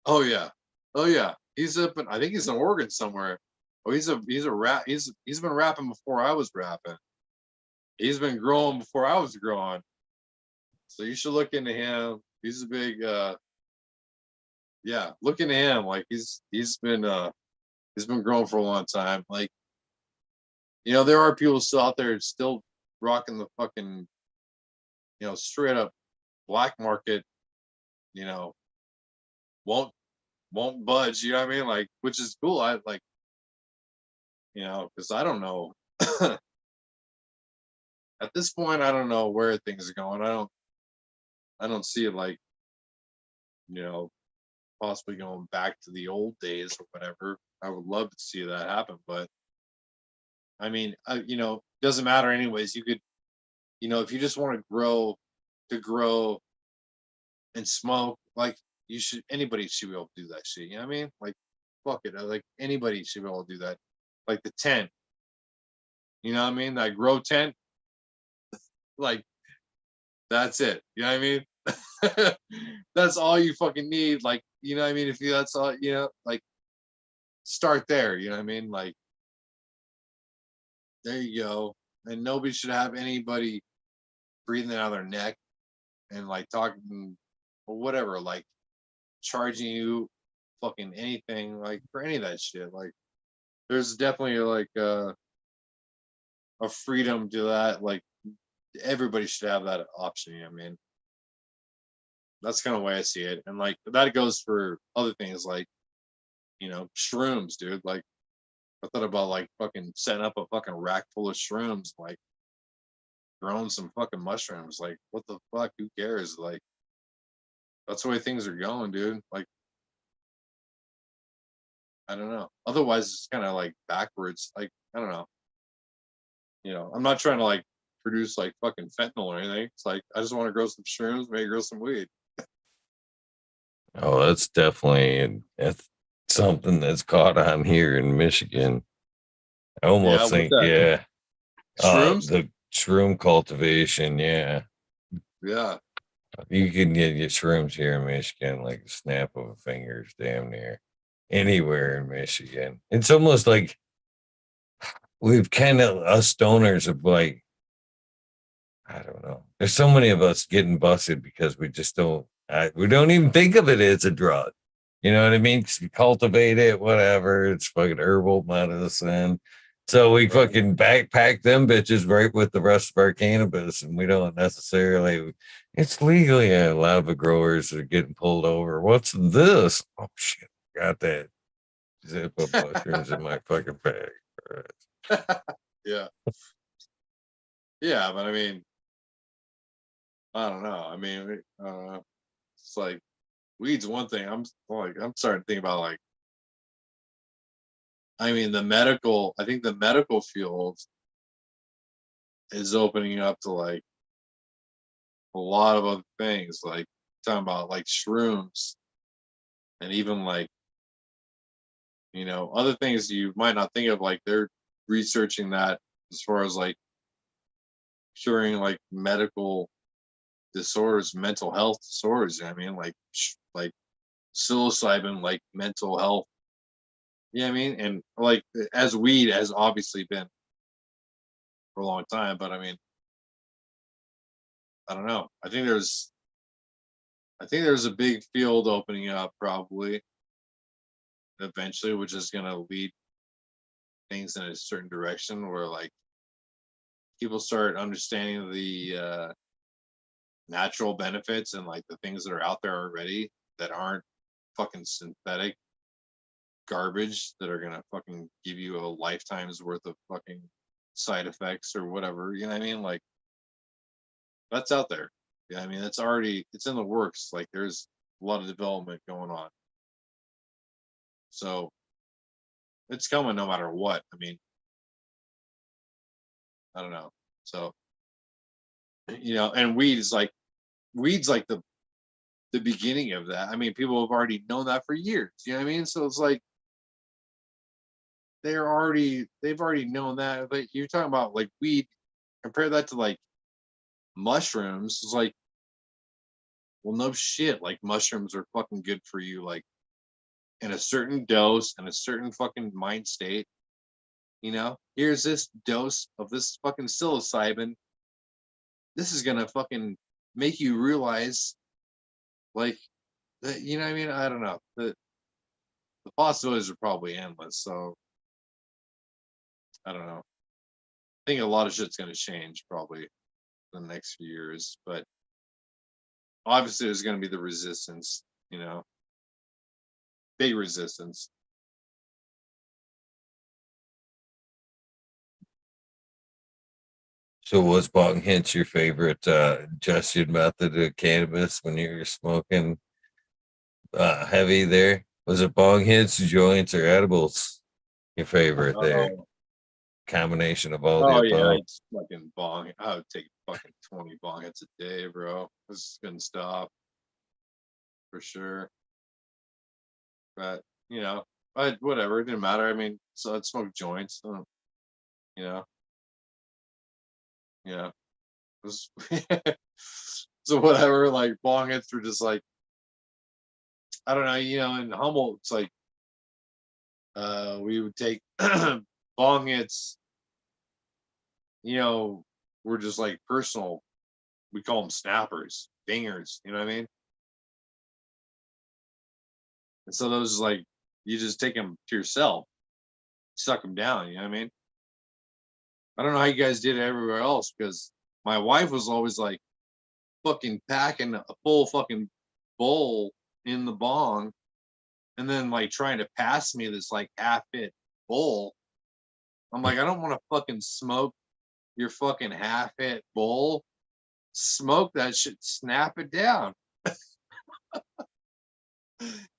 Oh yeah, oh yeah. He's up in, I think he's in Oregon somewhere. Oh, he's a rap. He's been rapping before I was rapping. He's been growing before I was growing. So you should look into him. He's a big yeah, look into him. Like he's been growing for a long time. Like, there are people still out there still rocking the fucking, straight up black market, you know, won't won't budge, you know what I mean? Like, which is cool. I like, because I don't know. At this point, I don't know where things are going. I don't see it like, you know, possibly going back to the old days or whatever. I would love to see that happen, but I mean, doesn't matter anyways. You could, if you just want to grow and smoke, like anybody should be able to do that shit. You know what I mean? Like, fuck it. Like anybody should be able to do that. Like the tent, you know what I mean? That grow tent, like That's it. You know what I mean? That's all you fucking need. Like, you know what I mean? If you that's all, like start there, you know what I mean? Like, there you go. And nobody should have anybody breathing out of their neck and like talking or whatever, like charging you fucking anything like for any of that shit. Like there's definitely like a freedom to that. Like everybody should have that option, you know what I mean? That's kind of the way I see it. And like that goes for other things like, shrooms, dude. Like I thought about like fucking setting up a fucking rack full of shrooms, like growing some fucking mushrooms. Like, what the fuck? Who cares? Like, that's the way things are going, dude. Like, I don't know. Otherwise, it's kind of like backwards. Like, I don't know. I'm not trying to like produce like fucking fentanyl or anything. It's like I just want to grow some shrooms, maybe grow some weed. Oh, that's something that's caught on here in Michigan. I Yeah, almost what's think, that? yeah, Shrooms? the shroom cultivation, yeah. Yeah. You can get your shrooms here in Michigan like a snap of a fingers, damn near anywhere in Michigan. It's almost like we've kind of us stoners have like, I don't know. There's so many of us getting busted because we just don't. We don't even think of it as a drug. You know what I mean? 'Cause we cultivate it, whatever. It's fucking herbal medicine. So we Right. fucking backpack them bitches right with the rest of our cannabis, and we don't necessarily. It's legal. Yeah, a lot of the growers are getting pulled over. What's this? Oh shit! Got that zip of mushrooms in my fucking bag. All right. Yeah. Yeah, but I mean, I don't know. I mean, it's like weed's one thing. I'm starting to think about like, I mean, I think the medical field is opening up to like a lot of other things, like talking about like shrooms and even like, other things you might not think of, like they're researching that as far as like curing like medical disorders, mental health disorders. I mean, like psilocybin, like mental health. Yeah, I mean, and like as weed has obviously been for a long time, but I mean, I don't know. I think there's a big field opening up probably eventually, which is going to lead things in a certain direction where like people start understanding the natural benefits and like the things that are out there already that aren't fucking synthetic garbage that are gonna fucking give you a lifetime's worth of fucking side effects or whatever. You know what I mean? Like that's out there. Yeah, I mean it's in the works. Like there's a lot of development going on. So it's coming no matter what. I mean, I don't know. So and weeds like the beginning of that. I mean, people have already known that for years. You know what I mean? So it's like they've already known that. But you're talking about like weed, compare that to like mushrooms. It's like, well, no shit. Like mushrooms are fucking good for you, like in a certain dose and a certain fucking mind state. Here's this dose of this fucking psilocybin. This is gonna fucking make you realize, like, that, you know what I mean? I don't know. The possibilities are probably endless. So I don't know. I think a lot of shit's gonna change probably in the next few years, but obviously there's gonna be the resistance. You know, big resistance. So was bong hits your favorite ingestion method of cannabis when you were smoking heavy there? Was it bong hits, joints, or edibles? Your favorite there? Oh, Combination of all the oh yeah, above. it's fucking bong. I would take fucking 20 bong hits a day, bro. This couldn't stop for sure. But whatever, it didn't matter. I mean, so I'd smoke joints. You know, yeah. So whatever, like bong hits were just like, I don't know, in Humboldt, it's like we would take bong hits, were just like personal. We call them snappers, dingers, you know what I mean? And so those like you just take them to yourself, suck them down, you know what I mean? I don't know how you guys did it everywhere else because my wife was always like fucking packing a full fucking bowl in the bong and then like trying to pass me this like half hit bowl. I'm like, I don't want to fucking smoke your fucking half hit bowl. Smoke that shit, snap it down.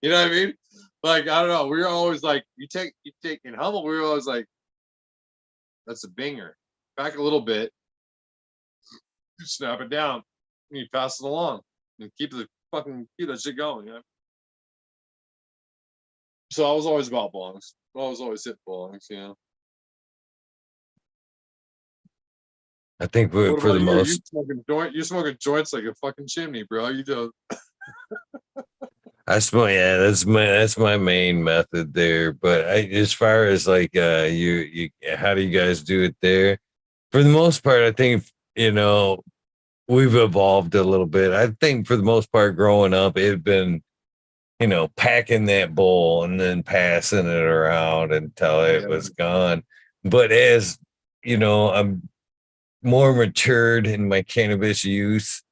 You know what I mean? Like, I don't know. We were always like, you take in Humble, we were always like, that's a binger. Back a little bit, you snap it down, and you pass it along. And keep that shit going, you know? So I was always about bongs. I was always hit bongs, you know. I think What for about the you? most, You smoking joints like a fucking chimney, bro. You do. I smell. Yeah, that's my main method there. But as far as like how do you guys do it there? For the most part, I think we've evolved a little bit. I think for the most part, growing up, it had been packing that bowl and then passing it around until it Yeah. was gone. But as I'm more matured in my cannabis use,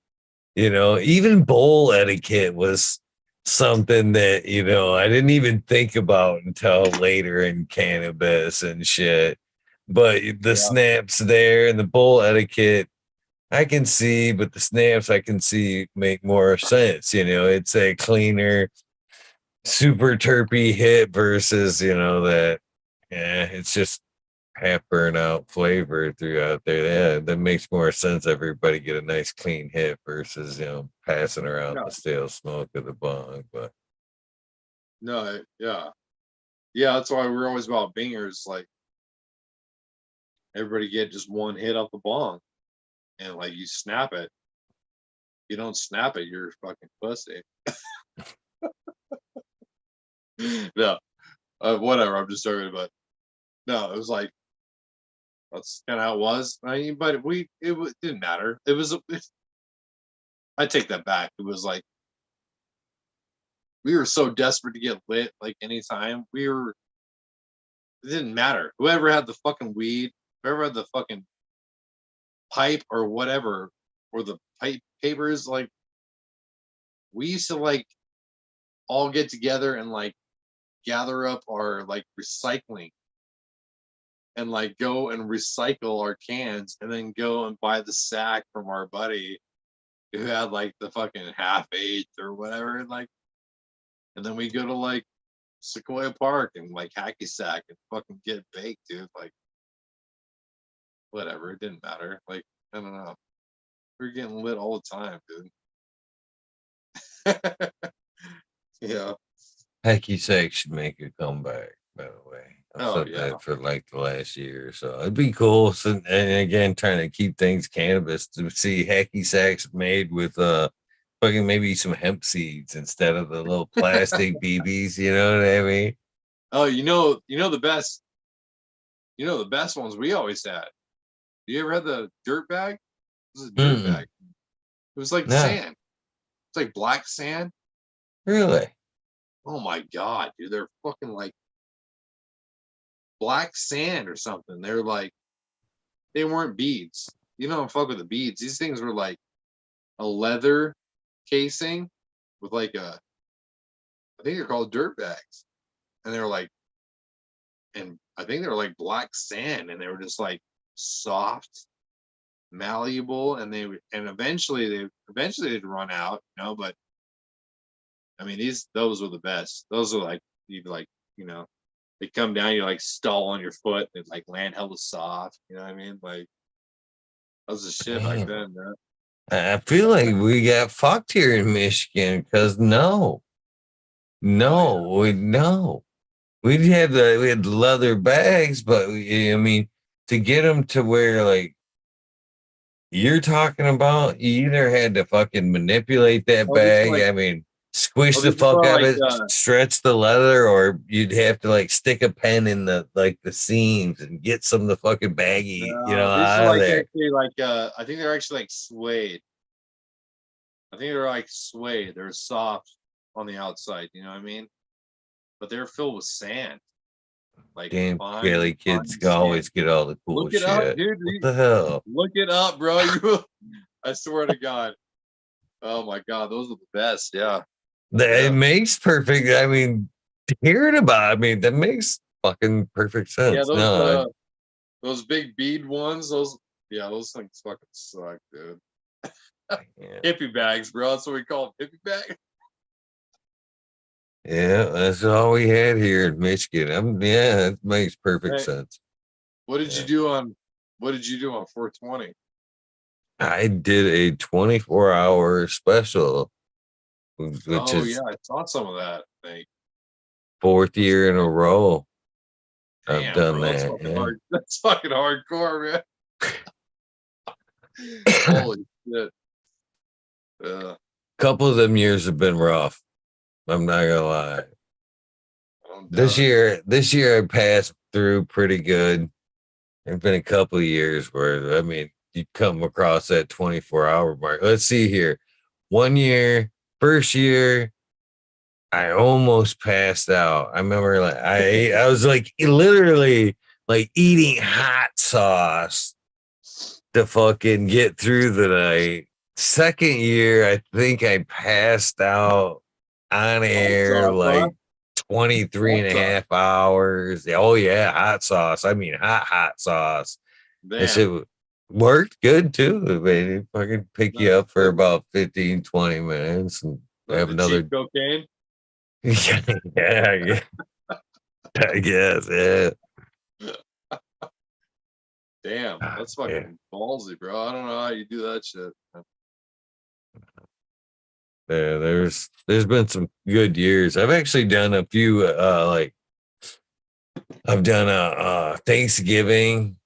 even bowl etiquette was something that, I didn't even think about until later in cannabis and shit. But the Yeah. snaps there and the bowl etiquette, I can see, but the snaps I can see make more sense. It's a cleaner, super terpy hit versus, that, yeah, it's just half burnout flavor throughout there. Yeah, that makes more sense. Everybody get a nice clean hit versus passing around No, the stale smoke of the bong. But no, yeah. Yeah, that's why we're always about bingers. Like everybody get just one hit off the bong, and like you snap it. You don't snap it, you're fucking pussy. No, whatever. I'm just joking, but no, it was like that's kind of how it was. I mean, but didn't matter. I take that back. It was like we were so desperate to get lit. Like anytime it didn't matter. Whoever had the fucking weed, whoever had the fucking pipe or whatever, or the pipe papers, like we used to like all get together and like gather up our like recycling and like go and recycle our cans and then go and buy the sack from our buddy who had like the fucking half eighth or whatever, and then we go to like Sequoia Park and like hacky sack and fucking get baked, dude. Like whatever, it didn't matter. Like I don't know, we were getting lit all the time, dude. Yeah. hacky sack should make a comeback, by the way. I've Oh said yeah. that for like the last year or so. It'd be cool. So, and again, trying to keep things cannabis to see hacky sacks made with fucking maybe some hemp seeds instead of the little plastic BBs. You know what I mean? Oh, the best. The best ones we always had. You ever had the dirt bag? It was a dirt bag. Mm-mm. It was like No, sand. It's like black sand. really. Oh my god, dude, they're fucking like black sand or something. They're like they weren't beads. You don't fuck with the beads. These things were like a leather casing with like I think they're called dirt bags. And they were like and I think they were like black sand and they were just like soft, malleable, and eventually they'd run out, but I mean those were the best. Those are like you'd like, they come down, you like stall on your foot and like land hella soft, you know what I mean? Like that was the shit back Damn. then, man. I feel like we got fucked here in Michigan because Oh yeah. no. We had leather bags, but I mean, to get them to where like you're talking about, you either had to fucking manipulate that Oh, these are bag. like I mean, squish oh, the these are fuck probably out of like it, stretch the leather, or you'd have to like stick a pen in the like the seams and get some of the fucking baggy, these are out of like there. actually like I think they're actually like suede. I think they're like suede. They're soft on the outside, you know what I mean? But they're filled with sand, like Damn, fine, Kelly kids fine always sand. get all the cool Look it up, shit. dude. What the hell? Look it up, bro. You, I swear to God. Oh my God, those are the best. Yeah, It yeah, makes perfect. I mean, hearing about, I mean, that makes fucking perfect yeah. sense. No, Those big bead ones. Those, yeah, those things fucking suck, dude. yeah. Hippie bags, bro. That's what we call them, hippie bag. Yeah, that's all we had here in Michigan. Yeah, it makes perfect Hey, sense. what did you Yeah. do on? What did you do on 420? I did a 24-hour special, which Oh yeah, is I saw some of that. Like, fourth that's year in a row I've damn, done bro. That's that. fucking Yeah. hard. That's fucking hardcore, man. Holy shit. Uh, Couple of them years have been rough. I'm not gonna lie. I don't This doubt it. year, this year I passed through pretty good. There's been a couple of years where, I mean, you come across that 24-hour mark. Let's see here. One year, first year, I almost passed out. I remember like I was like literally like eating hot sauce to fucking get through the night. Second year, I think I passed out on Hot air sauce, huh? like 23 Hot and a sauce. half hours. Oh yeah, hot sauce. I mean hot sauce. That Damn. shit worked good too. I mean, it fucking pick you Nice. up for about 15, 20 minutes and have The cheap another. cocaine. Yeah, yeah, I guess, yeah. Damn, that's Yeah. fucking ballsy, bro. I don't know how you do that shit. Yeah, there's been some good years. I've actually done a few like I've done a Thanksgiving,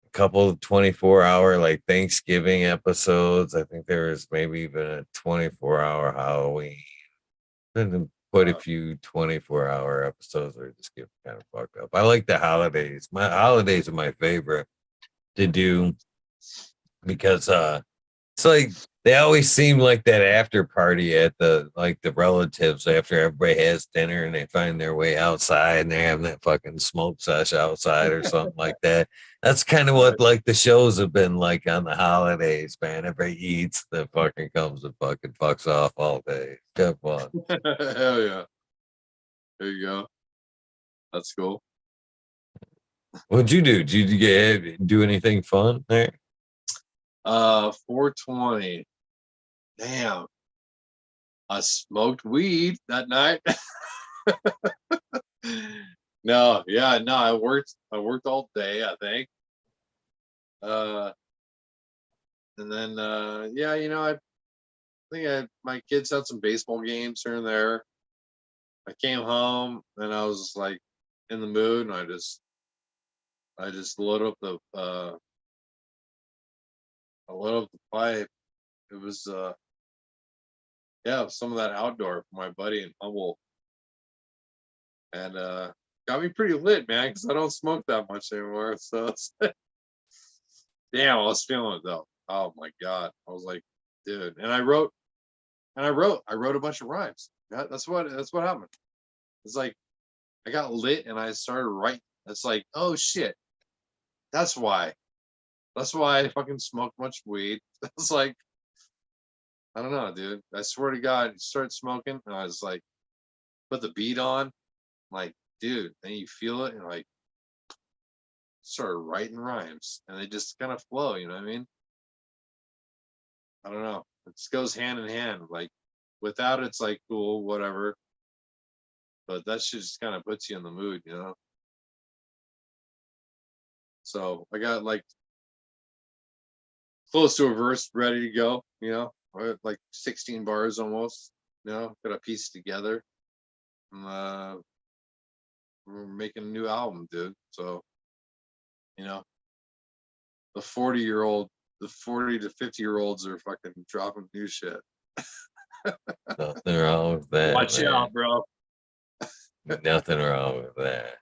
a couple of 24-hour like Thanksgiving episodes. I think there was maybe even a 24-hour Halloween. Been quite a few 24-hour episodes where I just get kind of fucked up. I like the holidays. My holidays are my favorite to do because it's like they always seem like that after party at the like the relatives after everybody has dinner and they find their way outside and they're having that fucking smoke sesh outside or something like that. That's kind of Right. what like the shows have been like on the holidays, man. Everybody eats, the fucking comes and fucking fucks off all day. Good fun. Hell yeah. There you go. That's cool. What'd you do? Did you do anything fun there? 420. Damn. I smoked weed that night. No, yeah, no, I worked all day, I think. Uh and then yeah, I think my kids had some baseball games here and there. I came home and I was like in the mood and I just loaded up the I loaded up the pipe. It was yeah, some of that outdoor for my buddy in Humboldt. And got me pretty lit, man, because I don't smoke that much anymore. So it's, damn, I was feeling it though. Oh my God. I was like, dude. And I wrote a bunch of rhymes. That's what happened. It's like I got lit and I started writing. It's like, oh shit. That's why. That's why I fucking smoke much weed. It's like, I don't know, dude. I swear to God, you start smoking and I was like, put the beat on, like, dude, then you feel it and like start writing rhymes and they just kind of flow, you know what I mean? I don't know. It just goes hand in hand. Like without it's like cool, whatever. But that shit just kind of puts you in the mood. So I got like close to a verse ready to go. I had, like 16 bars almost, got a piece together. And, we're making a new album, dude. So, you know, the 40-year-old the 40 to 50-year-olds are fucking dropping new shit. Nothing wrong with that. Watch man. out, bro. Nothing wrong with that.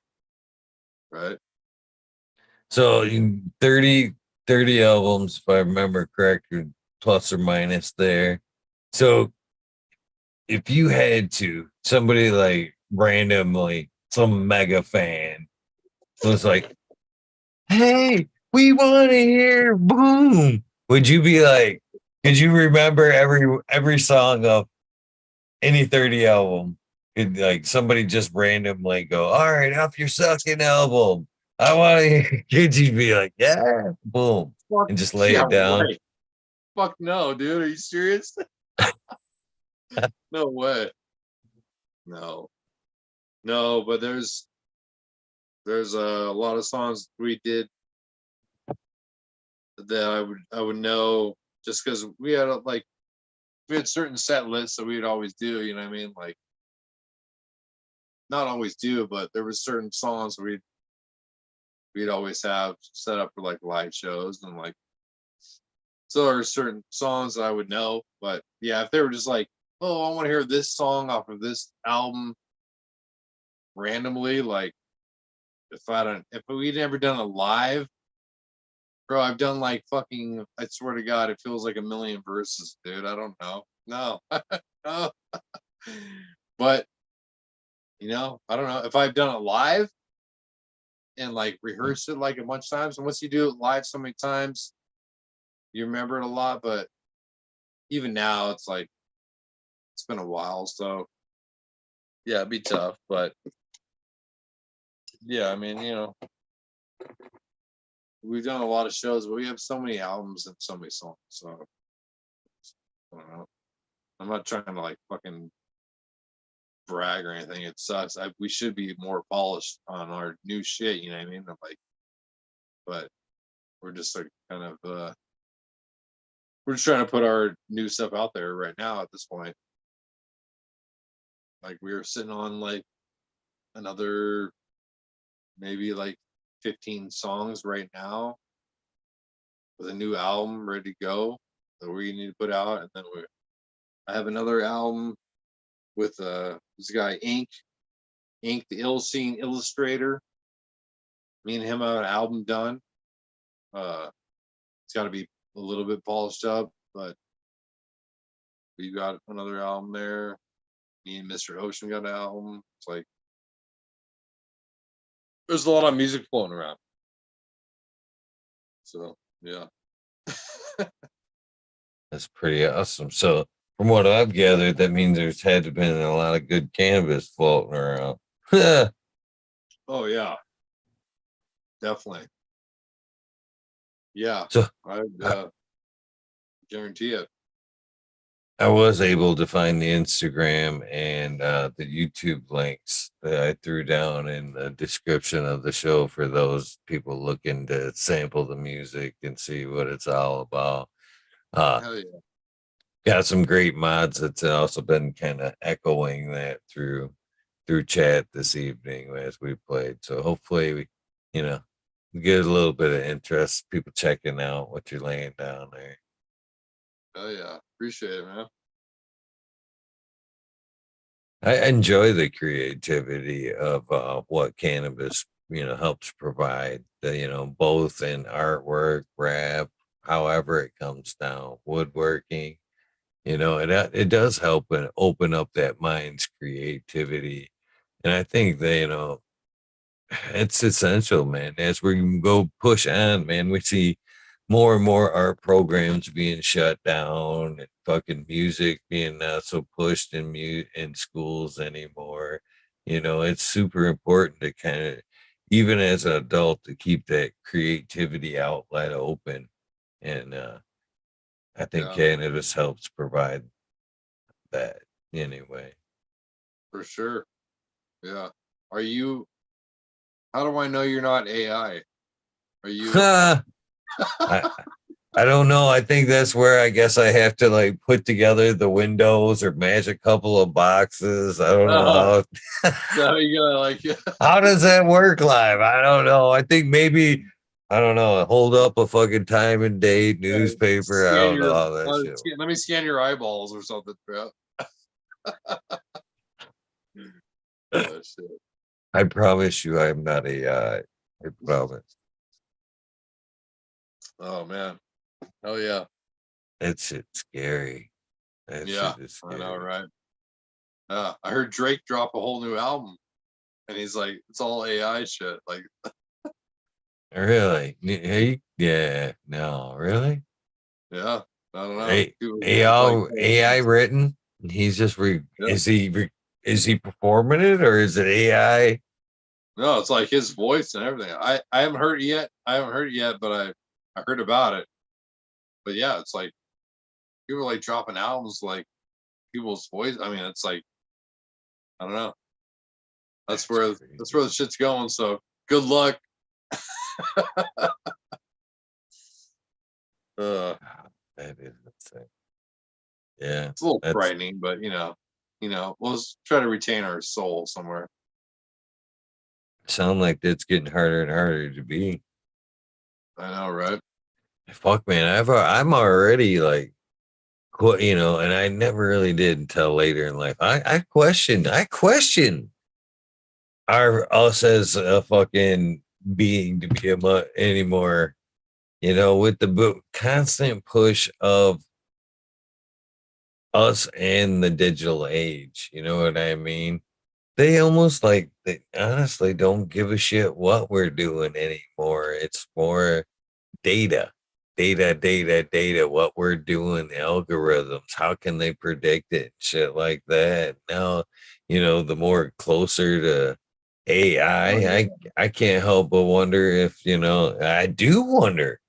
Right? So 30 albums, if I remember correctly, plus or minus there. So if you had to, somebody like randomly, some mega fan was like, hey, we want to hear boom. Would you be like, could you remember every song of any 30 album? Could like somebody just randomly go, all right, off your second album. I want to hear. Could you be like, yeah, boom, Fuck, and just lay yeah, it down? right. Fuck no, dude. Are you serious? No way. No. No, but there's a lot of songs we did that I would know just because we had we had certain set lists that we'd always do, you know what I mean? Like not always do, but there were certain songs we'd always have set up for like live shows and like so there are certain songs that I would know. But yeah, if they were just like, oh, I want to hear this song off of this album randomly, like if we'd never done a live, bro, I've done like fucking, I swear to God, it feels like a million verses, dude. I don't know. No. No. But I don't know. If I've done it live and like rehearsed it like a bunch of times, and once you do it live so many times, you remember it a lot. But even now, it's like it's been a while, so yeah, it'd be tough. But yeah, I mean, we've done a lot of shows, but we have so many albums and so many songs. So I don't know. I'm not trying to like fucking brag or anything. It sucks. We should be more polished on our new shit. You know what I mean? But we're just like kind of we're just trying to put our new stuff out there right now at this point. Like we're sitting on like another maybe like 15 songs right now with a new album ready to go that we need to put out, and then I have another album with this guy Ink the Ill Scene Illustrator. Me and him have an album done. It's got to be a little bit polished up, but we got another album there. Me and Mr. Ocean got an album. It's like there's a lot of music flowing around. So yeah. That's pretty awesome. So from what I've gathered, that means there's had to been a lot of good cannabis floating around. Oh yeah, definitely. Yeah, So I guarantee it. I was able to find the Instagram and the YouTube links that I threw down in the description of the show for those people looking to sample the music and see what it's all about. Hell yeah. Got some great mods that's also been kind of echoing that through chat this evening as we played. So hopefully we get a little bit of interest, people checking out what you're laying down there. Oh yeah, appreciate it, man. I enjoy the creativity of what cannabis, helps provide. Both in artwork, rap, however it comes down, woodworking. It does help and open up that mind's creativity, and I think that it's essential, man. As we go push on, man, we see more and more art programs being shut down and fucking music being not so pushed in schools anymore. It's super important to kind of, even as an adult, to keep that creativity outlet open. And I think Yeah, cannabis helps provide that anyway. for sure. Yeah. Are you? How do I know you're not AI? Are you? I, I don't know. I think that's where I guess I have to like put together the windows or match a couple of boxes. I don't know how. So you gotta like How does that work live? I don't know. I think maybe I don't know. Hold up a fucking time and date Yeah, newspaper. I scan don't know your how that shit. let me scan your eyeballs or something, bro. Shit. I promise you, I'm not AI. I promise. Oh man. Hell yeah. That shit's scary. That Yeah, shit is I know, scary. right? I heard Drake drop a whole new album, and he's like, it's all AI shit. Like, Really? Hey, yeah. No, really? yeah, I don't know. A People are getting like, AI written? He's just yeah. is he performing it or is it AI? No, it's like his voice and everything. I haven't heard it yet. I haven't heard it yet, but I heard about it. But yeah, it's like people are like dropping albums like people's voice. I mean, it's like I don't know. That's That's where crazy. the shit's going. So good luck. God, that is insane. Yeah, It's a little that's frightening, but we'll just try to retain our soul somewhere. sound like that's getting harder and harder to be. I know, right? Fuck, man, I'm already like, and I never really did until later in life. I question us as a fucking being to be anymore. With the constant push of us and the digital age. You know what I mean? They almost like they honestly don't give a shit what we're doing anymore. It's more data, data, what we're doing, algorithms. How can they predict it? Shit like that. Now, the more closer to AI, Oh yeah. I can't help but wonder if, I do wonder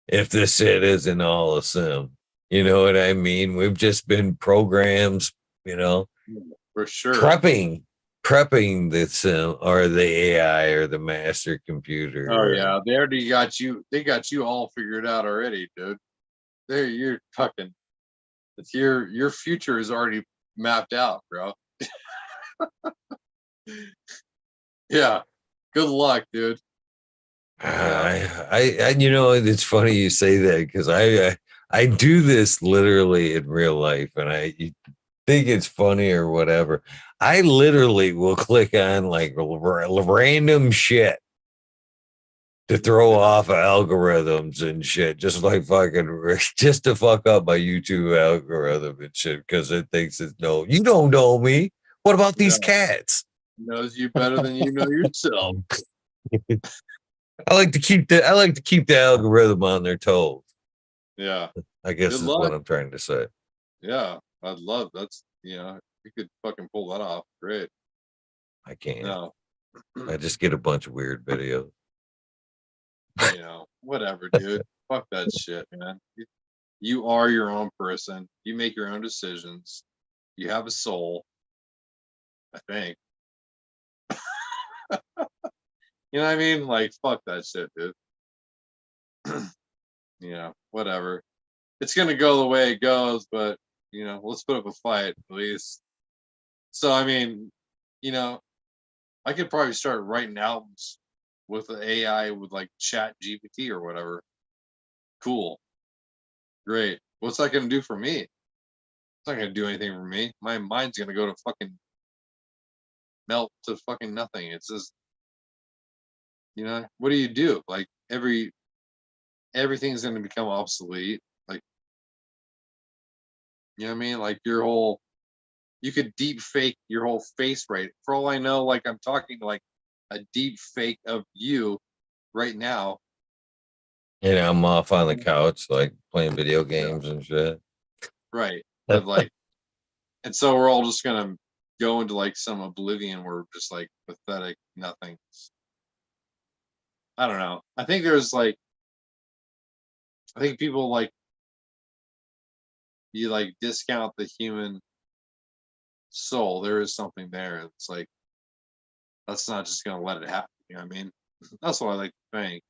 if this shit isn't all a sim. You know what I mean? We've just been programs, you know, For sure. prepping prepping the sim or the AI or the master Oh computer. yeah, they already got you. They got you all figured out already, dude. There, you're fucking. It's your future is already mapped out, bro. Yeah. Good luck, dude. Yeah. It's funny you say that because I do this literally in real life, and you think it's funny or whatever. I literally will click on like random shit to throw off algorithms and shit, just like fucking, just to fuck up my YouTube algorithm and shit because it thinks it's no, you don't know me. What about Yeah. these cats? Knows you better than you know yourself. I like to keep the algorithm on their toes. Yeah. I guess Good is what luck. I'm trying to say. Yeah. I'd love that's you could fucking pull that off. Great. I can't. No. I just get a bunch of weird videos. Whatever, dude. Fuck that shit, man. You are your own person. You make your own decisions. You have a soul, I think. You know what I mean? Like, fuck that shit, dude. Whatever. It's gonna go the way it goes, but let's put up a fight at least. So I mean, you know, I could probably start writing albums with the AI with like Chat GPT or whatever. Cool, great. What's that gonna do for me? It's not gonna do anything for me. My mind's gonna go to fucking melt to fucking nothing. It's just, what do you do? Like everything's gonna become obsolete. Like, you know what I mean? Like you could deep fake your whole face right. For all I know, like I'm talking to like a deep fake of you right now. And I'm off on the couch, like playing video Yeah. games and shit. Right. But like, and so we're all just gonna go into like some oblivion where we're just like pathetic nothing. I don't know. I think people like you like discount the human soul. There is something there. It's like that's not just gonna let it happen. You know what I mean? That's what I like to think.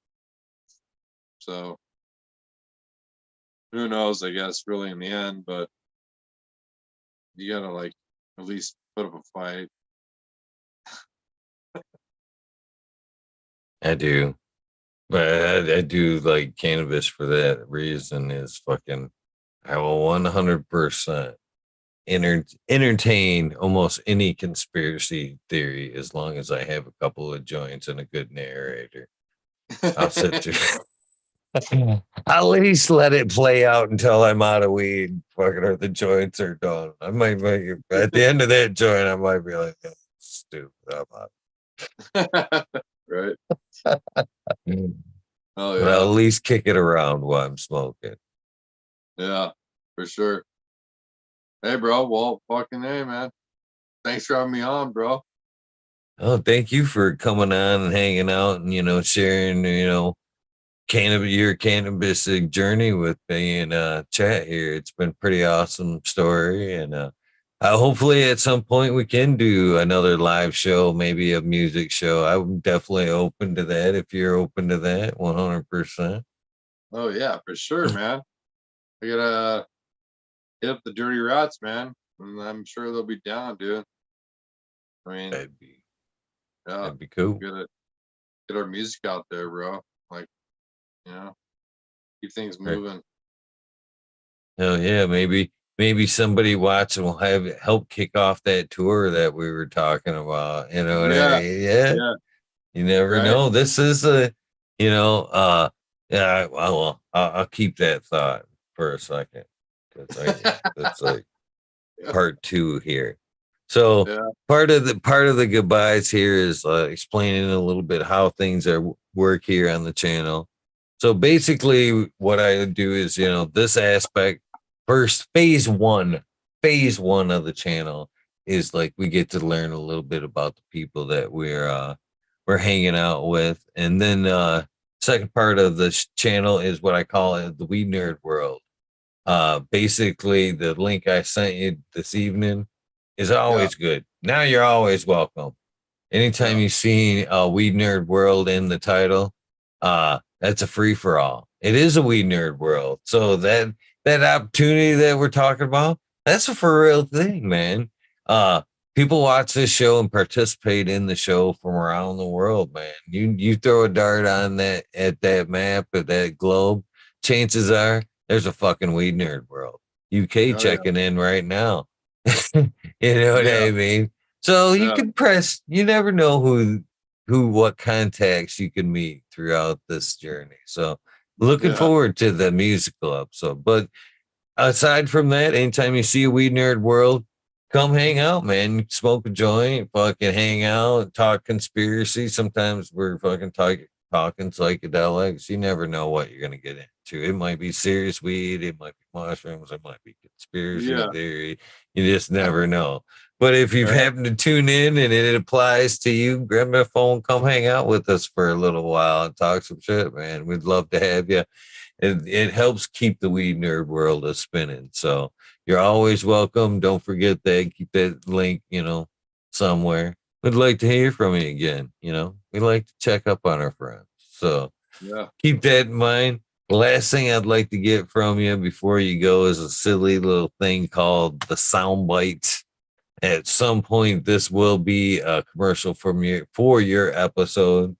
So who knows, I guess, really in the end, but you gotta like at least put up a fight. I do. But I do like cannabis for that reason. Is fucking I will 100% entertain almost any conspiracy theory as long as I have a couple of joints and a good narrator. I'll sit through. I'll at least let it play out until I'm out of weed, fucking, or the joints are done. I might make it at the end of that joint. I might be like, "Oh, stupid, I'm out." Right. Oh But I'll at yeah. least kick it around while I'm smoking. Yeah, for sure. Hey, bro. Well, fucking hey, man. Thanks for having me on, bro. Oh, thank you for coming on and hanging out and sharing cannabis your cannabis journey with me and chat here. It's been pretty awesome story and hopefully at some point we can do another live show, maybe a music show. I'm definitely open to that if you're open to that 100%. Oh yeah, for sure, man. I gotta hit up the Dirty Rats, man. And I'm sure they'll be down, dude. I mean, That'd be yeah, that'd be cool. gotta get our music out there, bro. Like, you know, keep things Right. moving. Hell yeah, maybe somebody watching will have help kick off that tour that we were talking about. You know what I Yeah, mean? Yeah. yeah, You never right. know. This is yeah, I'll keep that thought for a second because that's like Yeah, part two here. So yeah, part of the goodbyes here is explaining a little bit how things are work here on the channel. So basically, what I do is this aspect first phase one of the channel is like we get to learn a little bit about the people that we're hanging out with, and then second part of the channel is what I call it the Weed Nerd World. Basically, the link I sent you this evening is yeah, always good. Now you're always welcome. Anytime yeah, you see Weed Nerd World in the title, that's a free for all. It is a Weed Nerd World. So that opportunity that we're talking about, that's a for real thing, man. Uh, People watch this show and participate in the show from around the world, man. You throw a dart on that at that map at that globe, chances are there's a fucking Weed Nerd World. UK oh yeah, checking in right now. You know what yeah, I mean? So you yeah, could press, you never know what contacts you can meet throughout this journey. So looking yeah, forward to the musical episode. But aside from that, anytime you see a Weed Nerd World, come hang out, man. Smoke a joint, fucking hang out, talk conspiracy. Sometimes we're fucking talking psychedelics. You never know what you're gonna get into. It might be serious weed, it might be mushrooms, it might be conspiracy yeah, theory. You just never know. But if you've right, happened to tune in and it applies to you, grab my phone, come hang out with us for a little while and talk some shit, man. We'd love to have you. It helps keep the weed nerd world a spinning. So you're always welcome. Don't forget that. Keep that link, somewhere. We'd like to hear from you again. We like to check up on our friends. So yeah, keep that in mind. The last thing I'd like to get from you before you go is a silly little thing called the sound bites. At some point, this will be a commercial for your episode.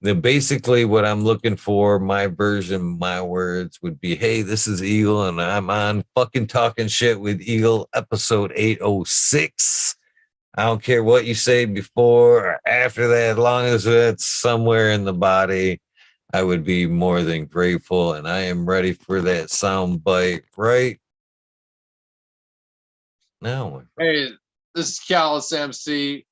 Then basically what I'm looking for, my version, my words would be, hey, this is Eagle, and I'm on fucking talking shit with Eagle, episode 806. I don't care what you say before or after that, as long as it's somewhere in the body, I would be more than grateful. And I am ready for that sound bite right now, my friend. hey, this is Callous MC.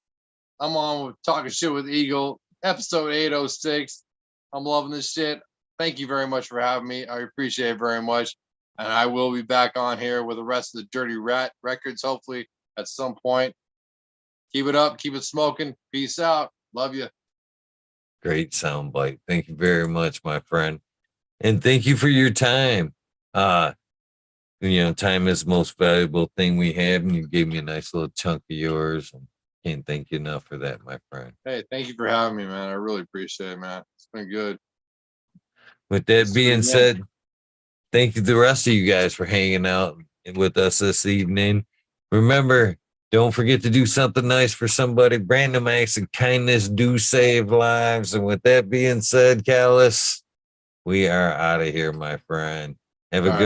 I'm on with Talking Shit with Eagle, episode 806. I'm loving this shit. Thank you very much for having me. I appreciate it very much. And I will be back on here with the rest of the Dirty Rat records, hopefully at some point. Keep it up, keep it smoking. Peace out. Love you. Great sound bite. Thank you very much, my friend. And thank you for your time. Uh, time is the most valuable thing we have, and you gave me a nice little chunk of yours. And can't thank you enough for that, my friend. Hey, thank you for having me, man. I really appreciate it, man. It's been good. With that Let's do it being again. said, thank you to the rest of you guys for hanging out with us this evening. Remember, Don't forget to do something nice for somebody. Random acts of kindness do save lives. And with that being said, Callous, we are out of here, my friend. Have a All good right.